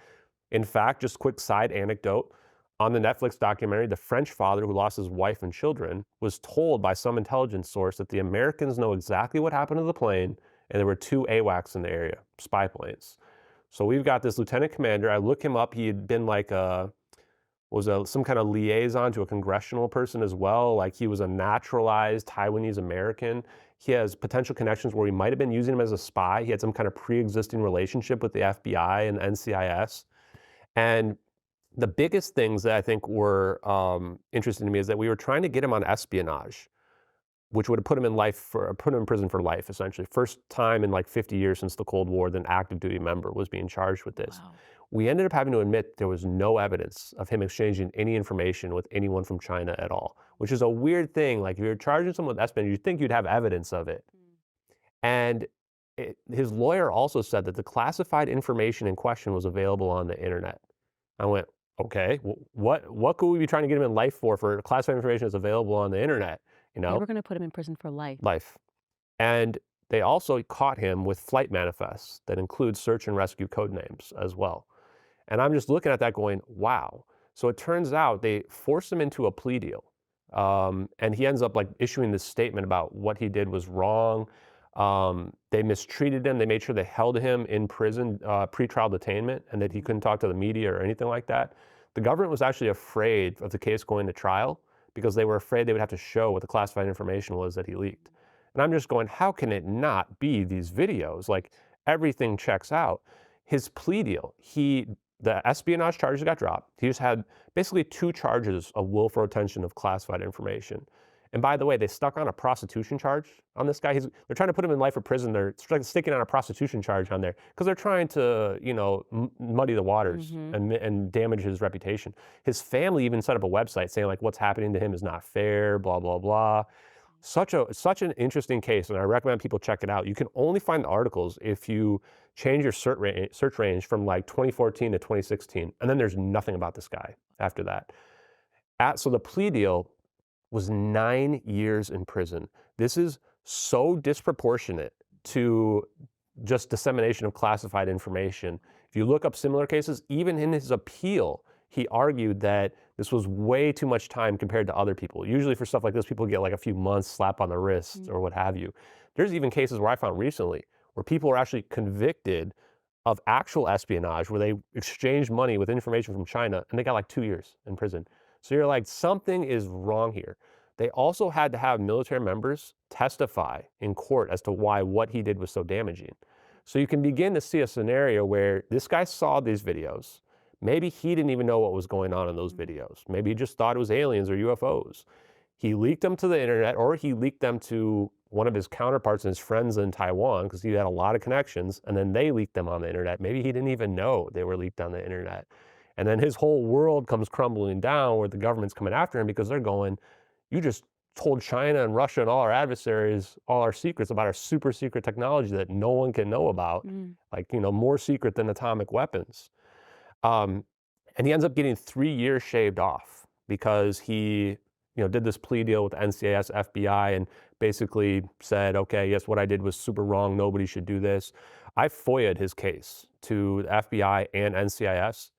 In fact, just quick side anecdote, on the Netflix documentary, the French father who lost his wife and children was told by some intelligence source that the Americans know exactly what happened to the plane, and there were 2 AWACS in the area, spy planes. So we've got this lieutenant commander. I look him up. He had been like some kind of liaison to a congressional person as well. Like he was a naturalized Taiwanese American. He has potential connections where we might have been using him as a spy. He had some kind of pre-existing relationship with the FBI and NCIS. And the biggest things that I think were interesting to me is that we were trying to get him on espionage, which would have put him in prison for life, essentially. First time in like 50 years since the Cold War that an active duty member was being charged with this. Wow. We ended up having to admit there was no evidence of him exchanging any information with anyone from China at all, which is a weird thing. Like if you're charging someone with espionage, you'd think you'd have evidence of it. And his lawyer also said that the classified information in question was available on the internet. I went, okay, what could we be trying to get him in life for classified information that's available on the internet? They were going to put him in prison for life. And they also caught him with flight manifests that include search and rescue code names as well. And I'm just looking at that going, wow. So it turns out they forced him into a plea deal. And he ends up like issuing this statement about what he did was wrong. They mistreated him. They made sure they held him in prison, pretrial detainment, and that he couldn't talk to the media or anything like that. The government was actually afraid of the case going to trial because they were afraid they would have to show what the classified information was that he leaked. And I'm just going, how can it not be these videos? Like, everything checks out. His plea deal, the espionage charges got dropped. He just had basically 2 charges of willful retention of classified information. And by the way, they stuck on a prostitution charge on this guy. They're trying to put him in life of prison. They're sticking on a prostitution charge on there because they're trying to, muddy the waters and damage his reputation. His family even set up a website saying like what's happening to him is not fair, blah, blah, blah. Such an interesting case, and I recommend people check it out. You can only find the articles if you change your search range from like 2014 to 2016, and then there's nothing about this guy after that. So the plea deal was 9 years in prison. This is so disproportionate to just dissemination of classified information. If you look up similar cases, even in his appeal, he argued that this was way too much time compared to other people. Usually for stuff like this, people get like a few months slap on the wrist or what have you. There's even cases where I found recently where people were actually convicted of actual espionage, where they exchanged money with information from China, and they got like 2 years in prison. So you're like, something is wrong here. They also had to have military members testify in court as to why what he did was so damaging. So you can begin to see a scenario where this guy saw these videos. Maybe he didn't even know what was going on in those videos. Maybe he just thought it was aliens or UFOs. He leaked them to the internet, or he leaked them to one of his counterparts and his friends in Taiwan, because he had a lot of connections, and then they leaked them on the internet. Maybe he didn't even know they were leaked on the internet. And then his whole world comes crumbling down where the government's coming after him because they're going, you just told China and Russia and all our adversaries all our secrets about our super secret technology that no one can know about, like, more secret than atomic weapons. And he ends up getting 3 years shaved off because he, did this plea deal with the NCIS, FBI, and basically said, okay, yes, what I did was super wrong. Nobody should do this. I FOIA'd his case to the FBI and NCIS.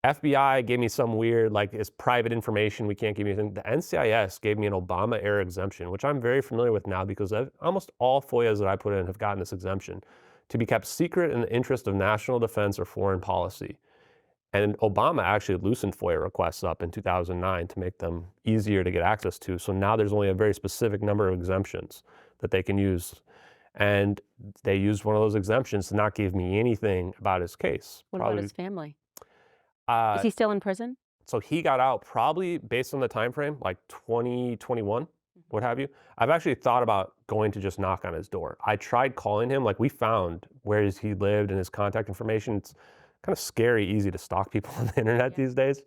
FBI gave me some weird, like, it's private information, we can't give you anything. The NCIS gave me an Obama-era exemption, which I'm very familiar with now because almost all FOIAs that I put in have gotten this exemption, to be kept secret in the interest of national defense or foreign policy. And Obama actually loosened FOIA requests up in 2009 to make them easier to get access to. So now there's only a very specific number of exemptions that they can use. And they used one of those exemptions to not give me anything about his case. What about his family? Is Is he still in prison? So he got out probably based on the time frame, like 2021, what have you. I've actually thought about going to just knock on his door. I tried calling him, like we found where he lived and his contact information. It's kind of scary, easy to stalk people on the internet these days.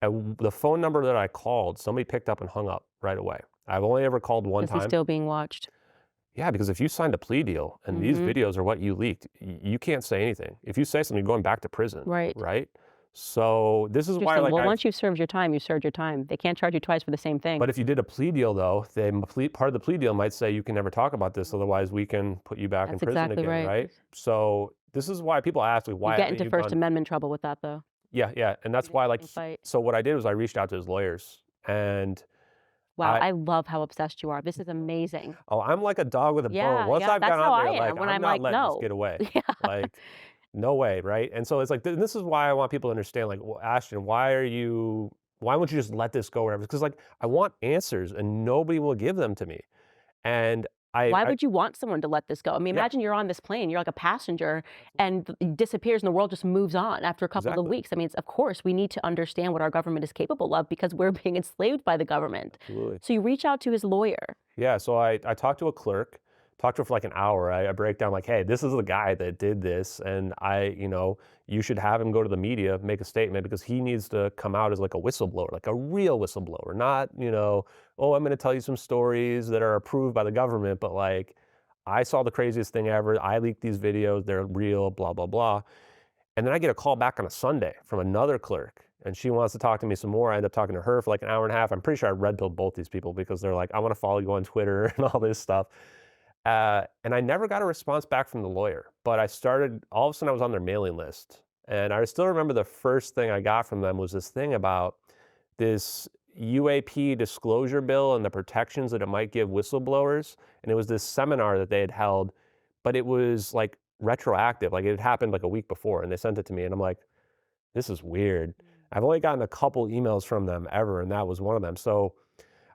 And the phone number that I called, somebody picked up and hung up right away. I've only ever called one time. Is he still being watched? Yeah, because if you signed a plea deal and these videos are what you leaked, you can't say anything. If you say something, you're going back to prison. Right. So this is why, like, once you've served your time, you've served your time. They can't charge you twice for the same thing. But if you did a plea deal, though, part of the plea deal might say you can never talk about this, otherwise we can put you back in That's prison exactly again, right. So this is why people ask me why you get haven't into you First done- Amendment trouble with that, though. Yeah, and that's why, like, Fight. so what I did was I reached out to his lawyers, and Wow, I love how obsessed you are. This is amazing. I'm like a dog with a bone. Once I've that's got how on there, I am like, when I'm I'm not like, letting no. this get away. Yeah. Like, no way, right? And so it's like, this is why I want people to understand, like, well, Ashton, why won't you just let this go wherever? Because, like, I want answers and nobody will give them to me. And Why would you want someone to let this go? I mean, imagine you're on this plane, you're like a passenger, and it disappears and the world just moves on after a couple of weeks. I mean, of course, we need to understand what our government is capable of because we're being enslaved by the government. Absolutely. So you reach out to his lawyer. Yeah, so I talked to a clerk, talked to her for like an hour. I break down like, hey, this is the guy that did this, and you should have him go to the media, make a statement, because he needs to come out as like a whistleblower, like a real whistleblower, not, oh, I'm going to tell you some stories that are approved by the government, but like, I saw the craziest thing ever. I leaked these videos. They're real, blah, blah, blah. And then I get a call back on a Sunday from another clerk, and she wants to talk to me some more. I end up talking to her for like an hour and a half. I'm pretty sure I red-pilled both these people because they're like, I want to follow you on Twitter and all this stuff. And I never got a response back from the lawyer, but all of a sudden I was on their mailing list. And I still remember the first thing I got from them was this thing about this UAP disclosure bill and the protections that it might give whistleblowers. And it was this seminar that they had held, but it was like retroactive. Like it had happened like a week before, and they sent it to me, and I'm like, this is weird. I've only gotten a couple emails from them ever, and that was one of them. So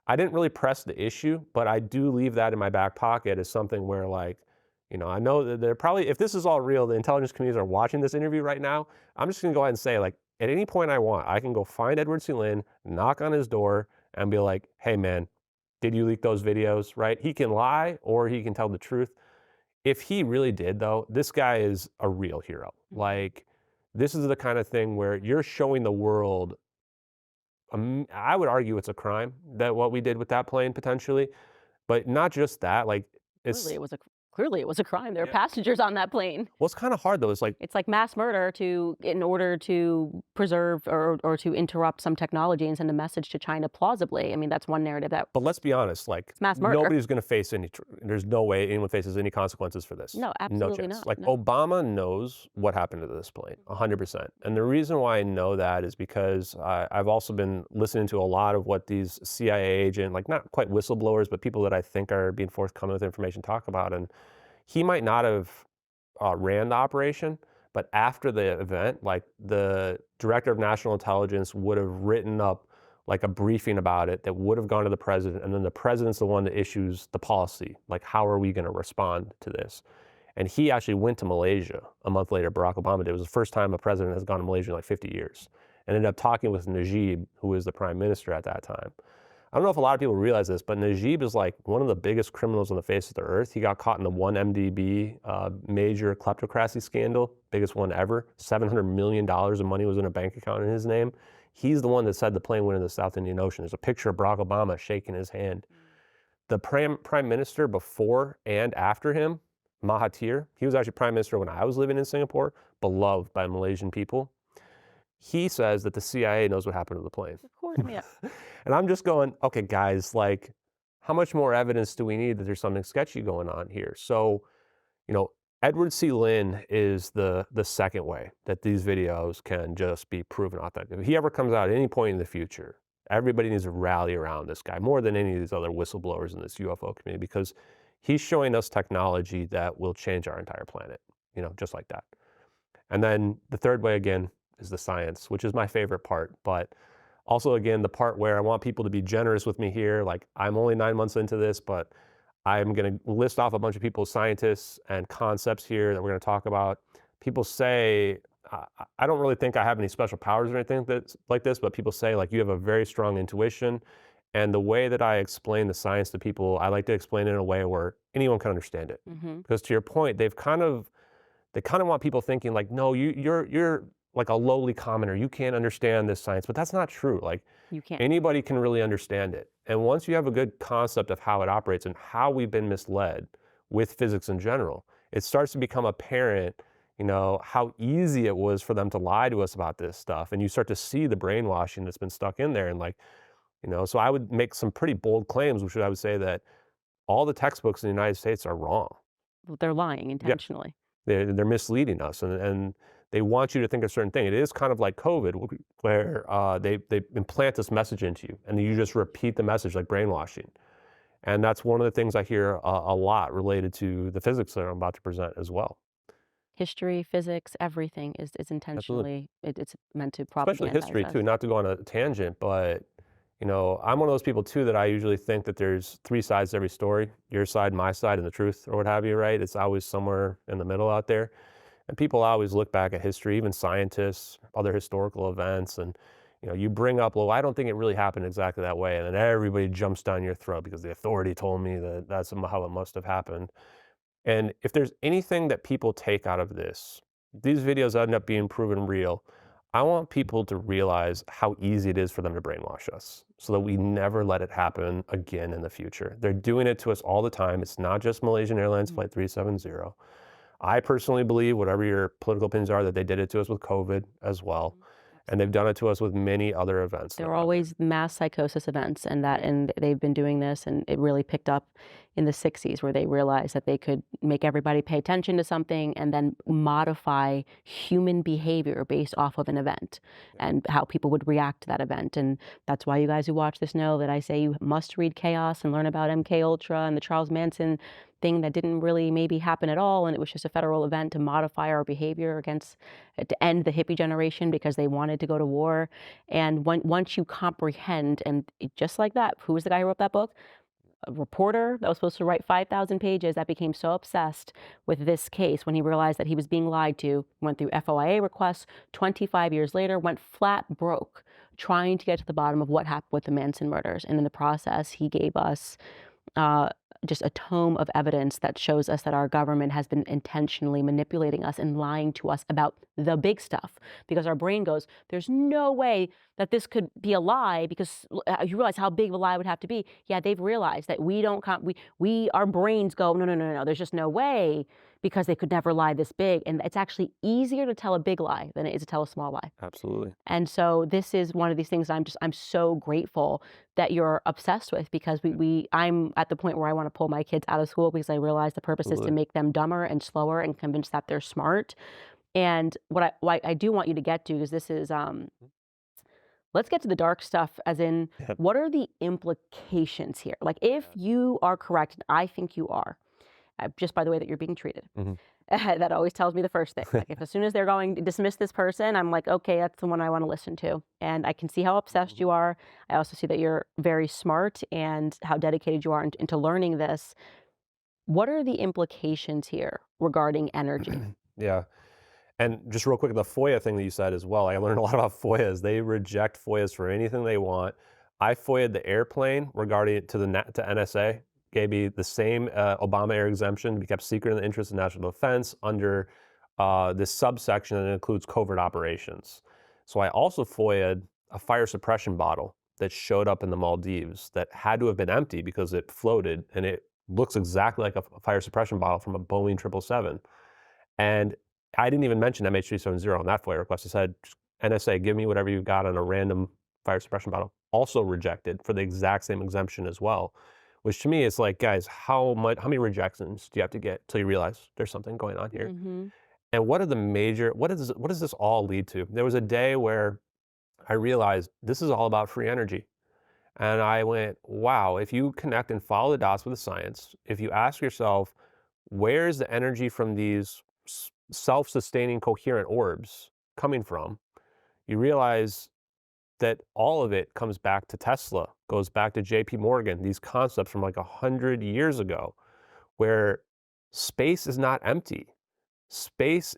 I didn't really press the issue, but I do leave that in my back pocket as something where, like, you know, I know that they're probably, if this is all real, the intelligence communities are watching this interview right now. I'm just going to go ahead and say, like, at any point I want, I can go find Edward C. Lin, knock on his door, and be like, hey, man, did you leak those videos, right? He can lie or he can tell the truth. If he really did, though, this guy is a real hero. Like, this is the kind of thing where you're showing the world, I would argue it's a crime, that what we did with that plane potentially, but not just that, like, it's, Clearly it was a crime. There were Yeah. passengers on that plane. well, it's kind of hard though. It's like, It's like mass murder in order to preserve or to interrupt some technology and send a message to China plausibly. I mean, that's one narrative that but let's be honest, like, mass murder. nobody's going to face there's no way anyone faces any consequences for this. No, No absolutely chance. not, Like, no. Obama knows what happened to this plane, 100%. And the reason why I know that is because I've also been listening to a lot of what these CIA agent, like, not quite whistleblowers, but people that I think are being forthcoming with information talk about. And he might not have ran the operation, but after the event, like, the director of national intelligence would have written up like a briefing about it that would have gone to the president, and then the president's the one that issues the policy, like, how are we going to respond to this? And he actually went to Malaysia a month later. Barack Obama did. It was the first time a president has gone to Malaysia in like 50 years, and ended up talking with Najib, who was the prime minister at that time. I don't know if a lot of people realize this, but Najib is like one of the biggest criminals on the face of the earth. He got caught in the 1MDB major kleptocracy scandal, biggest one ever. $700 million of money was in a bank account in his name. He's the one that said the plane went into the South Indian Ocean. There's a picture of Barack Obama shaking his hand. The prime minister before and after him, Mahathir, he was actually prime minister when I was living in Singapore, beloved by Malaysian people. He says that the CIA knows what happened to the plane. Of course, yeah. And I'm just going, okay, guys, like, how much more evidence do we need that there's something sketchy going on here? So, you know, Edward C. Lin is the second way that these videos can just be proven authentic. If he ever comes out at any point in the future, everybody needs to rally around this guy more than any of these other whistleblowers in this UFO community, because he's showing us technology that will change our entire planet, you know, just like that. And then the third way, again, is the science, which is my favorite part. But also, again, the part where I want people to be generous with me here. Like, I'm only 9 months into this, but I'm going to list off a bunch of people's scientists and concepts here that we're going to talk about. People say, I don't really think I have any special powers or anything that's like this, but people say, like, you have a very strong intuition. And the way that I explain the science to people, I like to explain it in a way where anyone can understand it. Because to your point, they kind of want people thinking, like, no, you're like a lowly commoner. You can't understand this science, but that's not true. Like, You can't. anybody can really understand it. And once you have a good concept of how it operates and how we've been misled with physics in general, it starts to become apparent, you know, how easy it was for them to lie to us about this stuff. And you start to see the brainwashing that's been stuck in there. And, like, you know, so I would make some pretty bold claims, which I would say that all the textbooks in the United States are wrong. They're lying intentionally. They're misleading us, and they want you to think a certain thing. It is kind of like COVID, where they implant this message into you, and you just repeat the message, like brainwashing. And that's one of the things I hear a lot related to the physics that I'm about to present as well. History, physics, everything is intentionally, it's meant to Especially propagandize history us. too, not to go on a tangent, but, you know, I'm one of those people too that I usually think that there's three sides to every story: your side, my side, and the truth, or what have you, right? It's always somewhere in the middle out there. And people always look back at history, even scientists, other historical events, and, you know, you bring up, well, I don't think it really happened exactly that way, and then everybody jumps down your throat because the authority told me that that's how it must have happened. And if there's anything that people take out of this, these videos end up being proven real. I want people to realize how easy it is for them to brainwash us, so that we never let it happen again in the future. They're doing it to us all the time. It's not just Malaysian Airlines Flight 370. I personally believe, whatever your political opinions are, that they did it to us with COVID as well. And they've done it to us with many other events. There are always mass psychosis events, and they've been doing this, and it really picked up in the 60s, where they realized that they could make everybody pay attention to something and then modify human behavior based off of an event and how people would react to that event. And that's why you guys who watch this know that I say you must read Chaos and learn about MK Ultra and the Charles Manson thing that didn't really maybe happen at all, and it was just a federal event to modify our behavior against, to end the hippie generation because they wanted to go to war. And once you comprehend, and just like that, who was the guy who wrote that book? A reporter that was supposed to write 5,000 pages that became so obsessed with this case when he realized that he was being lied to, went through FOIA requests, 25 years later, went flat broke trying to get to the bottom of what happened with the Manson murders. And in the process, he gave us just a tome of evidence that shows us that our government has been intentionally manipulating us and lying to us about the big stuff, because our brain goes, there's no way that this could be a lie, because you realize how big of a lie would have to be. Yeah, they've realized that our brains go, no, there's just no way, because they could never lie this big. And it's actually easier to tell a big lie than it is to tell a small lie. Absolutely. And so this is one of these things I'm so grateful that you're obsessed with, because I'm at the point where I want to pull my kids out of school, because I realize the purpose is to make them dumber and slower and convince that they're smart. And what I do want you to get to is this is let's get to the dark stuff, as in, what are the implications here? Like, if you are correct, and I think you are, just by the way that you're being treated. That always tells me the first thing. Like, if as soon as they're going to dismiss this person, I'm like, okay, that's the one I want to listen to. And I can see how obsessed you are. I also see that you're very smart and how dedicated you are into learning this. What are the implications here regarding energy? Yeah. And just real quick, the FOIA thing that you said as well, I learned a lot about FOIAs. They reject FOIAs for anything they want. I FOIA'd the airplane regarding to NSA, gave me the same Obama air exemption to be kept secret in the interest of national defense under this subsection that includes covert operations. So I also FOIA'd a fire suppression bottle that showed up in the Maldives that had to have been empty because it floated, and it looks exactly like a fire suppression bottle from a Boeing 777. And I didn't even mention MH370 on that FOIA request. I said, NSA, give me whatever you've got on a random fire suppression bottle. Also rejected for the exact same exemption as well, which to me is like, guys, how many rejections do you have to get till you realize there's something going on here? And what does this all lead to? There was a day where I realized this is all about free energy. And I went, wow, if you connect and follow the dots with the science, if you ask yourself, where's the energy from these self-sustaining coherent orbs coming from, you realize that all of it comes back to Tesla, goes back to JP Morgan, these concepts from like 100 years ago, where space is not empty. Space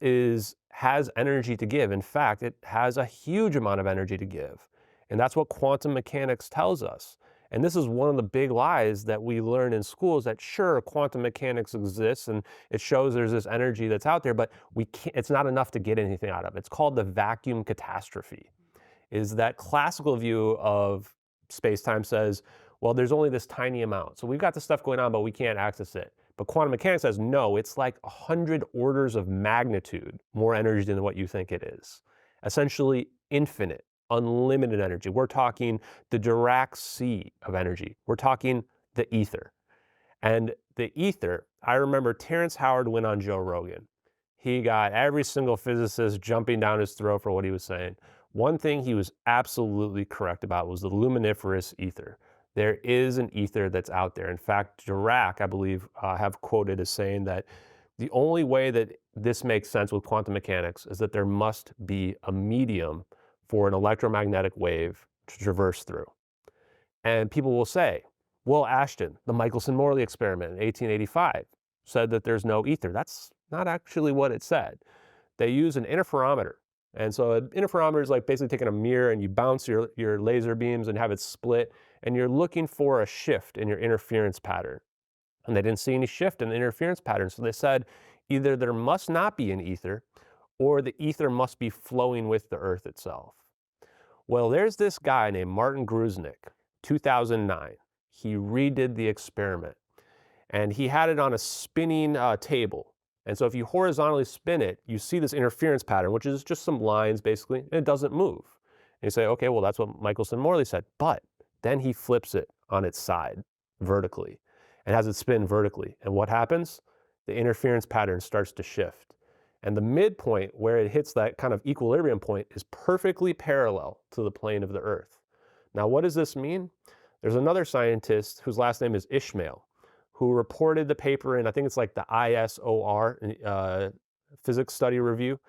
has energy to give. In fact, it has a huge amount of energy to give. And that's what quantum mechanics tells us. And this is one of the big lies that we learn in schools, that sure, quantum mechanics exists and it shows there's this energy that's out there, but it's not enough to get anything out of it. It's called the vacuum catastrophe. Is that classical view of space-time says, well, there's only this tiny amount. So we've got this stuff going on, but we can't access it. But quantum mechanics says, no, it's like 100 orders of magnitude more energy than what you think it is. Essentially infinite, unlimited energy. We're talking the Dirac sea of energy. We're talking the ether. And the ether, I remember Terrence Howard went on Joe Rogan. He got every single physicist jumping down his throat for what he was saying. One thing he was absolutely correct about was the luminiferous ether. There is an ether that's out there. In fact, Dirac, I believe, have quoted as saying that the only way that this makes sense with quantum mechanics is that there must be a medium for an electromagnetic wave to traverse through. And people will say, well, Ashton, the Michelson-Morley experiment in 1885 said that there's no ether. That's not actually what it said. They use an interferometer. And so an interferometer is like basically taking a mirror and you bounce your laser beams and have it split, and you're looking for a shift in your interference pattern. And they didn't see any shift in the interference pattern. So they said either there must not be an ether, or the ether must be flowing with the Earth itself. Well, there's this guy named Martin Gruznik, 2009. He redid the experiment, and he had it on a spinning table. And so if you horizontally spin it, you see this interference pattern, which is just some lines basically, and it doesn't move. And you say, okay, well, that's what Michelson-Morley said. But then he flips it on its side vertically. and has it spin vertically. And what happens? The interference pattern starts to shift. And the midpoint where it hits that kind of equilibrium point is perfectly parallel to the plane of the Earth. Now, what does this mean? There's another scientist whose last name is Ishmael, who reported the paper in, I think it's like the ISOR, Physics Study Review,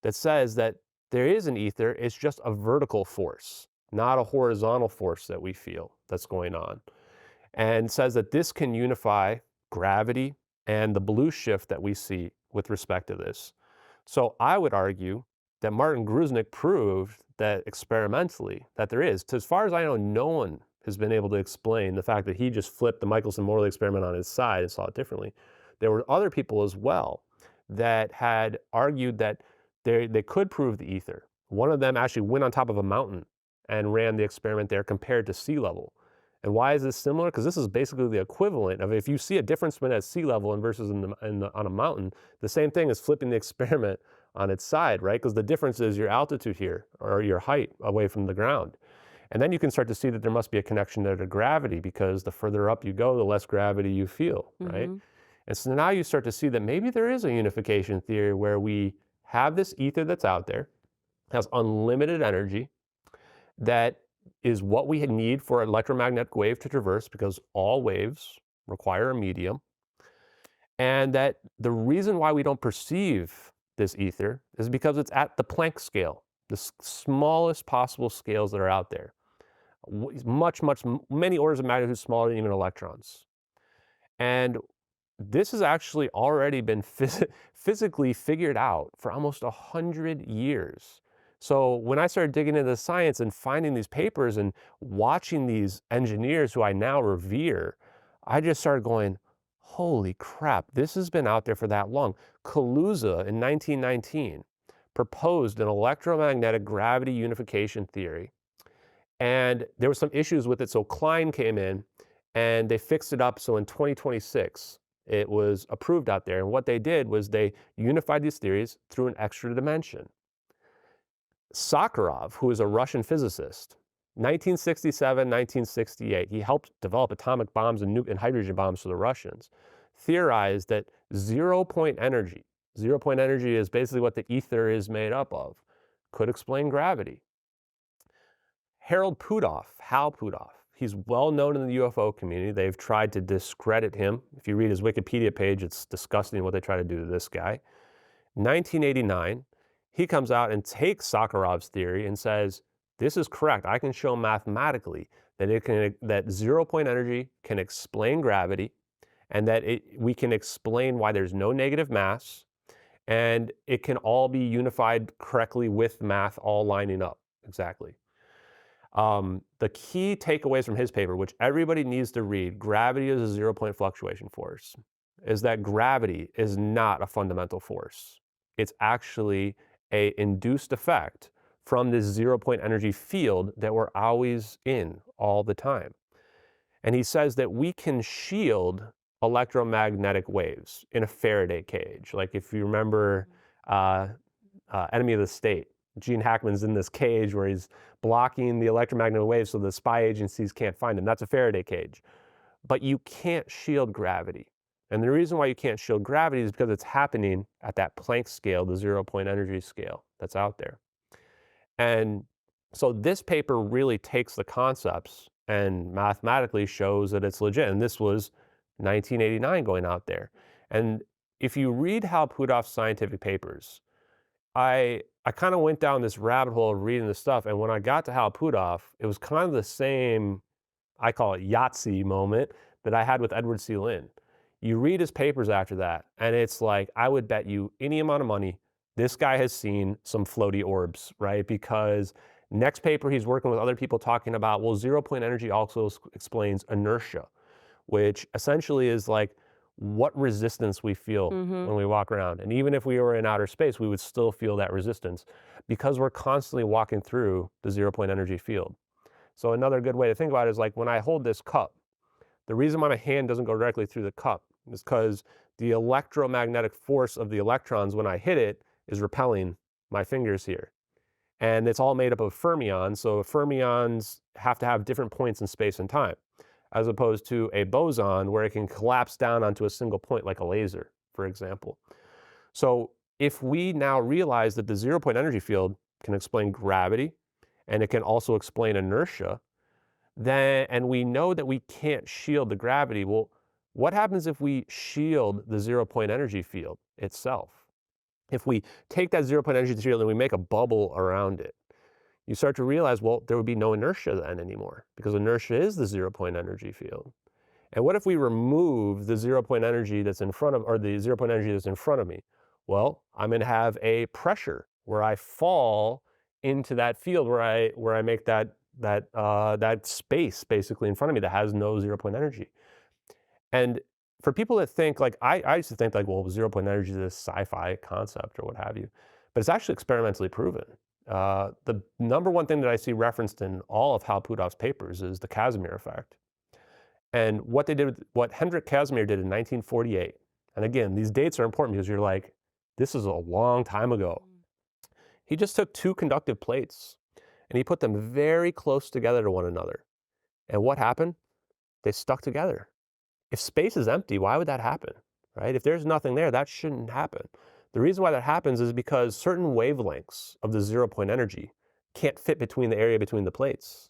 that says that there is an ether, it's just a vertical force, not a horizontal force that we feel that's going on. And says that this can unify gravity and the blue shift that we see with respect to this. So I would argue that Martin Gruznik proved that experimentally that there is. As far as I know, no one has been able to explain the fact that he just flipped the Michelson-Morley experiment on its side and saw it differently. There were other people as well that had argued that they could prove the ether. One of them actually went on top of a mountain and ran the experiment there compared to sea level. And why is this similar? Because this is basically the equivalent of if you see a difference between at sea level and versus on a mountain, the same thing as flipping the experiment on its side, right? Because the difference is your altitude here, or your height away from the ground. And then you can start to see that there must be a connection there to gravity, because the further up you go, the less gravity you feel, right? And so now you start to see that maybe there is a unification theory where we have this ether that's out there, has unlimited energy, that is what we need for an electromagnetic wave to traverse, because all waves require a medium. And that the reason why we don't perceive this ether is because it's at the Planck scale, the smallest possible scales that are out there. Many orders of magnitude smaller than even electrons. And this has actually already been physically figured out for almost 100 years. So when I started digging into the science and finding these papers and watching these engineers who I now revere, I just started going, holy crap, this has been out there for that long. Kaluza in 1919 proposed an electromagnetic gravity unification theory. And there were some issues with it, so Klein came in and they fixed it up. So in 2026, it was approved out there. And what they did was they unified these theories through an extra dimension. Sakharov, who is a Russian physicist, 1967, 1968, he helped develop atomic bombs and hydrogen bombs for the Russians, theorized that zero-point energy is basically what the ether is made up of, could explain gravity. Hal Puthoff, he's well known in the UFO community. They've tried to discredit him. If you read his Wikipedia page, it's disgusting what they try to do to this guy. 1989, he comes out and takes Sakharov's theory and says, this is correct. I can show mathematically that that zero-point energy can explain gravity, and that we can explain why there's no negative mass, and it can all be unified correctly with math all lining up exactly. The key takeaways from his paper, which everybody needs to read, Gravity is a Zero-Point Fluctuation Force, is that gravity is not a fundamental force. It's actually an induced effect from this zero-point energy field that we're always in all the time. And he says that we can shield electromagnetic waves in a Faraday cage. Like if you remember Enemy of the State, Gene Hackman's in this cage where he's blocking the electromagnetic waves so the spy agencies can't find him. That's a Faraday cage. But you can't shield gravity. And the reason why you can't shield gravity is because it's happening at that Planck scale, the zero-point energy scale that's out there. And so this paper really takes the concepts and mathematically shows that it's legit. And this was 1989 going out there. And if you read Hal Puthoff's scientific papers, I kind of went down this rabbit hole of reading this stuff. And when I got to Hal Puthoff, it was kind of the same, I call it Yahtzee moment that I had with Edward C. Lin. You read his papers after that, and it's like, I would bet you any amount of money, this guy has seen some floaty orbs, right? Because next paper, he's working with other people talking about, well, zero-point energy also explains inertia, which essentially is like what resistance we feel when we walk around. And even if we were in outer space, we would still feel that resistance because we're constantly walking through the zero-point energy field. So another good way to think about it is like when I hold this cup, the reason why my hand doesn't go directly through the cup is because the electromagnetic force of the electrons when I hit it is repelling my fingers here. And it's all made up of fermions, so fermions have to have different points in space and time. as opposed to a boson where it can collapse down onto a single point like a laser, for example. So if we now realize that the 0-point energy field can explain gravity and it can also explain inertia, then, and we know that we can't shield the gravity, well, what happens if we shield the 0-point energy field itself? If we take that 0-point energy field and we make a bubble around it, you start to realize, well, there would be no inertia then anymore, because inertia is the 0-point energy field. And what if we remove the 0-point energy that's in front of, or the 0-point energy that's in front of me? Well, I'm going to have a pressure where I fall into that field, where I make that space basically in front of me that has no 0-point energy. And for people that think, like I used to think like, well, 0-point energy is this sci-fi concept or what have you, but it's actually experimentally proven. The number one thing that I see referenced in all of Hal Puthoff's papers is the Casimir effect. And what Hendrik Casimir did in 1948, and again, these dates are important because you're like, this is a long time ago. He just took two conductive plates and he put them very close together to one another. And what happened? They stuck together. If space is empty, why would that happen, right? If there's nothing there, that shouldn't happen. The reason why that happens is because certain wavelengths of the 0-point energy can't fit between the area between the plates.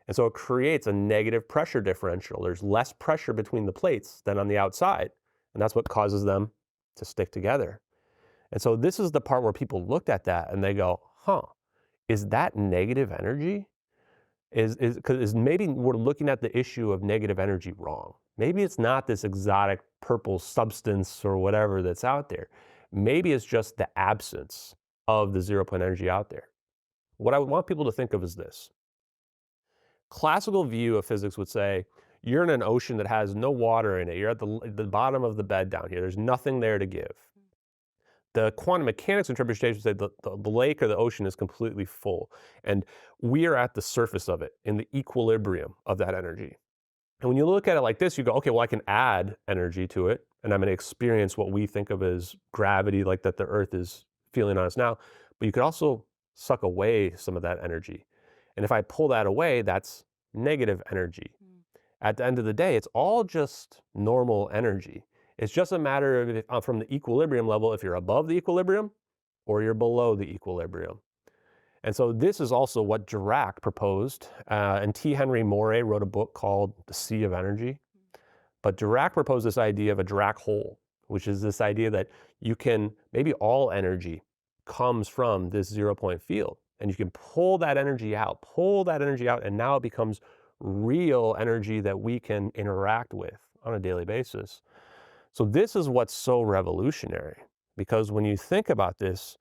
And so it creates a negative pressure differential. There's less pressure between the plates than on the outside. And that's what causes them to stick together. And so this is the part where people looked at that and they go, is that negative energy? Is maybe we're looking at the issue of negative energy wrong. Maybe it's not this exotic purple substance or whatever that's out there. Maybe it's just the absence of the 0-point energy out there. What I would want people to think of is this. Classical view of physics would say, you're in an ocean that has no water in it. You're at the bottom of the bed down here. There's nothing there to give. The quantum mechanics interpretation say the lake or the ocean is completely full, and we are at the surface of it in the equilibrium of that energy. And when you look at it like this, you go, okay, well, I can add energy to it, and I'm going to experience what we think of as gravity, like that the Earth is feeling on us now. But you could also suck away some of that energy. And if I pull that away, that's negative energy. At the end of the day, it's all just normal energy. It's just a matter of from the equilibrium level, if you're above the equilibrium or you're below the equilibrium. And so this is also what Dirac proposed. And T. Henry Moray wrote a book called The Sea of Energy. But Dirac proposed this idea of a Dirac hole, which is this idea that maybe all energy comes from this 0-point field. And you can pull that energy out, and now it becomes real energy that we can interact with on a daily basis. So this is what's so revolutionary, because when you think about this,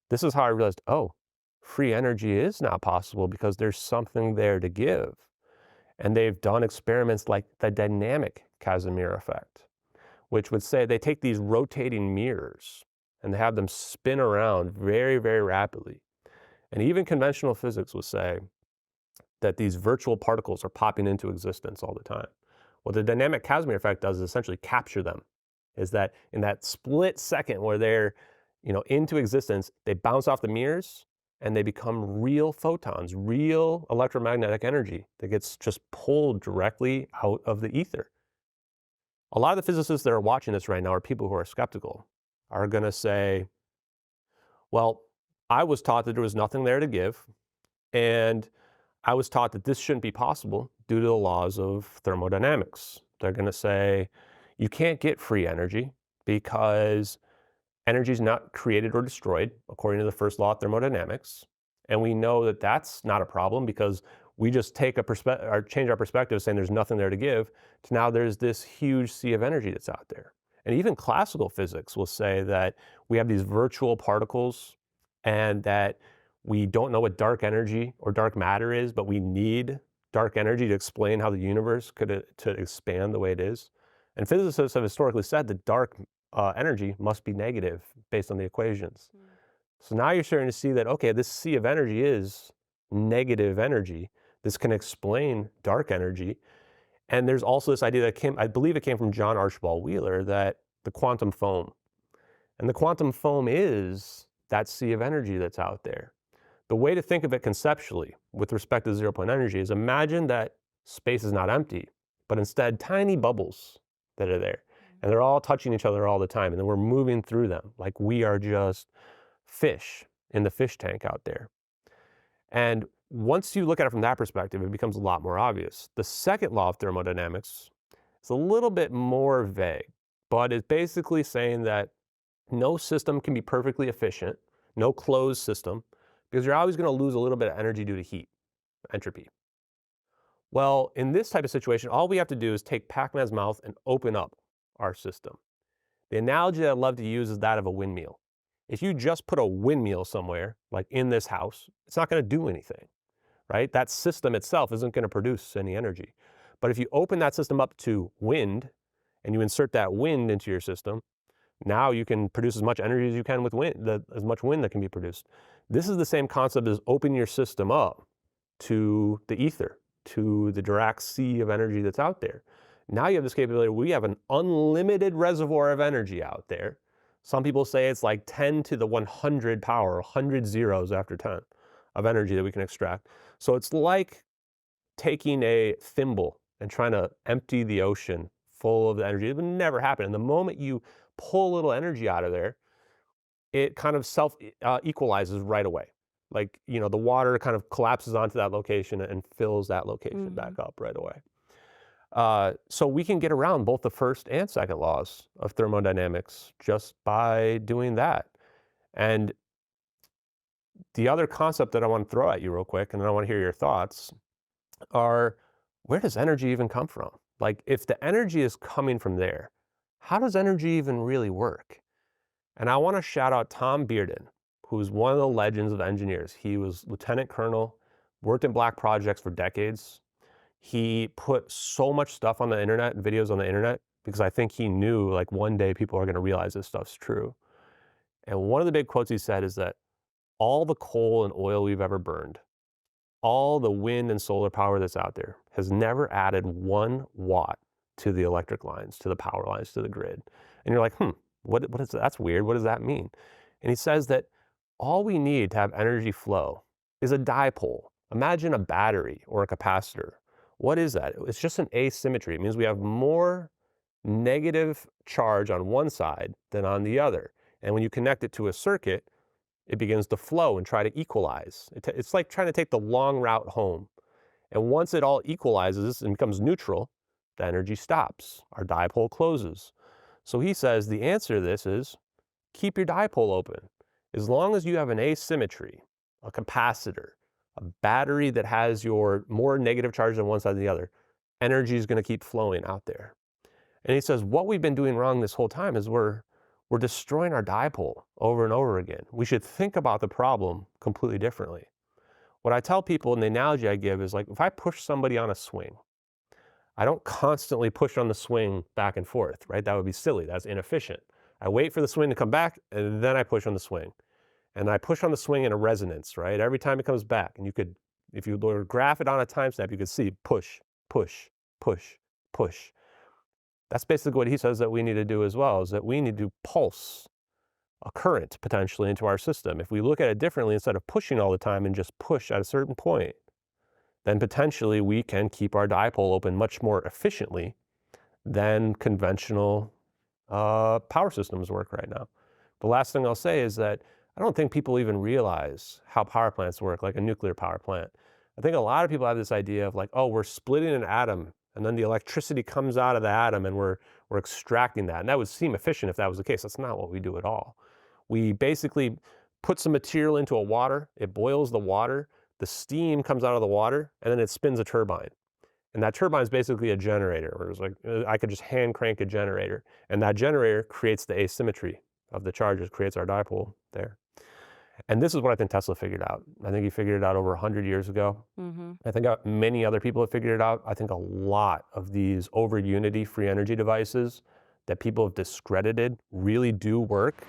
this is how I realized, oh, free energy is now possible because there's something there to give. And they've done experiments like the dynamic Casimir effect, which would say they take these rotating mirrors and they have them spin around very, very rapidly. And even conventional physics will say that these virtual particles are popping into existence all the time. What the dynamic Casimir effect does is essentially capture them. Is that in that split second where they're into existence, they bounce off the mirrors and they become real photons, real electromagnetic energy that gets just pulled directly out of the ether. A lot of the physicists that are watching this right now are people who are skeptical, are going to say, well, I was taught that there was nothing there to give, and I was taught that this shouldn't be possible due to the laws of thermodynamics. They're going to say, you can't get free energy because energy is not created or destroyed according to the first law of thermodynamics. And we know that that's not a problem because we just change our perspective saying there's nothing there to give to now there's this huge sea of energy that's out there. And even classical physics will say that we have these virtual particles and that we don't know what dark energy or dark matter is, but we need dark energy to explain how the universe to expand the way it is. And physicists have historically said that dark energy must be negative based on the equations. So now you're starting to see that, okay, this sea of energy is negative energy. This can explain dark energy. And there's also this idea that I believe it came from John Archibald Wheeler, that the quantum foam. And the quantum foam is that sea of energy that's out there. The way to think of it conceptually with respect to 0-point energy is imagine that space is not empty, but instead tiny bubbles that are there. And they're all touching each other all the time. And then we're moving through them like we are just fish in the fish tank out there. And once you look at it from that perspective, it becomes a lot more obvious. The second law of thermodynamics is a little bit more vague, but it's basically saying that no system can be perfectly efficient, no closed system, because you're always going to lose a little bit of energy due to heat, entropy. Well, in this type of situation, all we have to do is take Pac-Man's mouth and open up our system. The analogy that I love to use is that of a windmill. If you just put a windmill somewhere, like in this house, it's not going to do anything, right? That system itself isn't going to produce any energy. But if you open that system up to wind and you insert that wind into your system, now you can produce as much energy as you can with wind, as much wind that can be produced. This is the same concept as open your system up to the ether, to the Dirac sea of energy that's out there. Now you have this capability. We have an unlimited reservoir of energy out there. Some people say it's like 10 to the 100 power, 100 zeros after 10 of energy that we can extract. So it's like taking a thimble and trying to empty the ocean full of the energy. It would never happen. And the moment you pull a little energy out of there, it kind of self-equalizes right away. Like, the water kind of collapses onto that location and fills that location back up right away. So we can get around both the first and second laws of thermodynamics just by doing that. And the other concept that I want to throw at you real quick, and I want to hear your thoughts, are where does energy even come from? Like, if the energy is coming from there, how does energy even really work? And I want to shout out Tom Bearden, who's one of the legends of engineers. He was lieutenant colonel, worked in black projects for decades. He put so much stuff on the internet, videos on the internet, because I think he knew like one day people are going to realize this stuff's true. And one of the big quotes he said is that all the coal and oil we've ever burned, all the wind and solar power that's out there has never added 1 watt to the electric lines, to the power lines, to the grid. And you're like, what is that? That's weird. What does that mean? And he says that all we need to have energy flow is a dipole. Imagine a battery or a capacitor. What is that? It's just an asymmetry. It means we have more negative charge on one side than on the other. And when you connect it to a circuit, it begins to flow and try to equalize. It's like trying to take the long route home. And once it all equalizes and becomes neutral, the energy stops. Our dipole closes. So he says the answer to this is keep your dipole open. As long as you have an asymmetry, a capacitor, a battery that has your more negative charge on one side than the other, energy is going to keep flowing out there. And he says what we've been doing wrong this whole time is we're destroying our dipole over and over again. We should think about the problem completely differently. What I tell people, and the analogy I give is like, if I push somebody on a swing, I don't constantly push on the swing back and forth, right? That would be silly. That's inefficient. I wait for the swing to come back, and then I push on the swing. And I push on the swing in a resonance, right? Every time it comes back. And you could, if you were to graph it on a time snap, you could see push, push, push, push. That's basically what he says that we need to do as well, is that we need to pulse a current potentially into our system. If we look at it differently, instead of pushing all the time and just push at a certain point, then potentially we can keep our dipole open much more efficiently than conventional power systems work right now. The last thing I'll say is that I don't think people even realize how power plants work, like a nuclear power plant. I think a lot of people have this idea of like, oh, we're splitting an atom and then the electricity comes out of the atom and we're extracting that. And that would seem efficient if that was the case. That's not what we do at all. We basically put some material into a water, it boils the water, the steam comes out of the water, and then it spins a turbine. And that turbine is basically a generator, where it's like I could just hand crank a generator, and that generator creates the asymmetry of the charges, creates our dipole there. And this is what I think Tesla figured out. I think he figured it out over 100 years ago. I think many other people have figured it out. I think a lot of these over unity free energy devices that people have discredited really do work.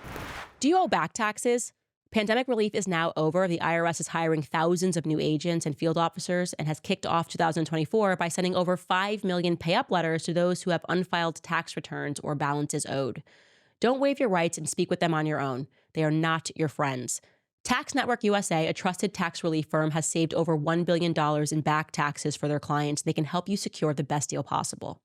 Do you owe back taxes? Pandemic relief is now over. The IRS is hiring thousands of new agents and field officers and has kicked off 2024 by sending over 5 million pay-up letters to those who have unfiled tax returns or balances owed. Don't waive your rights and speak with them on your own. They are not your friends. Tax Network USA, a trusted tax relief firm, has saved over $1 billion in back taxes for their clients. They can help you secure the best deal possible.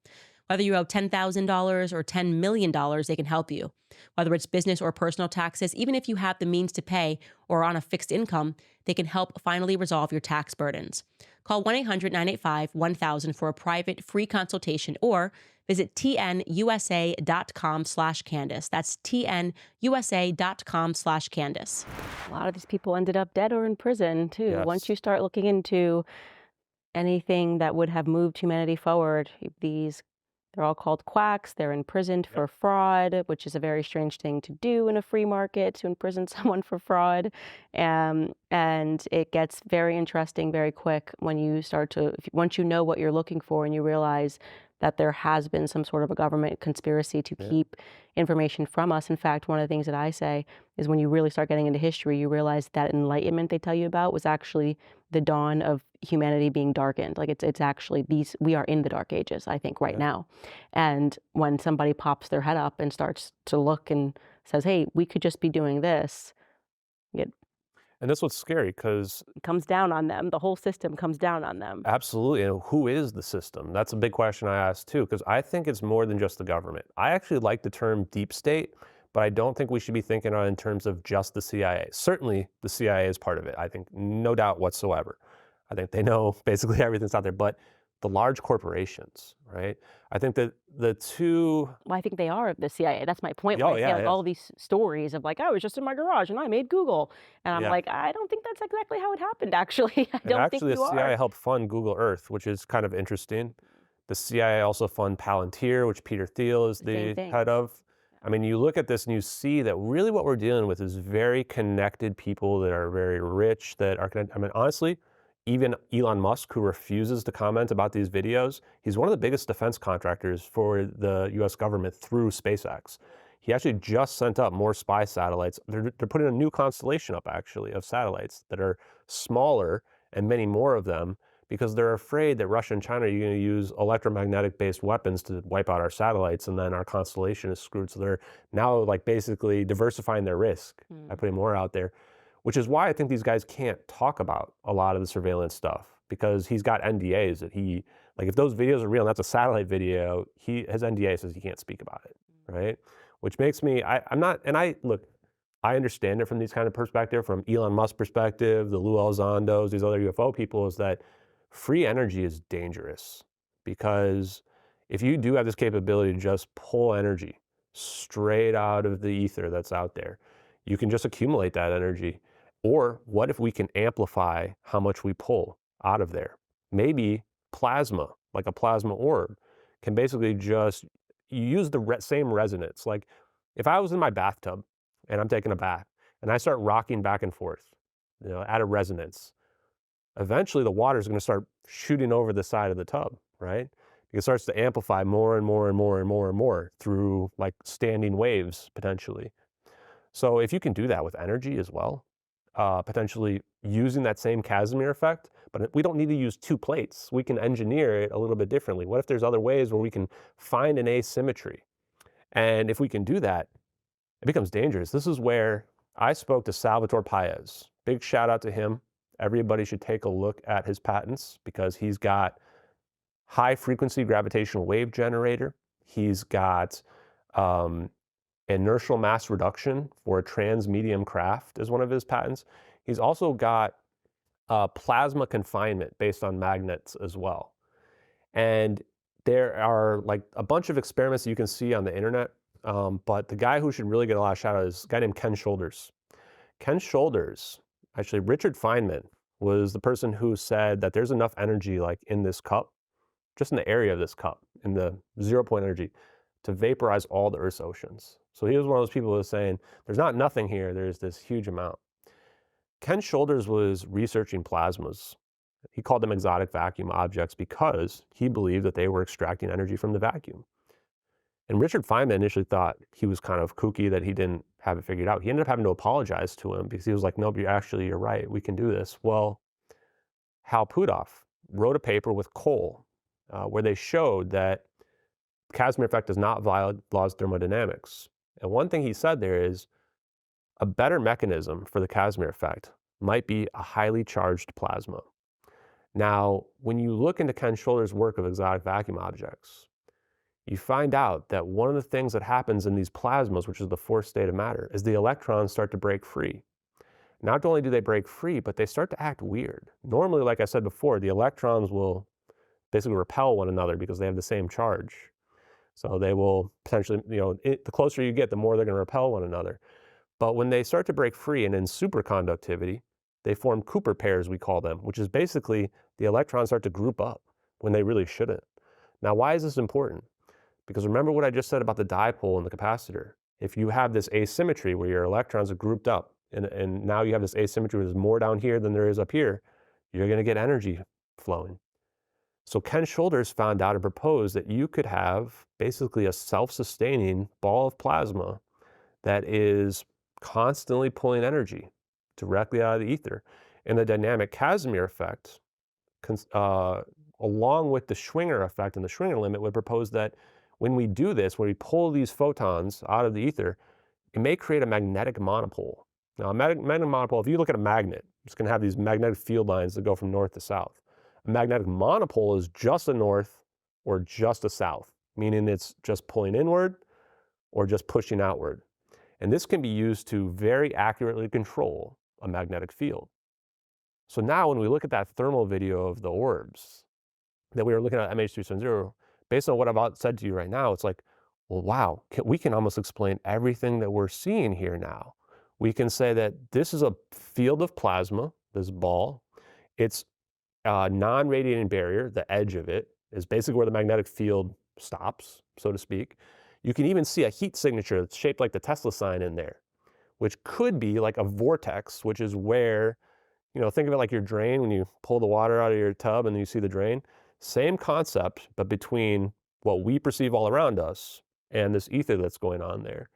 Whether you owe $10,000 or $10 million, they can help you. Whether it's business or personal taxes, even if you have the means to pay or are on a fixed income, they can help finally resolve your tax burdens. Call 1-800-985-1000 for a private free consultation or visit tnusa.com/Candace. That's tnusa.com/Candace. A lot of these people ended up dead or in prison too. Yes. Once you start looking into anything that would have moved humanity forward, they're all called quacks. They're imprisoned for fraud, which is a very strange thing to do in a free market, to imprison someone for fraud. And it gets very interesting very quick when you once you know what you're looking for and you realize that there has been some sort of a government conspiracy to keep information from us. In fact, one of the things that I say is when you really start getting into history, you realize that enlightenment they tell you about was actually the dawn of humanity being darkened. Like it's actually we are in the dark ages, I think, right now. And when somebody pops their head up and starts to look and says, hey, we could just be doing this, And that's what's scary, because it comes down on them. The whole system comes down on them. absolutely, and who is the system? That's a big question I ask too, because I think it's more than just the government. I actually like the term deep state, but I don't think we should be thinking on it in terms of just the CIA. Certainly, the CIA is part of it. I think no doubt whatsoever. I think they know basically everything's out there, but the large corporations, right? I think that the two. Well, I think they are the CIA. That's my point. Oh, When I say yeah, like yeah. all these stories of like, I was just in my garage and I made Google. And I'm Yeah. like, I don't think that's exactly how it happened, actually. I And don't actually, think you the CIA are. helped fund Google Earth, which is kind of interesting. The CIA also fund Palantir, which Peter Thiel is Same the thing. head of. I mean, you look at this and you see that really what we're dealing with is very connected people that are very rich, that are connected. I mean, honestly, even Elon Musk, who refuses to comment about these videos, he's one of the biggest defense contractors for the US government through SpaceX. He actually just sent up more spy satellites. They're putting a new constellation up, actually, of satellites that are smaller and many more of them, because they're afraid that Russia and China are going to use electromagnetic-based weapons to wipe out our satellites, and then our constellation is screwed. So they're now like basically diversifying their risk by putting more out there, which is why I think these guys can't talk about a lot of the surveillance stuff, because he's got NDAs that like if those videos are real and that's a satellite video, his NDA says he can't speak about it, right? Which makes me, look, I understand it from these kind of perspective, from Elon Musk's perspective, the Lou Elizondos, these other UFO people, is that free energy is dangerous, because if you do have this capability to just pull energy straight out of the ether that's out there, you can just accumulate that energy. Or what if we can amplify how much we pull out of there? Maybe plasma, like a plasma orb, can basically just use the same resonance. Like if I was in my bathtub and I'm taking a bath and I start rocking back and forth, at a resonance, eventually the water is going to start shooting over the side of the tub, right? It starts to amplify more and more and more and more and more through like standing waves, potentially. So if you can do that with energy as well, potentially using that same Casimir effect, but we don't need to use two plates. We can engineer it a little bit differently. What if there's other ways where we can find an asymmetry? And if we can do that, it becomes dangerous. This is where I spoke to Salvatore Paez. Big shout out to him. Everybody should take a look at his patents, because he's got high frequency gravitational wave generator. He's got inertial mass reduction for a transmedium craft is one of his patents. He's also got plasma confinement based on magnets as well. And there are like a bunch of experiments that you can see on the internet, but the guy who should really get a lot of shout out is a guy named Ken Shoulders. Ken Shoulders, actually Richard Feynman was the person who said that there's enough energy like in this cup, just in the area of this cup, in the 0 point energy, to vaporize all the Earth's oceans. So he was one of those people who was saying, there's not nothing here, there's this huge amount. Ken Shoulders was researching plasmas. He called them exotic vacuum objects because he believed that they were extracting energy from the vacuum. And Richard Feynman initially thought he was kind of kooky, that he didn't have it figured out. He ended up having to apologize to him because he was like, nope, you're right, we can do this. Well, Hal Puthoff wrote a paper with Cole where they showed that Casimir effect does not violate laws of thermodynamics. And one thing he said there is, A better mechanism for the Casimir effect might be a highly charged plasma. Now, when you look into Ken Shoulders' work of exotic vacuum objects, you find out that one of the things that happens in these plasmas, which is the fourth state of matter, is the electrons start to break free. Not only do they break free, but they start to act weird. Normally, like I said before, the electrons will basically repel one another because they have the same charge. So they will potentially, the closer you get, the more they're going to repel one another. But when they start to break free and in superconductivity, they form Cooper pairs, we call them, which is basically the electrons start to group up when they really shouldn't. Now, why is this important? Because remember what I just said about the dipole and the capacitor. If you have this asymmetry where your electrons are grouped up, and now you have this asymmetry where there's more down here than there is up here, you're going to get energy flowing. So Ken Shoulders found out and proposed that you could have basically a self-sustaining ball of plasma that is constantly pulling energy directly out of the ether. And the dynamic Casimir effect, along with the Schwinger effect and the Schwinger limit, would propose that when we do this, when we pull these photons out of the ether, it may create a magnetic monopole. Now, a magnetic monopole, if you look at a magnet, it's going to have these magnetic field lines that go from north to south. A magnetic monopole is just a north or just a south, meaning it's just pulling inward or just pushing outward. And this can be used to very accurately control a magnetic field. So now when we look at that thermal video of the orbs that we were looking at MH370, based on what I've said to you right now, it's like, well, wow, we can almost explain everything that we're seeing here now. We can say that this is a field of plasma, this ball. It's a non-radiating barrier, the edge of it, is basically where the magnetic field stops, so to speak. You can even see a heat signature that's shaped like the Tesla sign in there, which could be like a vortex, which is where, think of it like your drain when you pull the water out of your tub and you see the drain. Same concept, but between what we perceive all around us and this ether that's going on there.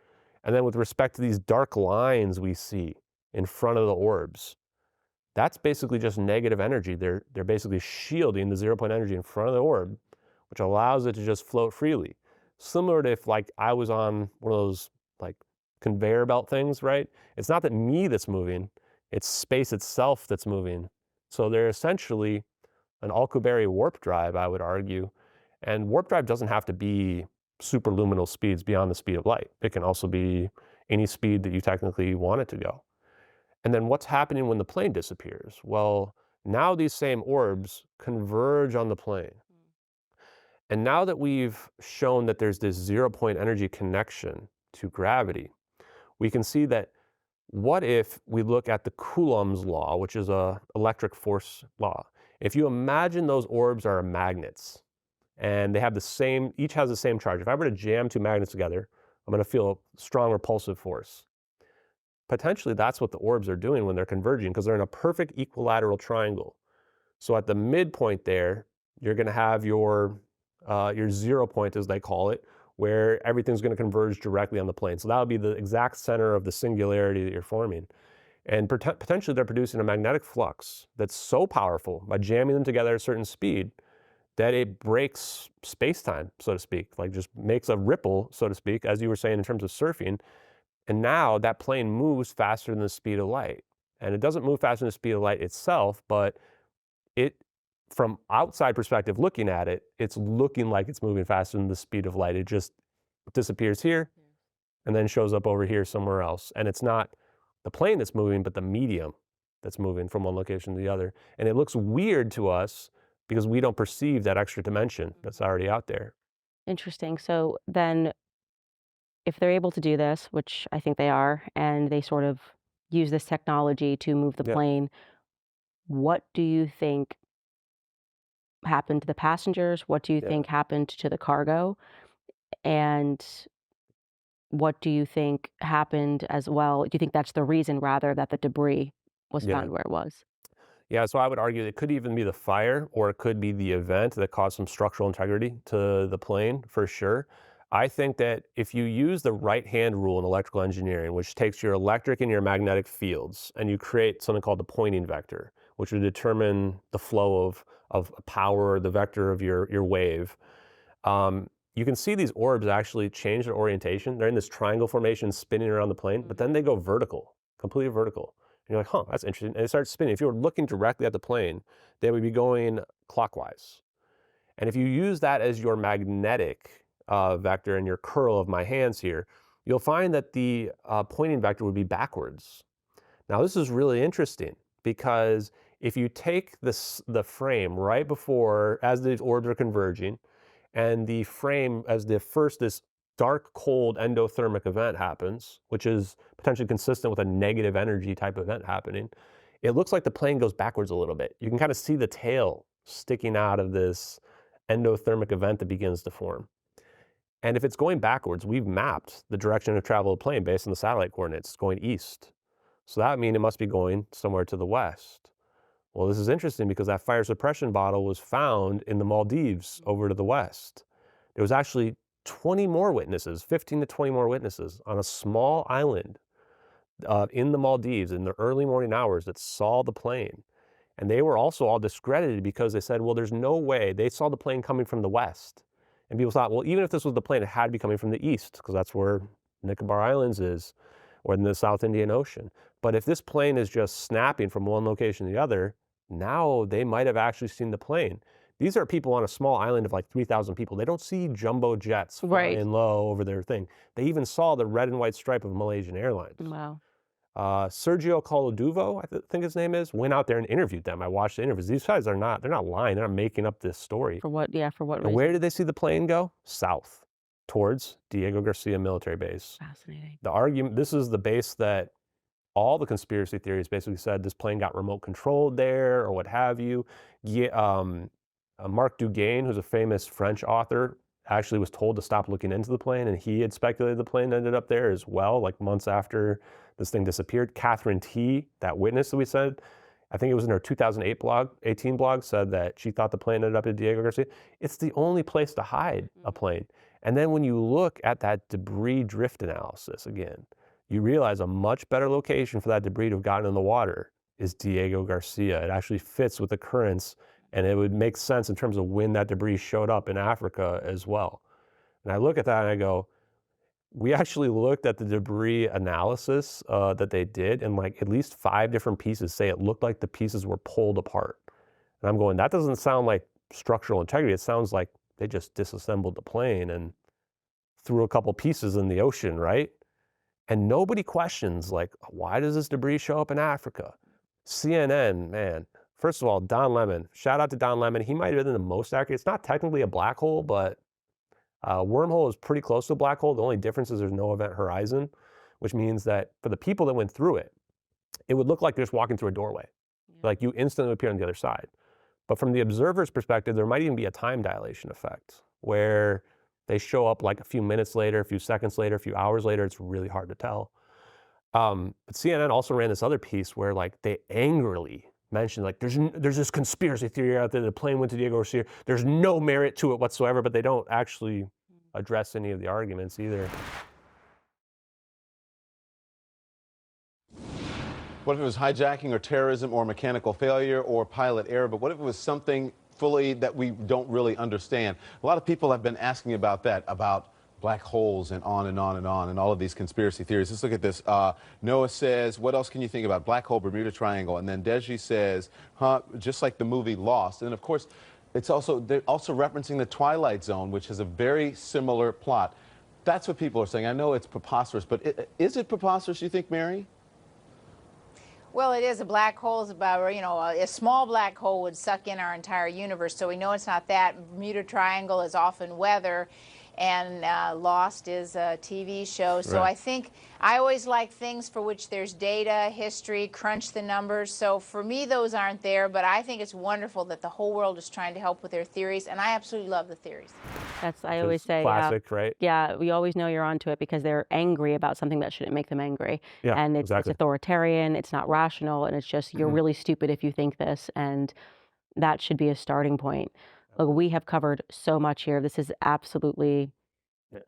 And then with respect to these dark lines we see in front of the orbs, that's basically just negative energy. They're basically shielding the 0-point energy in front of the orb, which allows it to just float freely. Similar to if I was on one of those conveyor belt things, right? It's not that me that's moving, it's space itself that's moving. So they're essentially an Alcubierre warp drive, I would argue. And warp drive doesn't have to be superluminal speeds beyond the speed of light. It can also be any speed that you technically want it to go. And then what's happening when the plane disappears? Well, now these same orbs converge on the plane. And now that we've shown that there's this 0-point energy connection to gravity, we can see that what if we look at the Coulomb's law, which is an electric force law. If you imagine those orbs are magnets and they have each has the same charge. If I were to jam two magnets together, I'm going to feel a strong repulsive force. Potentially that's what the orbs are doing when they're converging, because they're in a perfect equilateral triangle. So at the midpoint there, you're going to have your 0 point, as they call it, where everything's going to converge directly on the plane. So that would be the exact center of the singularity that you're forming. And potentially they're producing a magnetic flux that's so powerful by jamming them together at a certain speed that it breaks space-time, so to speak, just makes a ripple, so to speak, as you were saying in terms of surfing. And now that plane moves faster than the speed of light. And it doesn't move faster than the speed of light itself, but from outside perspective looking at it, it's looking like it's moving faster than the speed of light. It just disappears here and then shows up over here somewhere else. And it's not the plane that's moving, but the medium that's moving from one location to the other. And it looks weird to us because we don't perceive that extra dimension that's already out there. Interesting. So then if they're able to do this, which I think they are, and they sort of use this technology to move the Yeah. plane, what do you think happened to the passengers? What do you Yeah. think happened to the cargo? And what do you think happened as well? Do you think that's the reason, rather, that the debris was Yeah. found where it was? Yeah, so I would argue it could even be the fire, or it could be the event that caused some structural integrity to the plane, for sure. I think that if you use the right-hand rule in electrical engineering, which takes your electric and your magnetic fields, and you create something called the Poynting vector, which would determine the flow of power, or the vector of your wave, you can see these orbs actually change their orientation. They're in this triangle formation spinning around the plane, but then they go vertical, completely vertical. And you're like, huh, that's interesting. And they start spinning. If you were looking directly at the plane, they would be going clockwise. And if you use that as your magnetic vector and your curl of my hands here, you'll find that the pointing vector would be backwards. Now, this is really interesting because if you take the frame right before, as the orbs are converging, and the frame as this dark, cold endothermic event happens, which is potentially consistent with a negative energy type event happening, it looks like the plane goes backwards a little bit. You can kind of see the tail sticking out of this endothermic event that begins to form. And if it's going backwards, we've mapped the direction of travel of the plane based on the satellite coordinates going east. So that means it must be going somewhere to the west. Well, this is interesting because that fire suppression bottle was found in the Maldives over to the west. There was actually 20 more witnesses, 15 to 20 more witnesses on a small island in the Maldives in the early morning hours that saw the plane. And they were also all discredited because they said, well, there's no way. They saw the plane coming from the west. And people thought, well, even if this was the plane, it had to be coming from the east because that's where Nicobar Islands is, or in the South Indian Ocean. But if this plane is just snapping from one location to the other, now they might have actually seen the plane. These are people on a small island of like 3,000 people. They don't see jumbo jets flying low over their thing. They even saw the red and white stripe of Malaysian Airlines. Wow. Sergio Coloduvo, I think his name is, went out there and interviewed them. I watched the interviews. These guys they're not lying. They're not making up this story. For what And reason? where did they see the plane go? South, towards Diego Garcia military base. Fascinating. The argument, this is the base that all the conspiracy theories basically said this plane got remote controlled there or what have you. Marc Dugain, who's a famous French author, actually was told to stop looking into the plane, and he had speculated the plane ended up there as well, like months after this thing disappeared. Catherine T., that witness that we said, I think it was in her 2018 blog, said that she thought the plane ended up at Diego Garcia. It's the only place to hide a plane. And then when you look at that debris drift analysis again, you realize a much better location for that debris to have gotten in the water is Diego Garcia. It actually fits with the currents, and it would make sense in terms of when that debris showed up in Africa as well. And I look at that and I go, we actually looked at the debris analysis that they did, and like at least 5 different pieces say it looked like the pieces were pulled apart. And I'm going, that doesn't sound like structural integrity. It sounds like they just disassembled the plane and threw a couple pieces in the ocean, right? And nobody questions, like, why does this debris show up in Africa? CNN, man, first of all, Don Lemon, shout out to Don Lemon. He might have been the most accurate. It's not technically a black hole, but wormhole is pretty close to a black hole. The only difference is there's no event horizon, which means that for the people that went through it, it would look like they're just walking through a doorway. Yeah. Like you instantly appear on the other side. But from the observer's perspective, there might even be a time dilation effect where they show up like a few minutes later, a few seconds later, a few hours later. It's really hard to tell. But CNN also ran this other piece where like they angrily mentioned like there's this conspiracy theory out there that the plane went to Diego Garcia. There's no merit to it whatsoever, but they don't actually address any of the arguments either. What if it was hijacking or terrorism or mechanical failure or pilot error? But what if it was something fully that we don't really understand? A lot of people have been asking about that, about black holes and on and on and on and all of these conspiracy theories. Let's look at this. Noah says, what else can you think about? Black hole, Bermuda Triangle. And then Deji says, just like the movie Lost. And of course, they're also referencing the Twilight Zone, which has a very similar plot. That's what people are saying. I know it's preposterous, but is it preposterous, you think, Mary? Well, it is. A black hole is about, a small black hole would suck in our entire universe, so we know it's not that. Bermuda Triangle is often weather, and Lost is a TV show. So Right. I think I always like things for which there's data, history, crunch the numbers. So for me, those aren't there, but I think it's wonderful that the whole world is trying to help with their theories, and I absolutely love the theories. I always say, classic, right? yeah, we always know you're onto it because they're angry about something that shouldn't make them angry. Yeah, And it's exactly. authoritarian, it's not rational, and it's just, you're really stupid if you think this. And that should be a starting point. Look, we have covered so much here. This is absolutely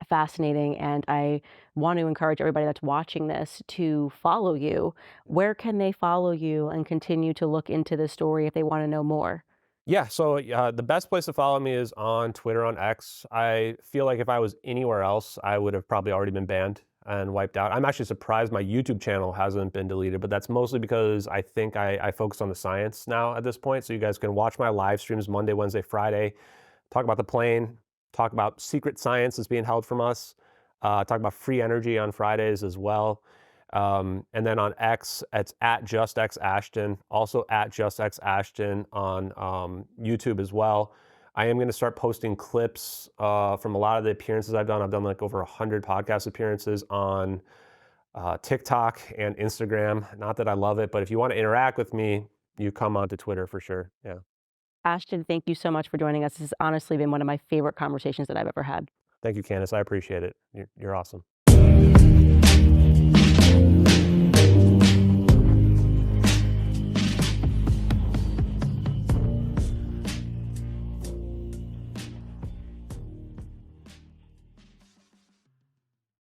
fascinating, and I want to encourage everybody that's watching this to follow you. Where can they follow you and continue to look into this story if they want to know more? Yeah, so the best place to follow me is on Twitter, on X. I feel like if I was anywhere else, I would have probably already been banned and wiped out. I'm actually surprised my YouTube channel hasn't been deleted, but that's mostly because I think I focus on the science now at this point. So you guys can watch my live streams Monday, Wednesday, Friday, talk about the plane, talk about secret science that's being held from us, talk about free energy on Fridays as well. And then on X, it's at JustXAshton, also at JustXAshton on YouTube as well. I am going to start posting clips from a lot of the appearances I've done. I've done like over 100 podcast appearances on TikTok and Instagram. Not that I love it, but if you want to interact with me, you come onto Twitter for sure. Yeah. Ashton, thank you so much for joining us. This has honestly been one of my favorite conversations that I've ever had. Thank you, Candace. I appreciate it. You're awesome.